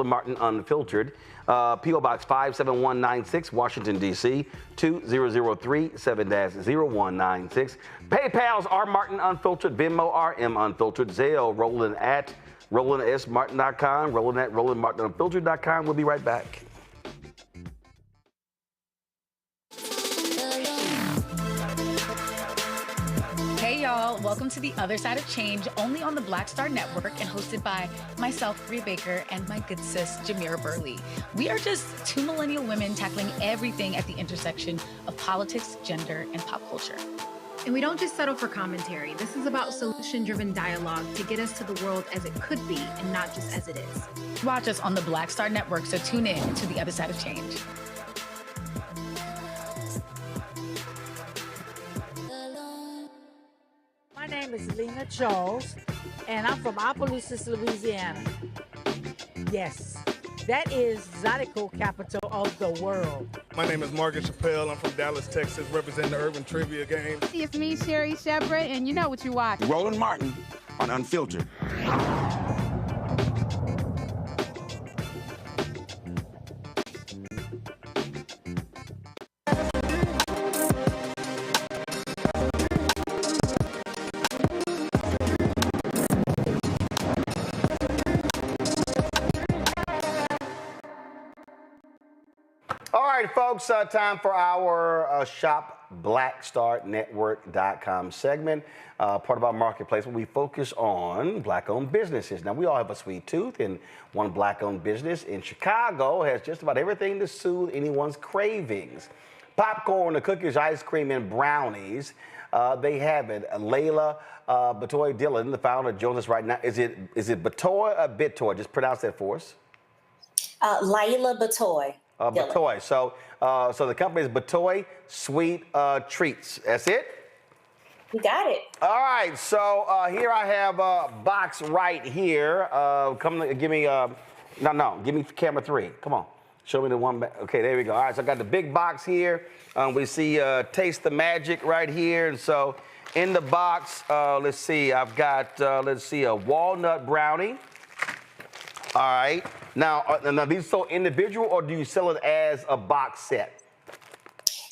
Martin Unfiltered, P.O. Box 57196, Washington, D.C., 20037-0196. PayPal's R Martin Unfiltered, Venmo RM Unfiltered, Zelle Roland at RolandSMartin.com, Roland at RolandMartinUnfiltered.com. We'll be right back. Hey y'all, welcome to The Other Side of Change, only on the Black Star Network and hosted by myself, Rhea Baker, and my good sis, Jamira Burley. We are just two millennial women tackling everything at the intersection of politics, gender, and pop culture. And we don't just settle for commentary. This is about solution-driven dialogue to get us to the world as it could be and not just as it is. Watch us on the Black Star Network, so tune in to The Other Side of Change. My name is Lena Charles, and I'm from Opelousas, Louisiana. Yes, that is Zydeco capital of the world. My name is Margaret Chappelle. I'm from Dallas, Texas, representing the Urban Trivia Game. It's me, Sherry Shepard, and you know what you watch. Roland Martin on Unfiltered. All right, folks, time for our shopblackstarnetwork.com segment, part of our marketplace where we focus on black-owned businesses. Now, we all have a sweet tooth, and one black-owned business in Chicago has just about everything to soothe anyone's cravings. Popcorn, the cookies, ice cream, and brownies. They have it. Layla Batoy Dillon, the founder, joins us right now. Is it Batoy or Bitoy? Just pronounce that for us. Layla Batoy. Batoy. So the company is Batoy Sweet Treats. That's it? You got it. All right. So here I have a box right here. Give me camera 3. Come on. Show me the one back. Okay, there we go. All right, so I got the big box here. We see Taste the Magic right here. And so in the box, let's see, I've got, a walnut brownie. All right. Now, these sold individual, or do you sell it as a box set?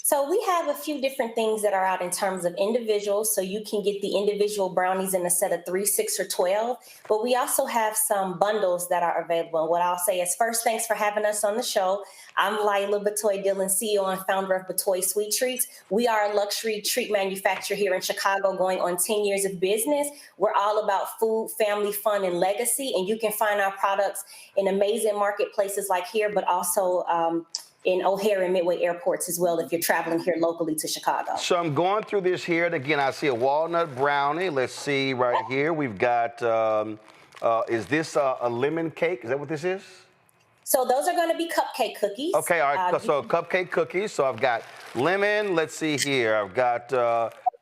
So we have a few different things that are out in terms of individuals. So you can get the individual brownies in a set of 3, 6, or 12. But we also have some bundles that are available. And what I'll say is, first, thanks for having us on the show. I'm Layla Batoy Dillon, CEO and founder of Batoy Sweet Treats. We are a luxury treat manufacturer here in Chicago, going on 10 years of business. We're all about food, family, fun, and legacy. And you can find our products in amazing marketplaces like here, but also in O'Hare and Midway airports as well if you're traveling here locally to Chicago. So I'm going through this here, and again, I see a walnut brownie. Let's see right here. We've got, is this a lemon cake? Is that what this is? So those are going to be cupcake cookies. Okay, all right. So cupcake cookies. So I've got lemon. Let's see here. I've got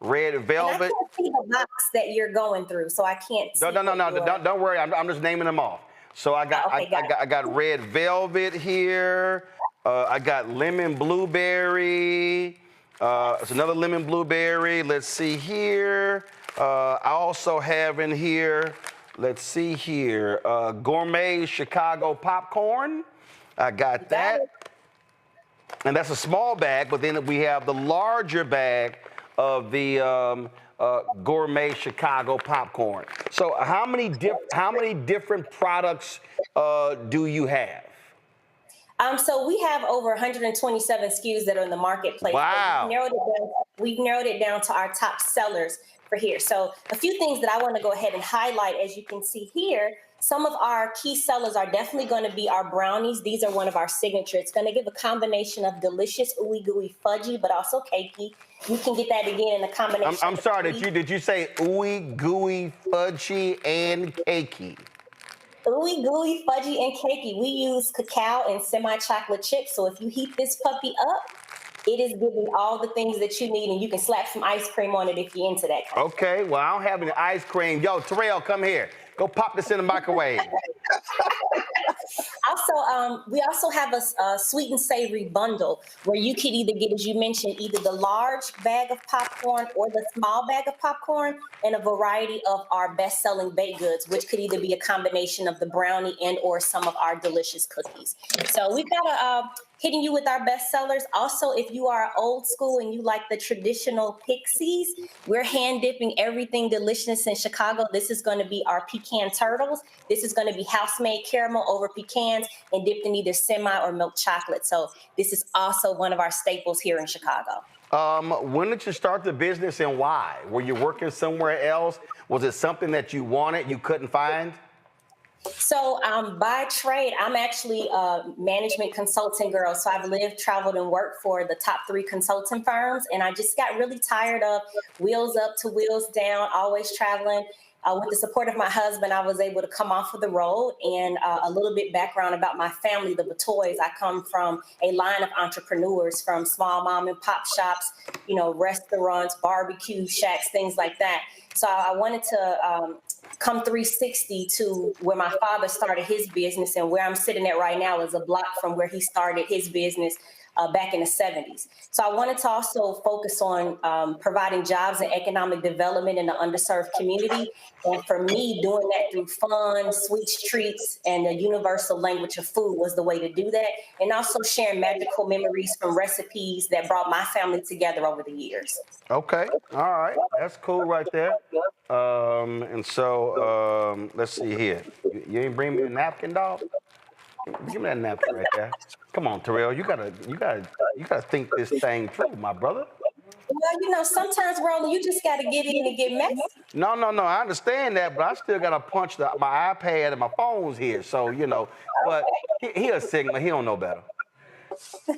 red velvet. And I can't see the box that you're going through, so I can't see. No. Don't worry. I'm just naming them off. So I got I got red velvet here. I got lemon blueberry. It's another lemon blueberry. Let's see here. I also have in here. Let's see here. Gourmet Chicago popcorn. I got that. And that's a small bag, but then we have the larger bag of the gourmet Chicago popcorn. So how many different products do you have? So we have over 127 SKUs that are in the marketplace. Wow. We've narrowed it down to our top sellers for here. So a few things that I want to go ahead and highlight, as you can see here, some of our key sellers are definitely going to be our brownies. These are one of our signature. It's going to give a combination of delicious ooey gooey fudgy, but also cakey. You can get that again in a combination. I'm sorry, did you say ooey gooey fudgy and cakey? Ooey gooey fudgy and cakey. We use cacao and semi-chocolate chips. So if you heat this puppy up, it is giving all the things that you need, and you can slap some ice cream on it if you're into that. Okay, well, I don't have any ice cream. Yo, Terrell, come here. Go pop this in the microwave. Also, we also have a sweet and savory bundle where you could either get, as you mentioned, either the large bag of popcorn or the small bag of popcorn, and a variety of our best-selling baked goods, which could either be a combination of the brownie and or some of our delicious cookies. So we've got hitting you with our best sellers. Also, if you are old school and you like the traditional pixies, we're hand dipping everything delicious in Chicago. This is going to be our pecan turtles. This is going to be house-made caramel over pecans and dipped in either semi or milk chocolate. So this is also one of our staples here in Chicago. When did you start the business and why? Were you working somewhere else? Was it something that you wanted, you couldn't find? So by trade, I'm actually a management consulting girl. So I've lived, traveled, and worked for the top 3 consulting firms. And I just got really tired of wheels up to wheels down, always traveling. With the support of my husband, I was able to come off of the road. And a little bit background about my family, the Batoys. I come from a line of entrepreneurs, from small mom and pop shops, restaurants, barbecue shacks, things like that. So I wanted to come 360 to where my father started his business, and where I'm sitting at right now is a block from where he started his business back in the 70s. So I wanted to also focus on providing jobs and economic development in the underserved community. And for me, doing that through fun, sweet treats, and the universal language of food was the way to do that. And also sharing magical memories from recipes that brought my family together over the years. Okay, all right, that's cool right there. And so let's see here. You ain't bring me a napkin, dog? Give me that napkin right there. Come on, Terrell. You gotta think this thing through, my brother. Well, sometimes, Roland, you just gotta get in and get messy. No. I understand that, but I still gotta punch my iPad and my phones here. So but he a Sigma. He don't know better. So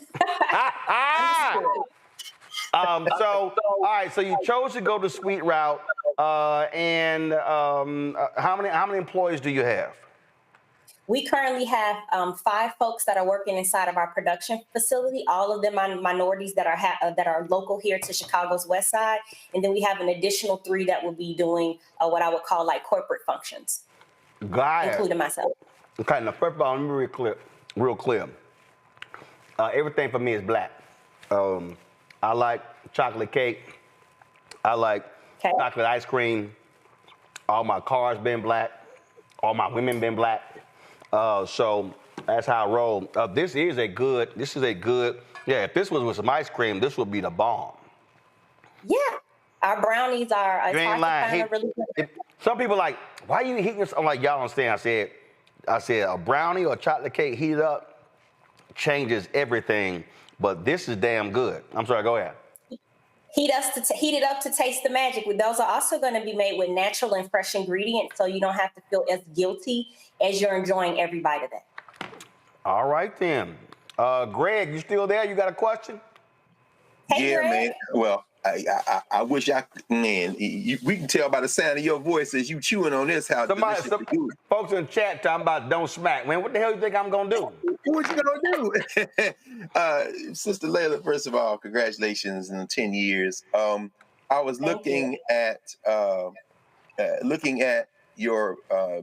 all right. So you chose to go the sweet route, and how many employees do you have? We currently have 5 folks that are working inside of our production facility. All of them are minorities that are local here to Chicago's West Side. And then we have an additional 3 that will be doing what I would call like corporate functions, including myself. Okay, now first of all, let me be real clear. Everything for me is black. I like chocolate cake. I like chocolate ice cream. All my cars been black. All my women been black. So that's how I roll. This is a good, yeah, if this was with some ice cream, this would be the bomb. Yeah, our brownies are, you ain't lying. Some people like, why are you heating this? I'm like, y'all don't understand. I said a brownie or chocolate cake heated up changes everything, but this is damn good. I'm sorry, go ahead. Heat it up to taste the magic. Those are also going to be made with natural and fresh ingredients, so you don't have to feel as guilty as you're enjoying every bite of that. All right, then. Greg, you still there? You got a question? Hey, yeah, Greg. man. Well, I wish man, we can tell by the sound of your voice as you chewing on this how delicious it is. Folks in the chat talking about don't smack. Man, what the hell you think I'm going to do? What you going to do? Sister Layla, first of all, congratulations on 10 years. I was looking at your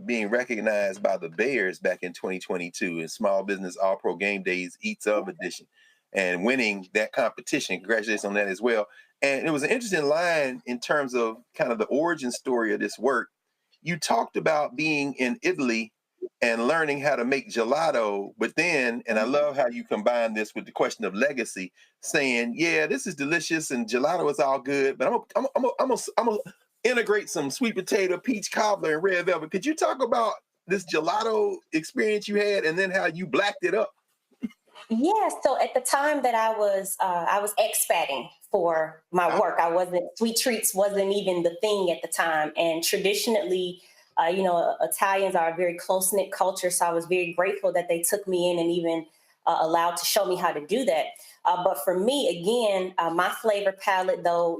being recognized by the Bears back in 2022 in Small Business All Pro Game Days Eats Of edition and winning that competition. Congratulations on that as well. And it was an interesting line in terms of kind of the origin story of this work. You talked about being in Italy and learning how to make gelato, but then, and I love how you combine this with the question of legacy, saying, yeah, this is delicious and gelato is all good, but I'm gonna integrate some sweet potato, peach cobbler, and red velvet. Could you talk about this gelato experience you had and then how you blacked it up? Yeah, so at the time that I was expatting for my work, sweet treats wasn't even the thing at the time. And traditionally, Italians are a very close-knit culture. So I was very grateful that they took me in and even allowed to show me how to do that. But for me, again, my flavor palette, though,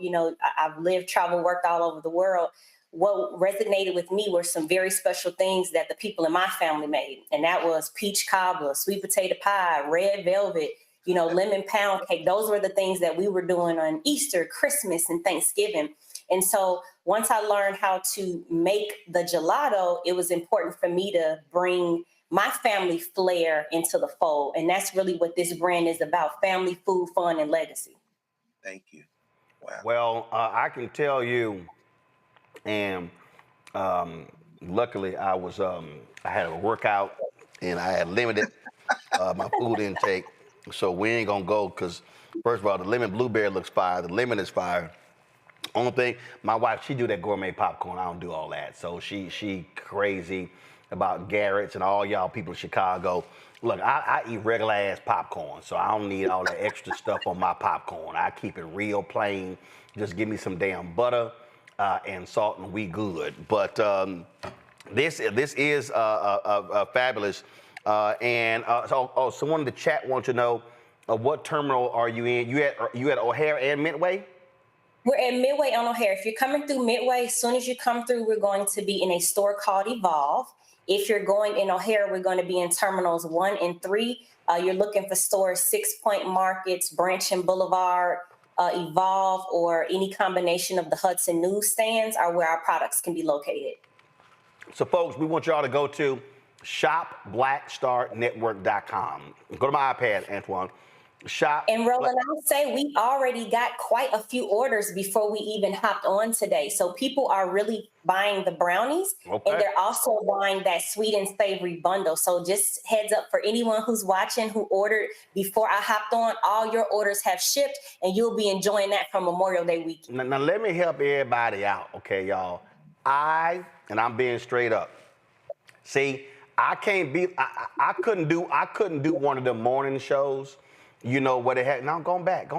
I've lived, traveled, worked all over the world. What resonated with me were some very special things that the people in my family made. And that was peach cobbler, sweet potato pie, red velvet, lemon pound cake. Those were the things that we were doing on Easter, Christmas, and Thanksgiving. And so once I learned how to make the gelato, it was important for me to bring my family flair into the fold. And that's really what this brand is about: family, food, fun, and legacy. Thank you. Wow. Well, I can tell you, and luckily I had a workout and I had limited my food intake. So we ain't gonna go because, first of all, the lemon blueberry looks fire. The lemon is fire. Only thing, my wife, she do that gourmet popcorn. I don't do all that. So she crazy about Garrett's and all y'all people in Chicago. Look, I eat regular ass popcorn, so I don't need all that extra stuff on my popcorn. I keep it real plain. Just give me some damn butter and salt, and we good. But this is fabulous. So someone in the chat wants to know what terminal are you in? You at O'Hare and Midway? We're at Midway on O'Hare. If you're coming through Midway, as soon as you come through, we're going to be in a store called Evolve. If you're going in O'Hare, we're going to be in terminals 1 and 3. You're looking for stores 6 Point Markets, Branch and Boulevard, Evolve, or any combination of the Hudson newsstands are where our products can be located. So folks, we want y'all to go to shopblackstarnetwork.com. Go to my iPad, Antoine. And Roland, I'll say we already got quite a few orders before we even hopped on today. So people are really buying the brownies, and they're also buying that sweet and savory bundle. So just heads up for anyone who's watching who ordered before I hopped on, all your orders have shipped, and you'll be enjoying that from Memorial Day weekend. Now let me help everybody out, okay, y'all? And I'm being straight up. See, I couldn't do one of the morning shows. Where they had, now going back.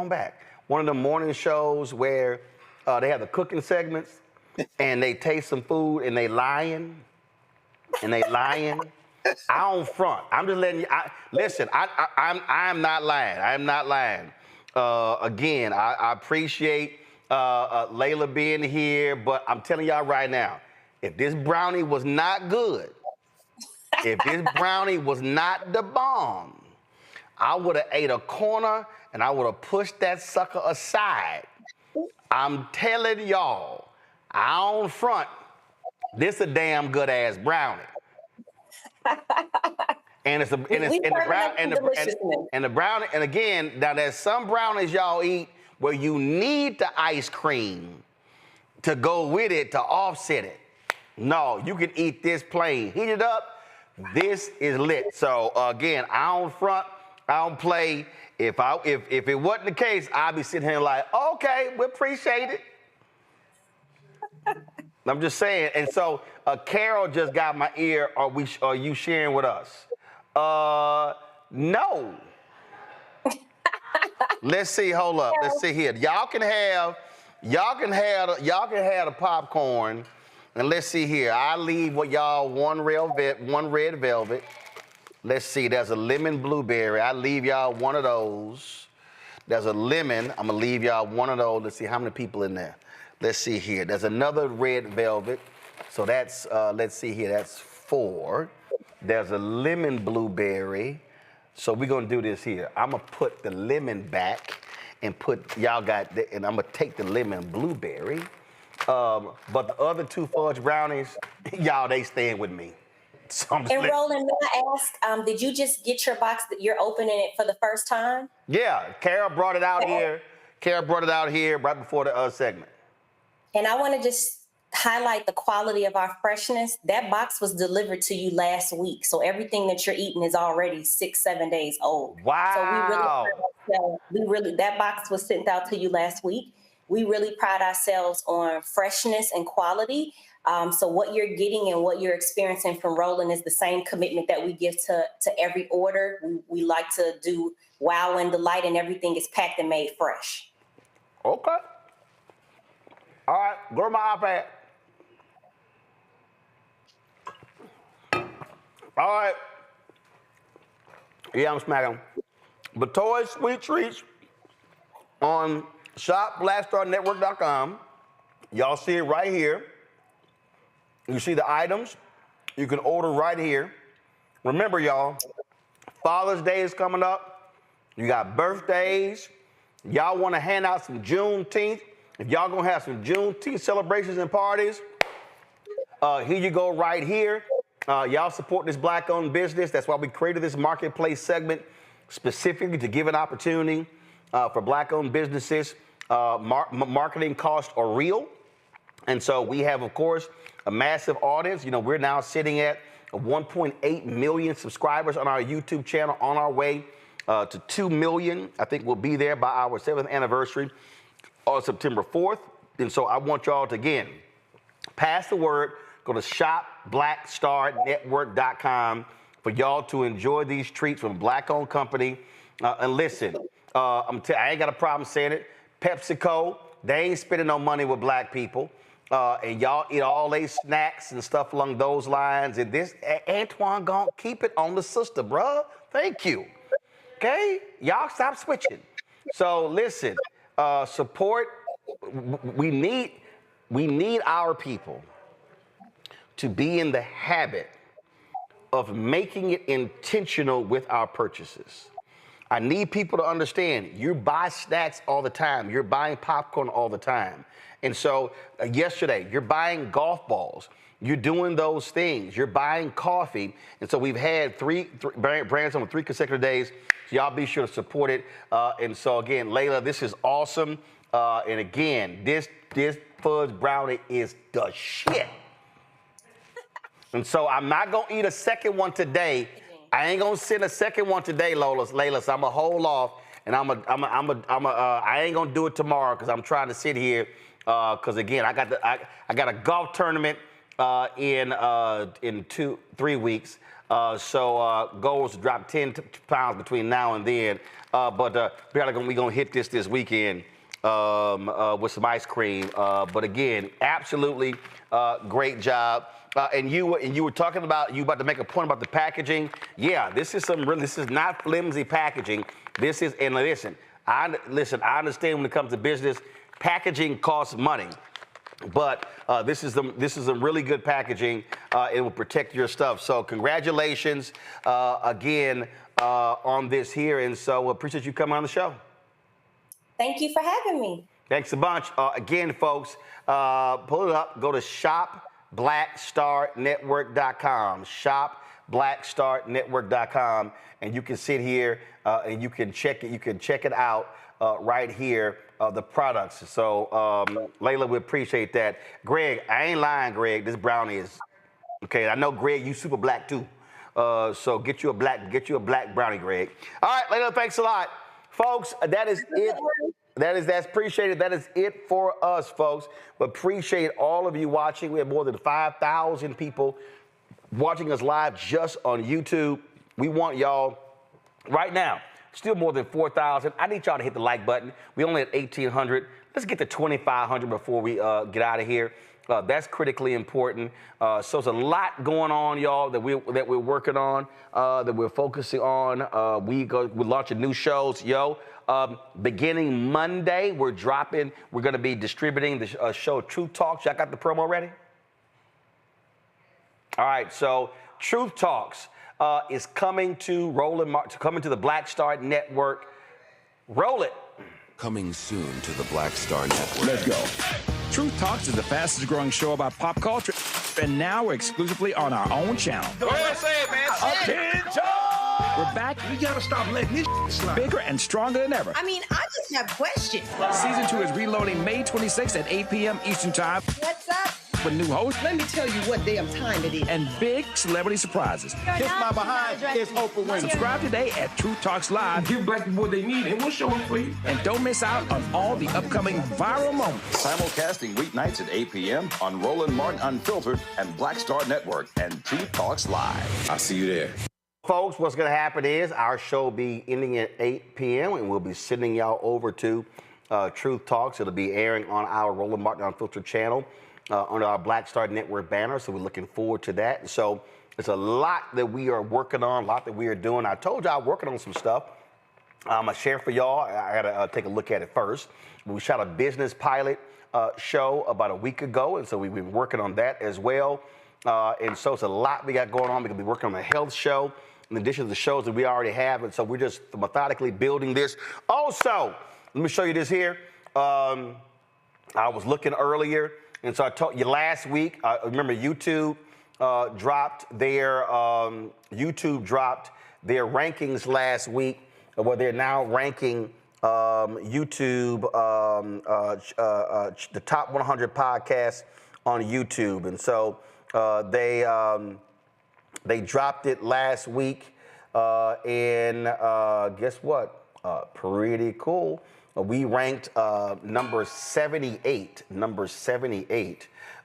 One of the morning shows where they have the cooking segments and they taste some food and they lying. I don't front. I'm just letting you, listen, I'm not lying. I'm not lying. Again, I appreciate Layla being here, but I'm telling y'all right now, if this brownie was not good, if this brownie was not the bomb, I would have ate a corner and I would have pushed that sucker aside. I'm telling y'all, I don't front. This a damn good ass brownie. And the brownie, and again, now there's some brownies y'all eat where you need the ice cream to go with it to offset it. No, you can eat this plain. Heat it up. This is lit. So again, I don't front. I don't play. If it wasn't the case, I'd be sitting here like, okay, we appreciate it. I'm just saying. And so Carol just got my ear. Are you sharing with us? No. Let's see. Hold up. Let's see here. Y'all can have the popcorn. And let's see here. I leave what y'all one red velvet. Let's see, there's a lemon blueberry. I leave y'all one of those. There's a lemon. I'm gonna leave y'all one of those. Let's see how many people in there. Let's see here. There's another red velvet. So that's, let's see here, that's 4. There's a lemon blueberry. So we're gonna do this here. I'm gonna put the lemon back and and I'm gonna take the lemon blueberry. But the other 2 fudge brownies, y'all, they staying with me. So I'm just Roland, may I ask, did you just get your box that you're opening it for the first time? Yeah, Kara brought it out here. Kara brought it out here right before the segment. And I want to just highlight the quality of our freshness. That box was delivered to you last week. So everything that you're eating is already 6-7 days old. Wow. So that box was sent out to you last week. We really pride ourselves on freshness and quality. So what you're getting and what you're experiencing from Roland is the same commitment that we give to every order. We like to do wow and delight, and everything is packed and made fresh. Okay. All right, go to my iPad. All right. Yeah, I'm smacking. Batoy Sweet Treats on shopblackstarnetwork.com. Y'all see it right here. You see the items. You can order right here. Remember, y'all, Father's Day is coming up. You got birthdays. Y'all want to hand out some Juneteenth. If y'all going to have some Juneteenth celebrations and parties, here you go right here. Y'all support this Black-owned business. That's why we created this marketplace segment specifically to give an opportunity for Black-owned businesses. Marketing costs are real. And so we have, of course, a massive audience. You know, we're now sitting at 1.8 million subscribers on our YouTube channel, on our way to 2 million. I think we'll be there by our 7th anniversary on September 4th. And so I want y'all to, again, pass the word. Go to shopblackstarnetwork.com for y'all to enjoy these treats from a Black-owned company. And listen, I ain't got a problem saying it. PepsiCo, they ain't spending no money with Black people. And y'all eat all these snacks and stuff along those lines. And this, Antoine gonna keep it on the sister, bruh. Thank you. Okay? Y'all stop switching. So listen, support. We need our people to be in the habit of making it intentional with our purchases. I need people to understand, you buy snacks all the time. You're buying popcorn all the time. And so yesterday, you're buying golf balls. You're doing those things. You're buying coffee. And so we've had three brands on 3 consecutive days. So y'all be sure to support it. And so again, Layla, this is awesome. And again, this fudge brownie is the shit. And so I'm not gonna eat a second one today. I ain't gonna send a second one today, Layla. So I'm gonna hold off, and I ain't gonna do it tomorrow because I'm trying to sit here. Because again, I got a golf tournament in 3 weeks. So goal is to drop 10 pounds between now and then. But we gonna hit this weekend with some ice cream. But again, absolutely great job. And you were talking about, you about to make a point about the packaging. Yeah, this is not flimsy packaging. This is, and listen, I understand when it comes to business, packaging costs money. But this is some really good packaging. It will protect your stuff. So congratulations again on this here. And so appreciate you coming on the show. Thank you for having me. Thanks a bunch. Again, folks, pull it up. Go to shopblackstarnetwork.com. Shopblackstarnetwork.com. And you can sit here and you can check it. You can check it out right here. The products. So, Layla, we appreciate that. Greg, I ain't lying, Greg. This brownie is okay. I know, Greg, you super black too. So get you a black brownie, Greg. All right, Layla, thanks a lot, folks. That is it. That's appreciated. That is it for us, folks. We appreciate all of you watching. We have more than 5,000 people watching us live just on YouTube. We want y'all right now. Still more than 4,000. I need y'all to hit the like button. We only at 1,800. Let's get to 2,500 before we get out of here. That's critically important. So there's a lot going on, y'all, that we're working on, that we're focusing on. We're launching new shows. Beginning Monday, we're going to be distributing the show Truth Talks. Y'all got the promo ready? All right, so Truth Talks is coming to coming to the Black Star Network. Roll it. Coming soon to the Black Star Network. Let's go. Truth Talks is the fastest growing show about pop culture, and now we're exclusively on our own channel. Go ahead, say it, man. Attention! We're back. We gotta stop letting this slide. Bigger and stronger than ever. I mean, I just have questions. Season 2 is reloading May 26th at 8 p.m. Eastern Time. What's up? With new hosts. Let me tell you what damn time it is. And big celebrity surprises. Kiss my behind. It's Oprah Winfrey. Subscribe today at Truth Talks Live. Give black people what they need, and we'll show them for you. And don't miss out on all the upcoming viral moments. Simulcasting weeknights at 8 p.m. on Roland Martin Unfiltered and Black Star Network and Truth Talks Live. I'll see you there. Folks, what's going to happen is our show will be ending at 8 p.m. and we'll be sending y'all over to Truth Talks. It'll be airing on our Roland Martin Unfiltered channel under our Black Star Network banner. So we're looking forward to that. So it's a lot that we are working on, a lot that we are doing. I told y'all I'm working on some stuff. I'm going to share for y'all. I got to take a look at it first. We shot a business pilot show about a week ago, and so we've been working on that as well. And so it's a lot we got going on. We're going to be working on a health show in addition to the shows that we already have. And so we're just methodically building this. Also, let me show you this here. I was looking earlier, and so I told you last week, remember YouTube dropped their rankings last week, where they're now ranking YouTube, the top 100 podcasts on YouTube. And so they dropped it last week, and guess what? Pretty cool. We ranked number 78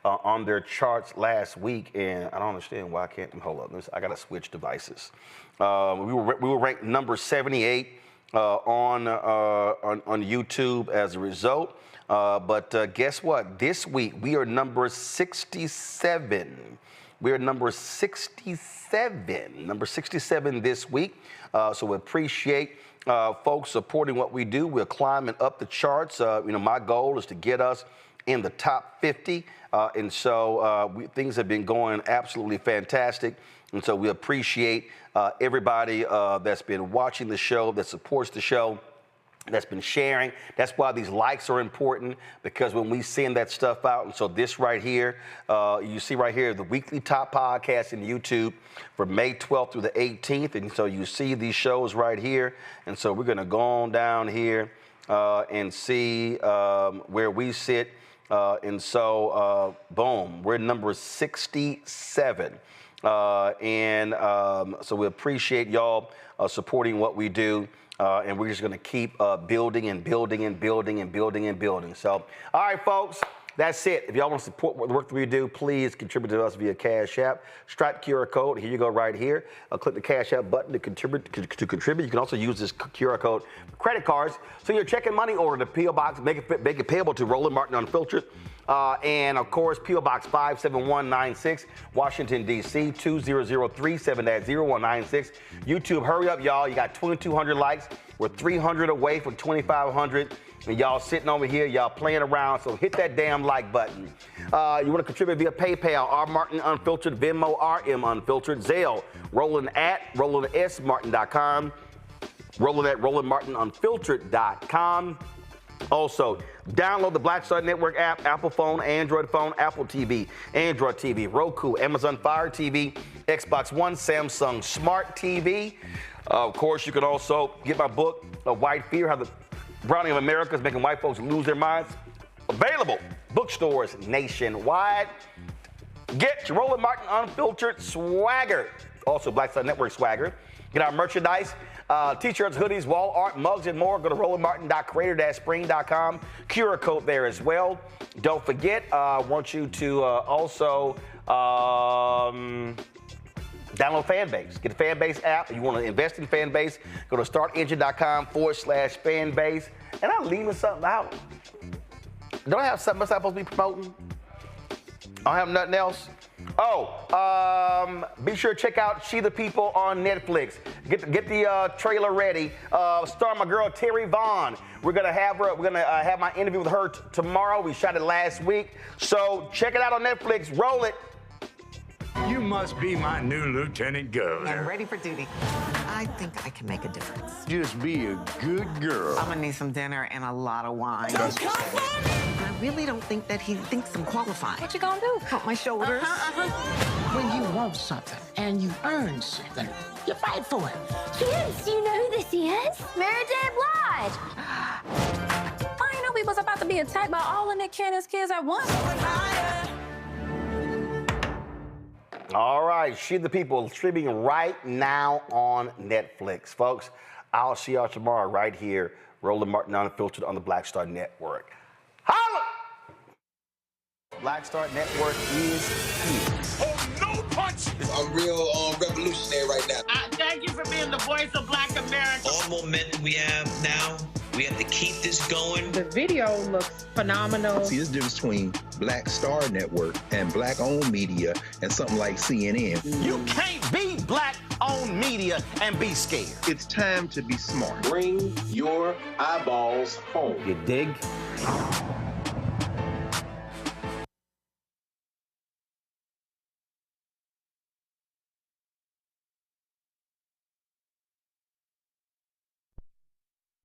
on their charts last week, and I don't understand why I can't. Hold up, I gotta switch devices. We were ranked number 78 on YouTube as a result. But guess what? This week we are number 67. We are number 67 this week. So we appreciate folks supporting what we do. We're climbing up the charts. My goal is to get us in the top 50. And so things have been going absolutely fantastic. And so we appreciate everybody that's been watching the show, that supports the show, that's been sharing. That's why these likes are important, because when we send that stuff out, and so this right here, you see right here, the weekly top podcast in YouTube for May 12th through the 18th. And so you see these shows right here. And so we're going to go on down here and see where we sit. And so, boom, we're number 67. So we appreciate y'all supporting what we do. And we're just going to keep building and building and building and building and building. So, all right, folks, that's it. If y'all want to support the work that we do, please contribute to us via Cash App. Stripe QR code. Here you go right here. Click the Cash App button to contribute. You can also use this QR code for credit cards. So you're checking money order to P.O. Box, make it payable to Roland Martin Unfiltered. And, of course, P.O. Box 57196, Washington, D.C., 20037-0196. YouTube, hurry up, y'all. You got 2,200 likes. We're 300 away from 2,500. And y'all sitting over here, y'all playing around, so hit that damn like button. You want to contribute via PayPal, R. Martin Unfiltered, Venmo, RM Unfiltered, Zelle, Roland at RolandSMartin.com, Roland at RolandMartinUnfiltered.com. Also, download the Black Star Network app, Apple phone, Android phone, Apple TV, Android TV, Roku, Amazon Fire TV, Xbox One, Samsung Smart TV. Of course, you can also get my book, White Fear, How the Browning of America is Making White Folks Lose Their Minds. Available bookstores nationwide. Get your Roland Martin Unfiltered swagger. Also, Black Star Network swagger. Get our merchandise. T-shirts, hoodies, wall art, mugs, and more. Go to rolandmartin.creator-spring.com. QR code there as well. Don't forget, I want you to also download Fanbase. Get the Fanbase app. If you want to invest in Fanbase, go to startengine.com/Fanbase. And I'm leaving something out. Don't I have something else I'm supposed to be promoting? I don't have nothing else. Be sure to check out She the People on Netflix. Get the trailer ready. Starring my girl Terry Vaughn. We're gonna have her. We're gonna have my interview with her tomorrow. We shot it last week, so check it out on Netflix. Roll it. You must be my new lieutenant governor. I'm ready for duty. I think I can make a difference. Just be a good girl. I'm gonna need some dinner and a lot of wine. I really don't think that he thinks I'm qualified. What you gonna do? Pump my shoulders. When you want something and you earn something, you fight for it. Kids, do you know who this is? Mary J. Blige. I didn't know we was about to be attacked by all of Nick Cannon's kids at once. All right, She the People streaming right now on Netflix, folks. I'll see y'all tomorrow right here, Roland Martin Unfiltered on the Black Star Network. Holla! Black Star Network is here. Oh, no punch! I'm real revolutionary right now. Thank you for being the voice of Black America. All momentum we have now, we have to keep this going. The video looks phenomenal. See, there's a difference between Black Star Network and black-owned media and something like CNN. You can't be black-owned media and be scared. It's time to be smart. Bring your eyeballs home. You dig?